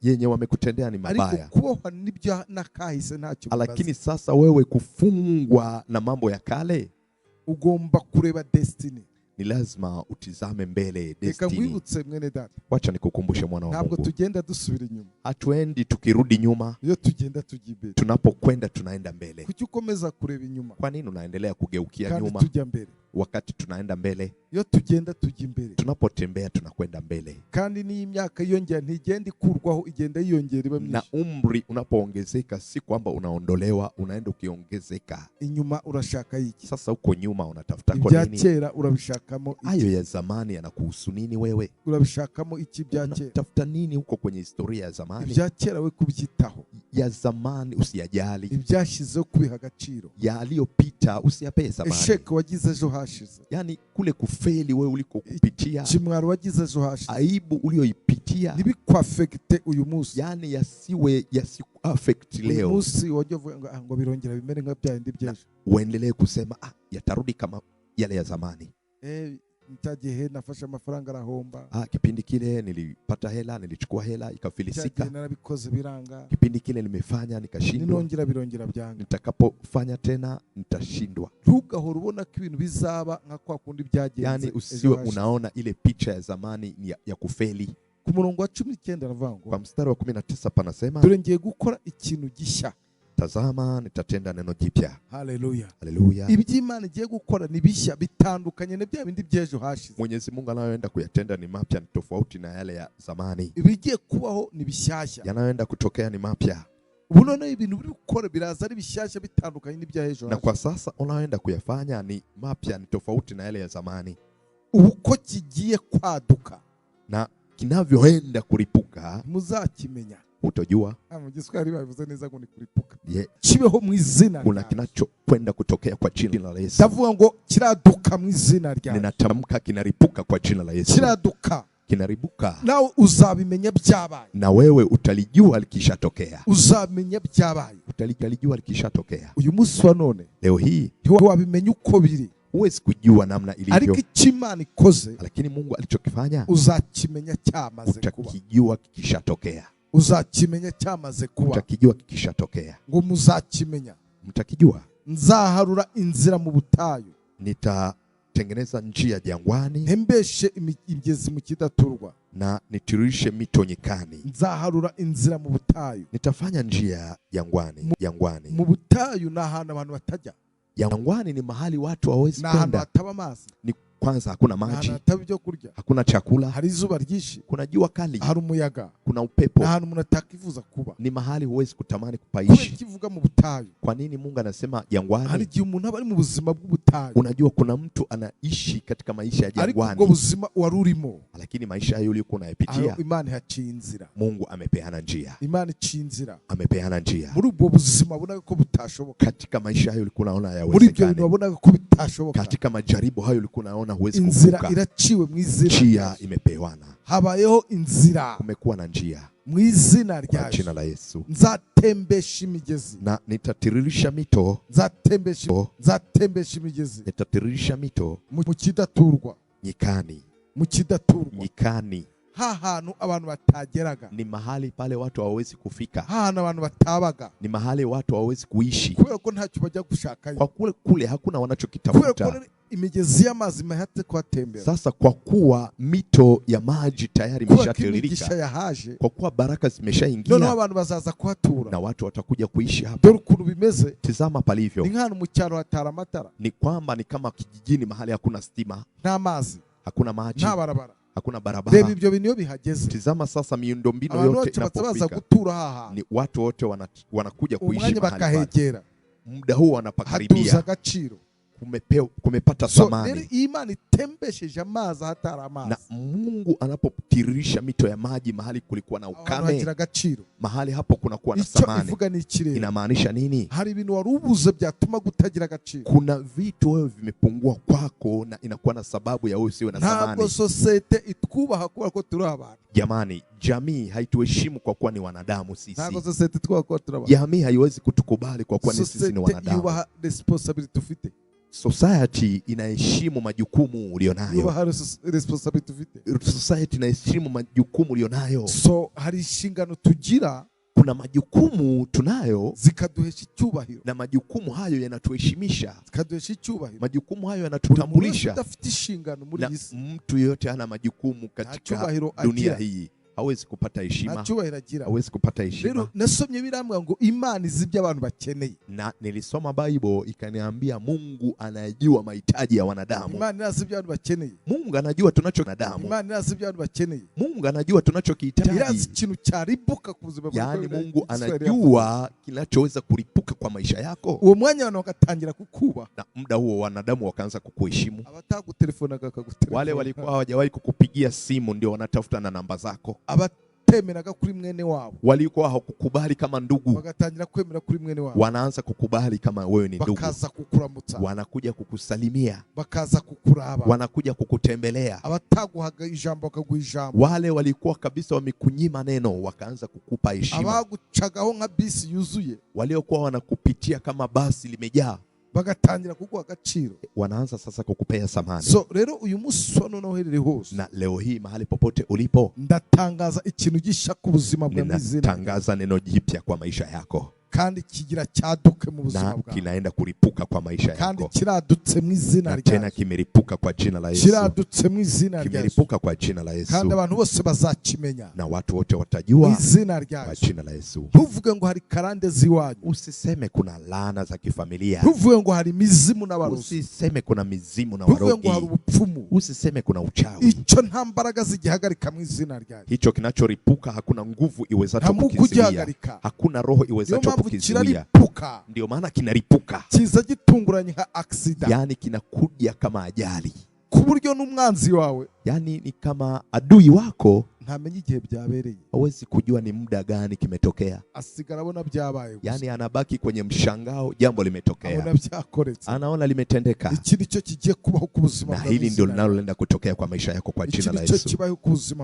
yenye wamekutendea ni mabaya. Ariko kubohwa nibyo nakahise ntacyo bibaza. Lakini sasa wewe kufungwa na mambo ya kale, ugomba kureba destiny. Ni lazima utizame mbele destiny. Reka mwibutse mwene data. Wacha nikukumbushe mwana wa Mungu. Ntabwo tugenda dusubira inyuma. Hatuendi tukirudi nyuma. Iyo tugenda tujimbere. Tunapokwenda tunaenda mbele. Kuki ukomeza kureba inyuma? Kwa nini unaendelea kugeukia nyuma? Tujya mbele. Wakati tunaenda mbele. Iyo tugenda tujya mbele. Tunapotembea tunakwenda mbele. Kandi ni imyaka yongera ntigenda ikurwaho, igenda yiyongera iba myinshi. Na umri unapoongezeka si kwamba unaondolewa, unaenda ukiongezeka. Inyuma urashaka iki? Sasa uko nyuma unatafuta kwa nini? Ibya kera urabishakamo iki? Hayo ya zamani yanakuhusu nini wewe? Urabishakamo iki bya kera? Unatafuta nini huko kwenye historia ya zamani? Ibya kera we kubyitaho. Ya zamani usiyajali. Ibyashizeho kubiha agaciro. Yaliyopita usiyape zamani. Esheke wagize ejo hashize. Yani kule kufeli wewe uliko kupitia. Chimwaro wagize ejo hashize. Aibu ulioipitia. Nibikwafekte uyu munsi. Yani yasiku-affect leo. Uyu munsi wajya ngo birongera bimere nka bya bindi by'ejo. Uendelee kusema yatarudi kama yale ya zamani. Nitagihe nafashe amafaranga arahomba. Kipindi kile nilipata hela, nilichukua hela ikafilisika. Narabikoze biranga. Kipindi kile nimefanya nikashindwa. Ninongera birongera byanga. Nitakapofanya tena nitashindwa. Ntugahora ubona ko ibintu bizaba nka kwa kundi byagenze. Yani usiwe unaona ile picha ya zamani ya kufeli. Ku murongo wa 19 aravango. Kwa mstari wa 19 panasema, dore ngiye gukora ikintu gishya. Tazama nitatenda neno jipya. Haleluya. Haleluya. Iby'Imana igiye gukora ni bishya bitandukanye n'ibya bindi by'ejo hashize. Mwenyezi Mungu anayoenda kuyatenda ni mapya, ni tofauti na yale ya zamani. Ibigiye kubaho ni bishyashya. Yanayoenda kutokea ni mapya. Ubuno ibintu biri gukora biraza ari bishyashya bitandukanye n'ibya ejo. Na kwa sasa unayoenda kuyafanya ni mapya, ni tofauti na yale ya zamani. Uko kigiye kwaduka na kinavyoenda kuripuka muzakimenya. Utajua. Mu Giswahili bavuze neza ngo ni kuripuka. Kibeho mu izina. Kuna kinachokwenda kutokea kwa jina la Yesu. Ndavuga ngo kiraduka mu izina rya. Ninatamka kinaripuka kwa jina la Yesu. Kiraduka. Kinaribuka. Nawe uzabimenya byabaye. Na wewe utalijua likishatokea. Uzamenya byabaye. Utalijua likishatokea. Uyu munsi wa none. Leo hii ntiwabimenya uko biri. Huwezi kujua namna ilivyo. Ariko Imana ikoze. Lakini Mungu alichokifanya uzakimenya cyamaze kuba. Utakijua kikishatokea. Uzakimenya cyamaze kuba. Utakijua kikishatokea. Ngo muzakimenya. Mtakijua. Nzaharura inzira mu butayu. Nitatengeneza njia jangwani. Ntembeshe imigezi mu kidaturwa. Na nitirishe mito nyikani. Nzaharura inzira mu butayu. Nitafanya njia jangwani. Mu butayu na ahantu abantu batajya. Jangwani ni mahali watu hawezi kwenda. Na ahantu hataba amazi. Ni kwanza hakuna maji. Hataba ibyo kurya. Hakuna chakula. Hari izuba ryinshi. Kuna jua kali. Hari umuyaga. Kuna upepo. Na ahantu umuntu atakifuza kuba. Ni mahali huwezi kutamani kupaishi. Kivuga mu butayu. Kwa nini Mungu anasema jangwani? Hari igihe umuntu aba ari mu buzima bw'ubutayu. Unajua kuna mtu anaishi katika maisha ya jangwani. Ariko buzima warurimo. Lakini maisha hayo uliokuwa unayapitia. Imana haciye inzira. Mungu amepeana njia. Imana iciye inzira. Amepeana njia. Muri ubwo buzima ubona ko butashoboka. Katika maisha hayo ulikuwa unaona yawezekana. Muri ibyo bintu ubona ko bitashoboka. Katika majaribu hayo ulikuwa unaona huwezi kuvuka. Iraciwe mu izina. Njia imepewana. Habayeho inzira. Kumekuwa na njia. Mu izina rya jina la Yesu. Nzatembesha imigezi. Na nitatiririsha mito. Nzatembesha imigezi. Nitatiririsha mito. Mu kidaturwa. Nyikani. Mu kidaturwa. Nyikani. Hantu abantu batageraga. Ni mahali pale watu hawawezi kufika. Hantu abantu batabaga. Ni mahali watu hawawezi kuishi. Kubera ko ntacyo bajya gushakayo. Kwa kule hakuna wanachokitafuta. Kubera ko imigezi y'amazi mahate kwatembera. Sasa kwa kuwa mito ya maji tayari imeshatiririka. Kwa kuwa baraka zimeshaingia. None abantu bazaza kuhatura. Na watu watakuja kuishi hapa. Dore ukuntu bimeze. Tizama palivyo. Ni nk'ahantu mu cyaro hatara amatara. Ni kwamba ni kama kijijini mahali hakuna stima. Nta mazi. Hakuna maji. Nta barabara. Hakuna barabara. Reba ibyo bintu bihageze. Tizama sasa miundombinu yote inapofika. Ni watu wote wanakuja kuishi mahali pale. Muda huu wanapakaribia. Kumepata thamani. So, Imana itembesheje amazi hatari amazi. Na Mungu anapotiririsha mito ya maji mahali kulikuwa na ukame. Mahali hapo kunakuwa na thamani. Inamaanisha nini? Hari ibintu warubuze byatuma gutagira agaciro. Kuna vitu wewe vimepungua kwako na inakuwa na sababu ya wewe usiwe na thamani. Ntabwo societe itwubaha kuba ko turi abantu. Jamani, jamii haituheshimu kwa kuwa ni wanadamu sisi. Ntabwo societe twubaha ko turi abantu. Jamii haiwezi kutukubali kwa kuwa sisi ni wanadamu. Yubaha responsibility tufite. Society inaheshimu majukumu ulionayo. Society inaheshimu majukumu ulionayo. So hari inshingano tugira, kuna majukumu tunayo zikaduhesha icyubahiro, na majukumu hayo yanatuheshimisha, zikaduhesha icyubahiro. Majukumu hayo yanatutambulisha. Na mtu yote ana majukumu katika dunia hii. Hawezi kupata heshima, hawezi kupata heshima. Rero nasomye birambwa ngo Imana izibye abantu bakeneye. Na nilisoma Bible ikaniambia Mungu anajua mahitaji ya wanadamu. Imana inazibye abantu bakeneye. Mungu anajua tunachokihitaji. Imana inazibye abantu bakeneye. Mungu anajua tunachokihitaji. Irazi ikintu cyaribuka ku buzima bwawe. Yaani Mungu anajua kinachoweza kuripuka kwa maisha yako. Uwo mwanya abantu bagatangira kukuba. Na muda huo wanadamu wakaanza kukuheshimu. Abatagutelefona wale walikuwa hawajawahi kukupigia simu ndio wanatafuta na namba zako. Abatemeraga kuri mwene wao, walikuwa hawakukubali kama ndugu, bagatangira kwemera kuri mwene wao, wanaanza kukubali kama wewe ni ndugu. Bakaza kukuramutsa, wanakuja kukusalimia, bakaza kukuraba, wanakuja kukutembelea. Abataguhaga ijambo bakaguha ijambo. Wale walikuwa kabisa wamekunyima neno wakaanza kukupa heshima. Abagucagaho nka bisi yuzuye, waliokuwa wanakupitia kama basi limejaa, bagatangira kuguha agaciro, wanaanza sasa kukupea samani. So rero uyu musono no herere hose, na leo hii mahali popote ulipo, ndatangaza ikintu gisha ku buzima bwa mizina. Tangaza neno jipya kwa maisha yako, kandi kigira cyaduke mu buzima bwawe, na kinaenda kuripuka kwa maisha yako, kandi kiradutse mu izina ryawe, tena kimeripuka kwa jina la Yesu, kiradutse mu izina ryawe, kimeripuka kwa jina la Yesu, kandi abantu bose bazakimenya, na watu wote watajua mu izina ryawe, kwa jina la Yesu. Uvuge ngo hari karande ziwanyu, usiseme kuna laana za kifamilia. Uvuge ngo hari mizimu na barozi, usiseme kuna mizimu na warogi. Uvuge ngo hari ubupfumu, usiseme kuna uchawi. Ico nta mbaraga zigihagarika mu izina ryawe. Hicho kinachoripuka hakuna nguvu iwezacho kukizuia, hakuna roho iwezacho kukizuia. Ndio maana kinaripuka, kiza gitunguranye nka accident, yani kinakuja kama ajali, kuburyo n'umwanzi wawe, yani ni kama adui wako ntamenye igihe byabereye, hawezi kujua ni muda gani kimetokea, asigara abona byabaye, yani anabaki kwenye mshangao, jambo limetokea, abona byakoretse, anaona limetendeka. Iki nicyo kigiye kubaho ku buzima bwawe, na hili ndio linaloenda kutokea kwa maisha yako kwa jina la Yesu,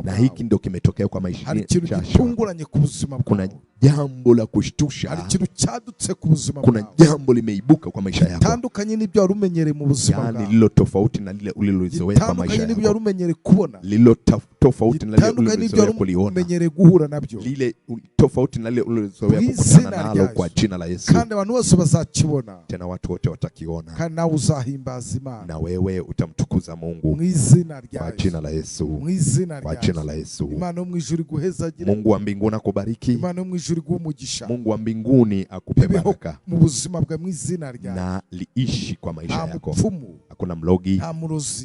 na hiki ndio kimetokea kwa maisha yako. Gitunguranye ku buzima bwawe, kuna jambo la kushtusha, hari ikintu cyadutse ku buzima bwawe, kuna jambo limeibuka kwa maisha yako, tandukanye n'ibyo warumenyereye mu buzima bwawe, yani lilo tofauti na lile ulilozoea kwa maisha yako, tandukanye n'ibyo warumenyereye kubona, lilo tofauti na lile ulilozoea kuliona, umenyereye guhura nabyo, lile tofauti na lile ulilozoea kukutana nalo kwa jina la Yesu, kandi abantu bose bazakibona, tena watu wote watakiona, kandi nawe uzahimbaza Imana, na wewe utamtukuza Mungu mu izina rya kwa jina la Yesu, mu izina kwa jina la Yesu. Imana yo mu ijuru guhezagire, Mungu wa mbinguni akubariki, Imana yo mu ijuru guhumugisha, Mungu wa mbinguni akupe baraka mu buzima bwa mu izina rya, na liishi kwa maisha yako. Hakuna mlogi,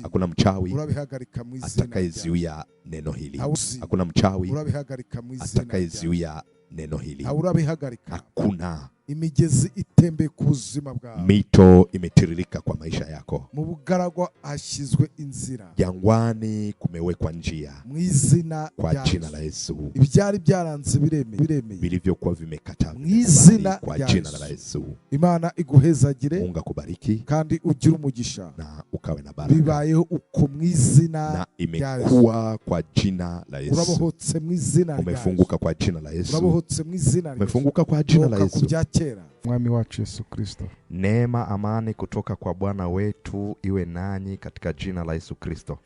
hakuna mchawi urabihagarika mu izina, atakayezuia neno hili. Hakuna mchawi urabihagarika mu izina, atakayezuia neno hili. Urabihagarika. Hakuna imigezi itembe ku buzima bwawe, mito imetiririka kwa maisha yako, mu bugaragwa hashyizwe inzira, jangwani kumewekwa njia, mu izina kwa jina la Yesu. Ibyari byaranze biremeye, vilivyokuwa vimekataa mu izina kwa jina la Yesu. Imana iguhezagire, Mungu akubariki, kandi ugire umugisha, na ukawe na baraka. Bibayeho uko mu izina, na imekuwa kwa jina la Yesu. Urabohotse mu izina, umefunguka kwa jina la Yesu. Urabohotse mu izina, umefunguka kwa jina la Yesu. Mwami wacu Yesu Kristo, neema amani kutoka kwa Bwana wetu iwe nanyi katika jina la Yesu Kristo.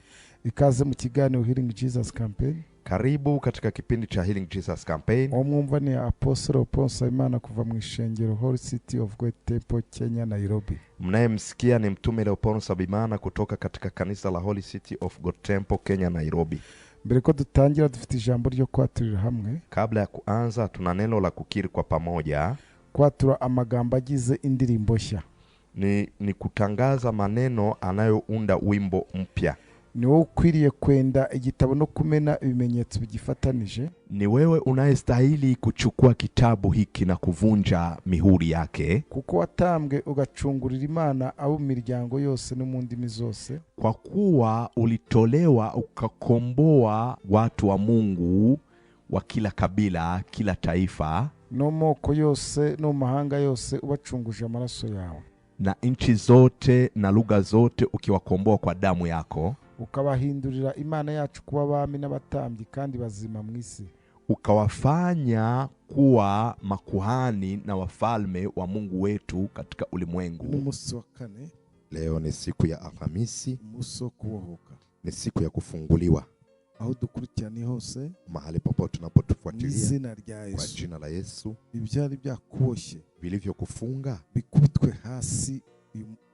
Ikaze mu kiganiro Healing Jesus Campaign. Karibu katika kipindi cha Healing Jesus Campaign. Omwumva ni Apostle Paul Nsabimana kuva mu ishengero Holy City of God Temple, Kenya, Nairobi. Mnayemsikia ni mtume Leopold Nsabimana kutoka katika kanisa la Holy City of God Temple, Kenya, Nairobi. Mbere ko dutangira dufite ijambo ryo kwaturira hamwe. Kabla ya kuanza tuna neno la kukiri kwa pamoja. Kwatura amagambo agize indirimbo nshya. Ni kutangaza maneno anayounda wimbo mpya. Ni wewe ukwiriye kwenda igitabo no kumena ibimenyetso bigifatanije. Ni wewe unayestahili kuchukua kitabu hiki na kuvunja mihuri yake, kuko watambwe ugacungurira Imana abo miryango yose no mu ndimi zose. Kwa kuwa ulitolewa ukakomboa watu wa Mungu wa kila kabila, kila taifa, no moko yose no mahanga yose ubacunguje amaraso yawe, na nchi zote na lugha zote ukiwakomboa kwa damu yako, ukabahindurira Imana yacu kuba abami n'abatambyi kandi bazima mu isi, ukawafanya kuwa makuhani na wafalme wa Mungu wetu katika ulimwengu. N'umunsi wa kane Leo ni siku ya Alhamisi. Umunsi wo kubohoka. Ni siku ya kufunguliwa. Aho dukurikirana hose, mahali popote tunapotufuatilia, izina rya Yesu, kwa jina la Yesu, ibyari byakuboshye, vilivyokufunga bikubitwe hasi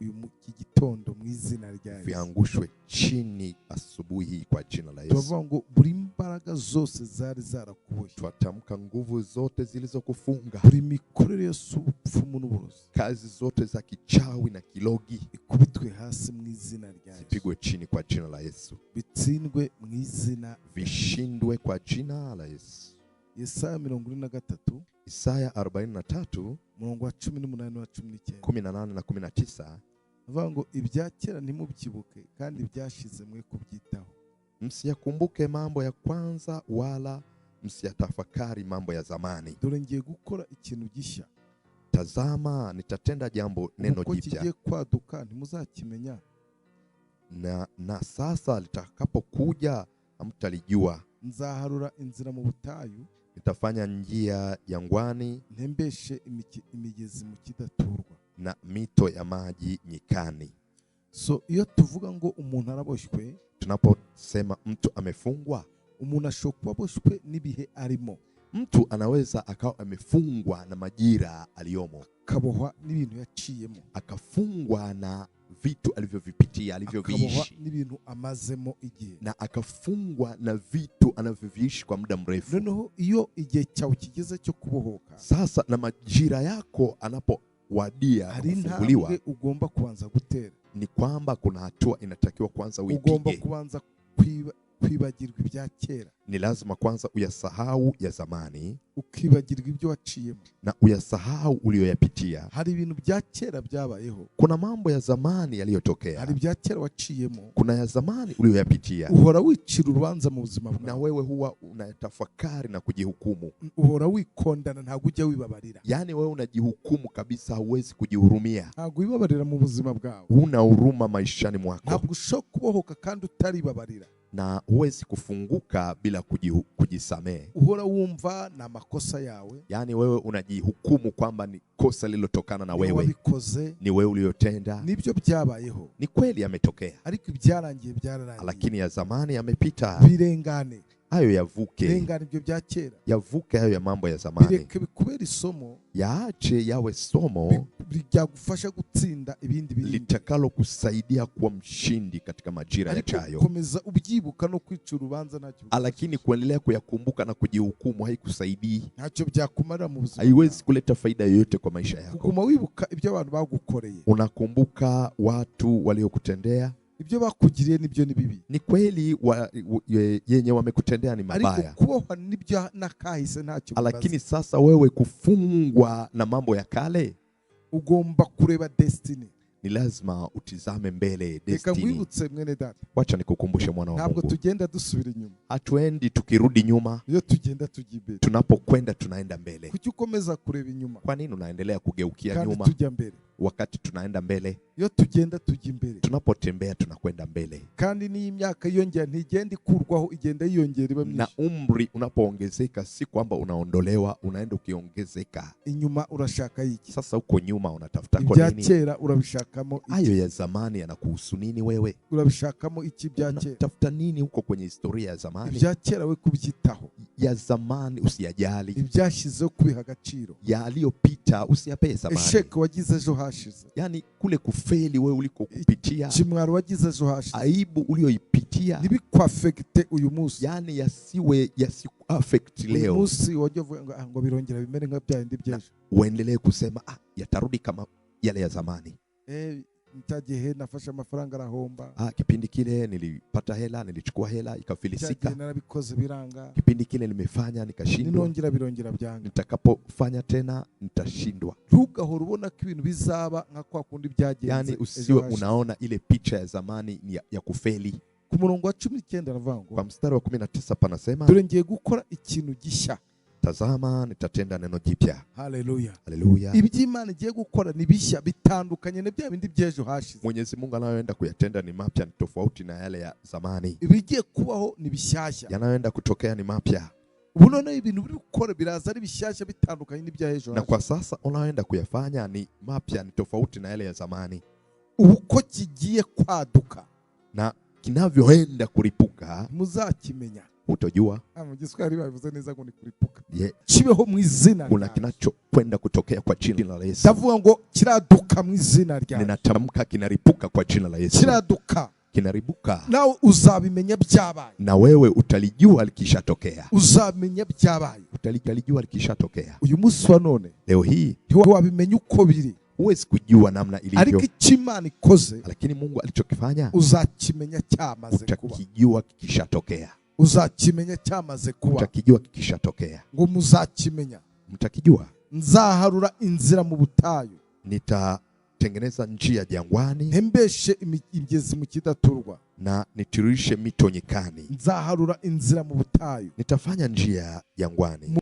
iki gitondo mu izina rya Yesu, viangushwe chini asubuhi kwa jina la Yesu. Tuvuga ngo buri imbaraga zose zari zarakuboshye, twatamka nguvu zote zilizokufunga, buri mikorere yose ubupfumu n'uburozi, kazi zote za kichawi na kilogi, ikubitwe hasi mu izina rya Yesu, zipigwe chini kwa jina la Yesu, bitsindwe mu izina, vishindwe kwa jina la Yesu. Yesaya 43, Isaya 43 murongo wa 18 na 19, 18 na 19, avuga ngo ibyakera ntimubyibuke kandi byashize mwe kubyitaho. Msiyakumbuke mambo ya kwanza wala msiyatafakari mambo ya zamani. Dore ngiye gukora ikintu gishya. Tazama nitatenda jambo neno jipya. Kigiye kwaduka ntimuzakimenya. Na sasa litakapokuja hamtalijua. Nzaharura inzira mu butayu, nitafanya njia jangwani, ntembeshe imigezi mu kidaturwa, na mito ya maji nyikani. So iyo tuvuga ngo umuntu araboshywe, tunaposema mtu amefungwa, umuntu ashobora kuboshwe n'ibihe arimo. Mtu anaweza akawa amefungwa na majira aliyomo, akabohwa n'ibintu yaciyemo, akafungwa na vitu alivyovipitia, alivyoviishi, akabohwa n'ibintu amazemo igihe, na akafungwa na vitu anavyoviishi kwa muda mrefu. Noneho iyo igihe cyawe kigeze cyo kubohoka, sasa na majira yako anapowadia kufunguliwa, ugomba kuanza gutera. Ni kwamba kuna hatua inatakiwa kwanza uipige. Ugomba kuanza kwibagirwa ibya kera. Ni lazima kwanza uyasahau ya zamani, ukibagirwa ibyo waciyemo, na uyasahau uliyoyapitia. Hari ibintu bya kera byabayeho, kuna mambo ya zamani yaliyotokea, hari bya kera waciyemo, kuna ya zamani uliyoyapitia. Uhora wicira urubanza mu buzima bwawe, na wewe huwa unatafakari na kujihukumu. Uhora wikondana, ntabwo ujya wibabarira. Yani wewe unajihukumu kabisa, huwezi kujihurumia. Ntabwo wibabarira mu buzima bwawe, huna huruma maishani mwako. Ntabwo ushobora kubohoka kandi utaribabarira, na huwezi kufunguka bila kujisamehe. Uhora wumva na makosa yawe, yani wewe unajihukumu kwamba ni kosa lililotokana na wewe, ni wewe uliyotenda. Nibyo byabayeho, ni kweli yametokea, ariko ibyarangiye byararangiye, lakini ya zamani yamepita. Birengane, hayo yavuke. Birengane ibyo bya kera, yavuke hayo ya mambo ya zamani. Bireke bikubera isomo, yaache yawe somo byagufasha gutsinda ibindi bintu, litakalo kusaidia kuwa mshindi katika majira yajayo. Komeza ubyibuka no kwica urubanza ntacyo, lakini kuendelea kuyakumbuka na kujihukumu haikusaidii. Ntacyo byakumarira mu buzima, haiwezi kuleta faida yoyote kwa maisha yako. Kuguma wibuka ibyo abantu bagukoreye, unakumbuka watu waliokutendea, ibyo bakugiriye nibyo ni bibi. Ni kweli yenye wamekutendea ni mabaya, ariko kubohwa nibyo nakahise ntacyo. Lakini sasa wewe kufungwa na mambo ya kale, ugomba kureba destiny. Ni lazima utizame mbele destiny. Reka ngwibutse mwene data, wacha nikukumbushe mwana wa Mungu. Ntabwo tugenda dusubira inyuma, hatuendi tukirudi nyuma. Iyo tugenda tujya imbere, tunapokwenda tunaenda mbele. Kuki ukomeza kureba inyuma? Kwa nini unaendelea kugeukia nyuma tujya mbele wakati tunaenda mbele? Iyo tugenda tujya imbere, tunapotembea tunakwenda mbele. Kandi ni imyaka yongera, ntigenda ikurwaho, igenda yiyongera iba myinshi. Na umri unapoongezeka, si kwamba unaondolewa, unaenda ukiongezeka. Inyuma urashaka iki? Sasa uko nyuma unatafuta kwa nini? Ibya kera urabishakamo iki? Hayo ya zamani yanakuhusu nini wewe? Urabishakamo iki bya kera? Unatafuta nini huko kwenye historia ya zamani? Ibya kera we kubyitaho. Ya zamani usiyajali. Ibyashizeho kubiha agaciro. Yaliyopita usiyapee zamani. Esheke wagize ejo hashize, yani kule kufeli wewe uliko kupitia, kimwaro wagize ejo hashize, aibu ulioipitia, nibikwaffect uyu munsi, yani yasiku-affect leo. Uyu munsi wajya uvuga ngo birongera bimere nka byandi by'ejo, uendelee kusema yatarudi kama yale ya zamani. Ntagihe nafashe amafaranga arahomba, kipindi kile nilipata hela, nilichukua hela ikafilisika, narabikoze biranga, kipindi kile nimefanya nikashindwa, ninongera byanga, nitakapofanya tena nitashindwa. Ntugahora ubona ko ibintu bizaba nka kwa kundi byagenze. Yani usiwe unaona ile picha ya zamani ya kufeli. Ku murongo wa 19 aravuga, kwa mstari wa 19 panasema, dore ngiye gukora ikintu gishya, tazama nitatenda neno jipya. Haleluya, haleluya. Iby'Imana igiye gukora ni bishya, bitandukanye na bya bindi by'ejo hashize. Mwenyezi Mungu anayoenda kuyatenda ni mapya, ni tofauti na yale ya zamani. Ibigiye kubaho ni bishyashya, yanayoenda kutokea ni mapya. Ubuno ibintu biri gukora biraza ari bishyashya, bitandukanye n'ibya ejo. Na kwa sasa unayoenda kuyafanya ni mapya, ni tofauti na yale ya zamani. uko kigiye kwaduka na kinavyoenda kuripuka muzakimenya. utojua. Mu Giswahili bavuze neza ngo ni kuripuka. Yeah. Kibeho mu izina. Kuna kinachokwenda kutokea kwa jina la Yesu. Ndavuga ngo kiraduka mu izina ryawe. Ninatamka kinaripuka kwa jina la Yesu. Kiraduka. Kinaribuka. Nawe uzabimenya byabaye. Na wewe utalijua likishatokea. Uzamenya byabaye. Utalijua likishatokea. Uyu munsi wa none leo hii wabimenya uko biri. Huwezi kujua namna ilivyo. Ariko Imana ikoze, lakini Mungu alichokifanya uzakimenya cyamaze kuba. Utakijua kikishatokea. Uzakimenya cyamaze kuba. Utakijua kikishatokea. Ngo muzakimenya. Mtakijua. Nzaharura inzira mu butayu. Nitatengeneza njia jangwani. Ntembeshe imigezi mu kidaturwa. Na nitirishe mito nyikani. Nzaharura inzira mu butayu. Nitafanya njia jangwani.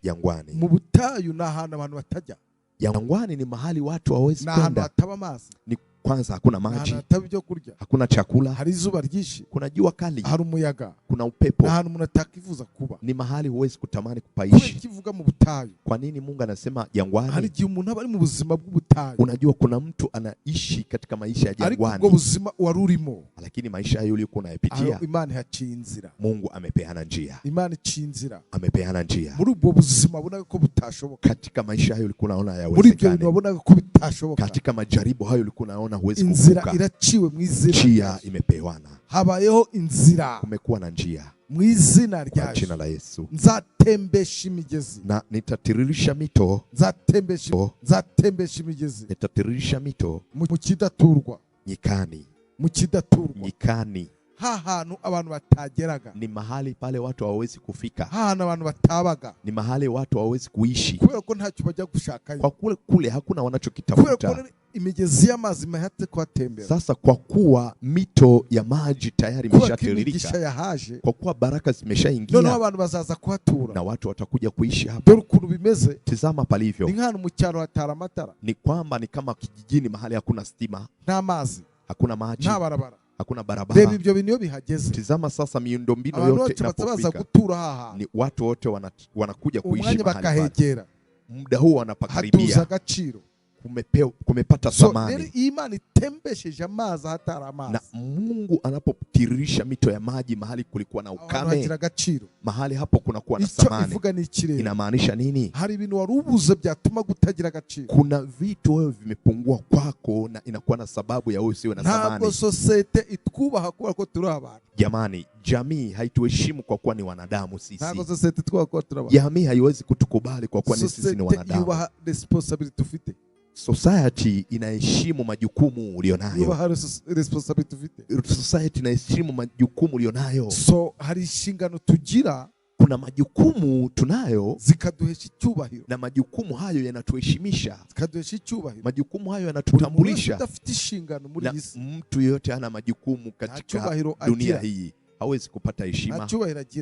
Mu butayu na ahantu abantu batajya. Jangwani ni mahali watu hawezi kwenda. Na ahantu hataba amazi. Ni kwanza hakuna maji. Hataba ibyo kurya. Hakuna chakula. Hari izuba ryinshi. Kuna jua kali. Hari umuyaga. Kuna upepo. Na ahantu umuntu atakifuza kuba. Ni mahali huwezi kutamani kupaishi. Kivuga mu butayu. Kwa nini Mungu anasema jangwani? Hari igihe umuntu aba ari mu buzima bw'ubutayu. Unajua kuna mtu anaishi katika maisha ya jangwani. Ariko buzima warurimo. Lakini maisha hayo uliokuwa unayapitia. Imana yaciye inzira. Mungu amepeana njia. Imana iciye inzira. Amepeana njia. Muri ubwo buzima ubona ko butashoboka. Katika maisha hayo ulikuwa unaona hayawezekani. Muri ibyo bintu ubona ko bitashoboka. Katika majaribu hayo ulikuwa unaona huwezi kuvuka. Inzira iraciwe mu izina. Njia imepewana. Habayeho inzira. Kumekuwa na njia. Mu izina rya jina la Yesu. Nzatembesha imigezi. Na nitatiririsha mito. Nzatembesha imigezi. Nitatiririsha mito. Mu kidaturwa. Nyikani. Mu kidaturwa. Nyikani. Hantu abantu batageraga. Ni mahali pale watu hawawezi kufika. Hantu abantu batabaga. Ni mahali watu hawawezi kuishi. Kubera ko ntacyo bajya gushakayo. Kwa kule hakuna wanachokitafuta. Kubera ko imigezi y'amazi mahate kwatembera. Sasa kwa kuwa mito ya maji tayari imeshatiririka. Kwa kuwa baraka zimeshaingia. None abantu bazaza kuhatura. Na watu watakuja kuishi hapa. Dore ukuntu bimeze. Tizama palivyo. Ni nk'ahantu mu cyaro hatara amatara. Ni kwamba ni kama kijijini mahali hakuna stima. Nta mazi. Hakuna maji. Nta barabara. Hakuna barabara. Reba ibyo bintu bihageze. Tizama sasa miundombinu yote inapofika. Ni watu wote wanakuja kuishi mahali pale. Muda huo wanapakaribia. Hatuza agaciro. Kumepata thamani. Imana itembesheje amazi hatara amazi. Na Mungu anapotiririsha mito ya maji mahali kulikuwa na ukame. Mahali hapo kunakuwa na thamani. Inamaanisha nini? Hari ibintu warubuze byatuma gutagira agaciro. Kuna vitu wewe vimepungua kwako na inakuwa na sababu ya wewe usiwe na thamani. Ntabwo societe itwubaha kuba ko turi abantu. Jamani, jamii haituheshimu kwa kuwa ni wanadamu sisi. Ntabwo societe twubaha kwa turi abantu. Jamii haiwezi kutukubali kwa kuwa sisi ni wanadamu. Societe yubaha responsibility ufite. Society inaheshimu majukumu ulionayo. Yubaha responsibility ufite. Society inaheshimu majukumu ulionayo. So hari inshingano tugira. Kuna majukumu tunayo zikaduhesha icyubahiro. Na majukumu hayo yanatuheshimisha. Zikaduhesha icyubahiro. Majukumu hayo yanatutambulisha. Na mtu yote ana majukumu katika dunia hii. Hawezi kupata heshima.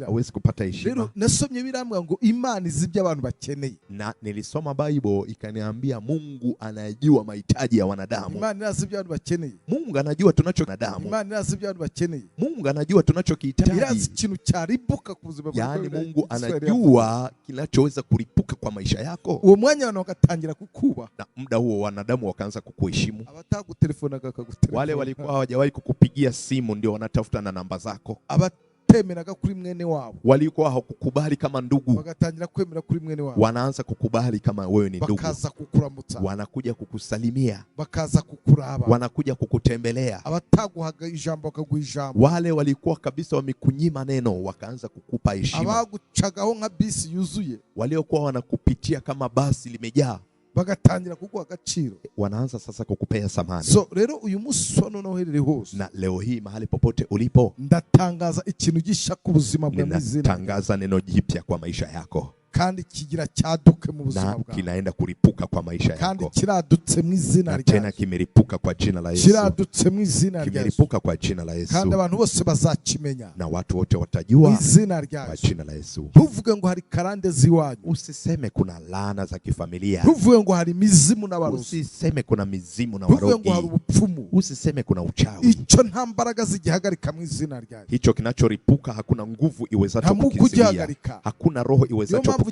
Hawezi kupata heshima. Rero nasomye birambwa ngo Imana izibye abantu bakeneye. Na nilisoma Bible ikaniambia Mungu anajua mahitaji ya wanadamu. Imana inazibye abantu bakeneye. Mungu anajua wanadamu. Imana inazibye abantu bakeneye. Mungu anajua tunachokihitaji. Irazi ikintu cyaripuka ku buzima bwawe. Yaani Mungu anajua kinachoweza kuripuka kwa maisha yako. Uwo mwanya abantu bakatangira kukuba. Na muda huo wanadamu wakaanza kukuheshimu. Abatagutelefona akagutelefona. Wale walikuwa hawajawahi kukupigia simu ndio wanatafuta na namba zako. Abatemeraga kuri mwene wabo. Walikuwa hawakukubali kama ndugu. Wakatangira kwemera kuri mwene wabo. Wanaanza kukubali kama wewe ni ndugu. Bakaza kukuramutsa. Wanakuja kukusalimia. Bakaza kukuraba. Wanakuja kukutembelea. Abataguhaga ijambo bakaguha ijambo. Wale walikuwa kabisa wamekunyima neno wakaanza kukupa heshima. Abagucagaho nka bisi yuzuye. Waliokuwa wanakupitia kama basi limejaa. Bagatangira kuguha agaciro. Wanaanza sasa kukupea thamani. So rero uyu munsi noneho uherere hose. Na leo hii mahali popote ulipo. Ndatangaza ikintu gisha ku buzima bwa mizina. Natangaza neno jipya kwa maisha yako. Kandi kigira cyaduke mu buzima bwawe. Na kinaenda kuripuka kwa maisha yako. Kandi kiradutse mu izina rya Yesu. Tena kimeripuka kwa jina la Yesu. Kiradutse mu izina rya Yesu. Kimeripuka kwa jina la Yesu. Kandi abantu bose bazakimenya. Na watu wote watajua mu izina rya Yesu. Kwa jina la Yesu. Ntuvuge ngo hari karande ziwanyu. Usiseme kuna laana za kifamilia. Ntuvuge ngo hari mizimu n'abarozi. Usiseme kuna mizimu na warogi. Ntuvuge ngo hari ubupfumu. Usiseme kuna uchawi. Icyo nta mbaraga zigihagarika mu izina rya Yesu. Hicho kinachoripuka hakuna nguvu iwezacho kukizuia. Hakuna roho iwezacho kukizuia.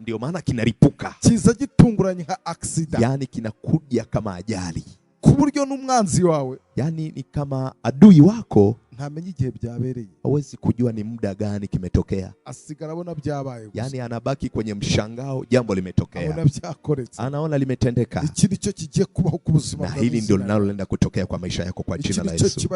Ndio maana kinaripuka. Kiza gitunguranye nka accident. Yaani kinakuja kama ajali. kuburyo n'umwanzi wawe, yani ni kama adui wako ntamenye igihe byabereye, hawezi kujua ni muda gani kimetokea. Asigara abona byabaye, yani anabaki kwenye mshangao, jambo limetokea, abona byakoretse, anaona limetendeka. Iki nicyo kigiye kubaho ku buzima bwawe, na hili ndio linaloenda kutokea kwa maisha yako kwa jina la Yesu.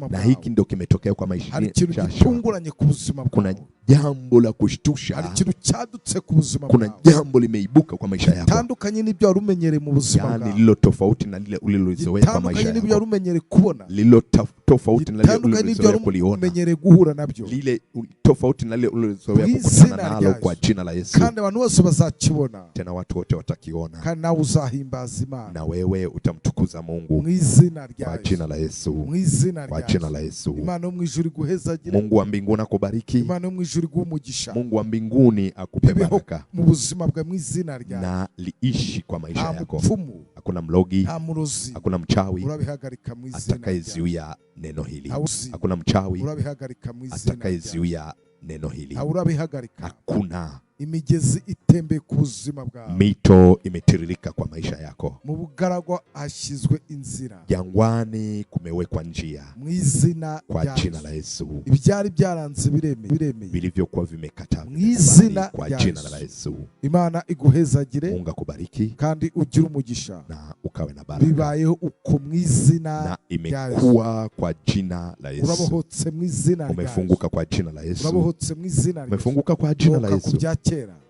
Na hiki ndio kimetokea kwa maisha yako. Hari ikintu gitunguranye ku buzima bwawe. Kuna jambo la kushtusha. Hari ikintu cyadutse ku buzima bwawe. Kuna jambo limeibuka kwa maisha yako. Tandukanye n'ibyo warumenyere mu buzima bwawe. Yani lilo tofauti na lile ulilozoea kwa maisha yako. Tandukanye n'ibyo warumenyere kubona. Lilo tofauti na lile ulilozoea kuliona. Menyere guhura nabyo. Lile tofauti na lile ulilozoea kukutana nalo kwa jina la Yesu. Kandi abantu bose bazakibona. Tena watu wote watakiona. Kandi nawe uzahimbaza Imana. Na wewe utamtukuza Mungu. Mu izina rya Yesu. Kwa jina la Yesu. Mu izina rya Kwa jina la Yesu. Imana yo mu ijuru guhezagire. Mungu wa mbinguni akubariki. Imana yo mu ijuru guhumugisha. Mungu wa mbinguni akupe baraka. Mu buzima bwa mu izina rya. Na liishi kwa maisha yako. Mfumu. Hakuna mlogi. Hamurozi. Hakuna mchawi. Urabihagarika mu izina. Atakayezuia neno hili. Hausi. Hakuna mchawi. Urabihagarika mu izina. Atakayezuia neno hili. Urabihagarika. Hakuna. Imigezi itembe ku buzima bwawe. Mito imetiririka kwa maisha yako. Mu bugaragwa hashyizwe inzira. Jangwani kumewekwa njia. Mu izina kwa jina la Yesu. Ibyari byaranze biremeye. Vilivyokuwa vimekata. Mu izina kwa jina la Yesu. Imana iguhezagire. Mungu akubariki. Kandi ugire umugisha. Na ukawe na baraka. Bibayeho uko mu izina na imekuwa kwa jina la Yesu. Urabohotse mu izina. Umefunguka kwa jina la Yesu. Urabohotse mu izina. Umefunguka kwa jina la Yesu.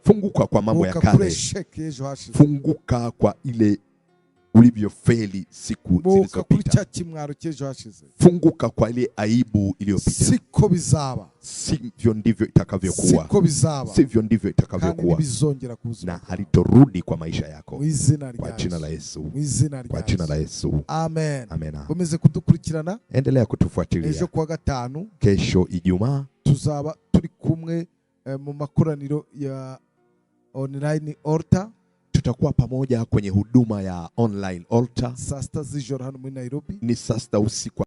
Funguka kwa mambo ya kale. Funguka kwa ile ulivyofeli siku zilizopita. Funguka kwa ile aibu iliyopita. Siko bizaba. Sivyo ndivyo itakavyokuwa. Siko bizaba. Sivyo ndivyo itakavyokuwa. Na halitorudi kwa maisha yako. Kwa jina la Yesu. Kwa jina la Yesu. Amen. Amen. Komeze kudukurikirana. Endelea kutufuatilia. Ejo kwa gatanu. Kesho Ijumaa. Tuzaba turi kumwe mu makoraniro ya online altar. Tutakuwa pamoja kwenye huduma ya online altar. Saa 6 z'ijoro hano muri Nairobi. Ni saa 6 usiku.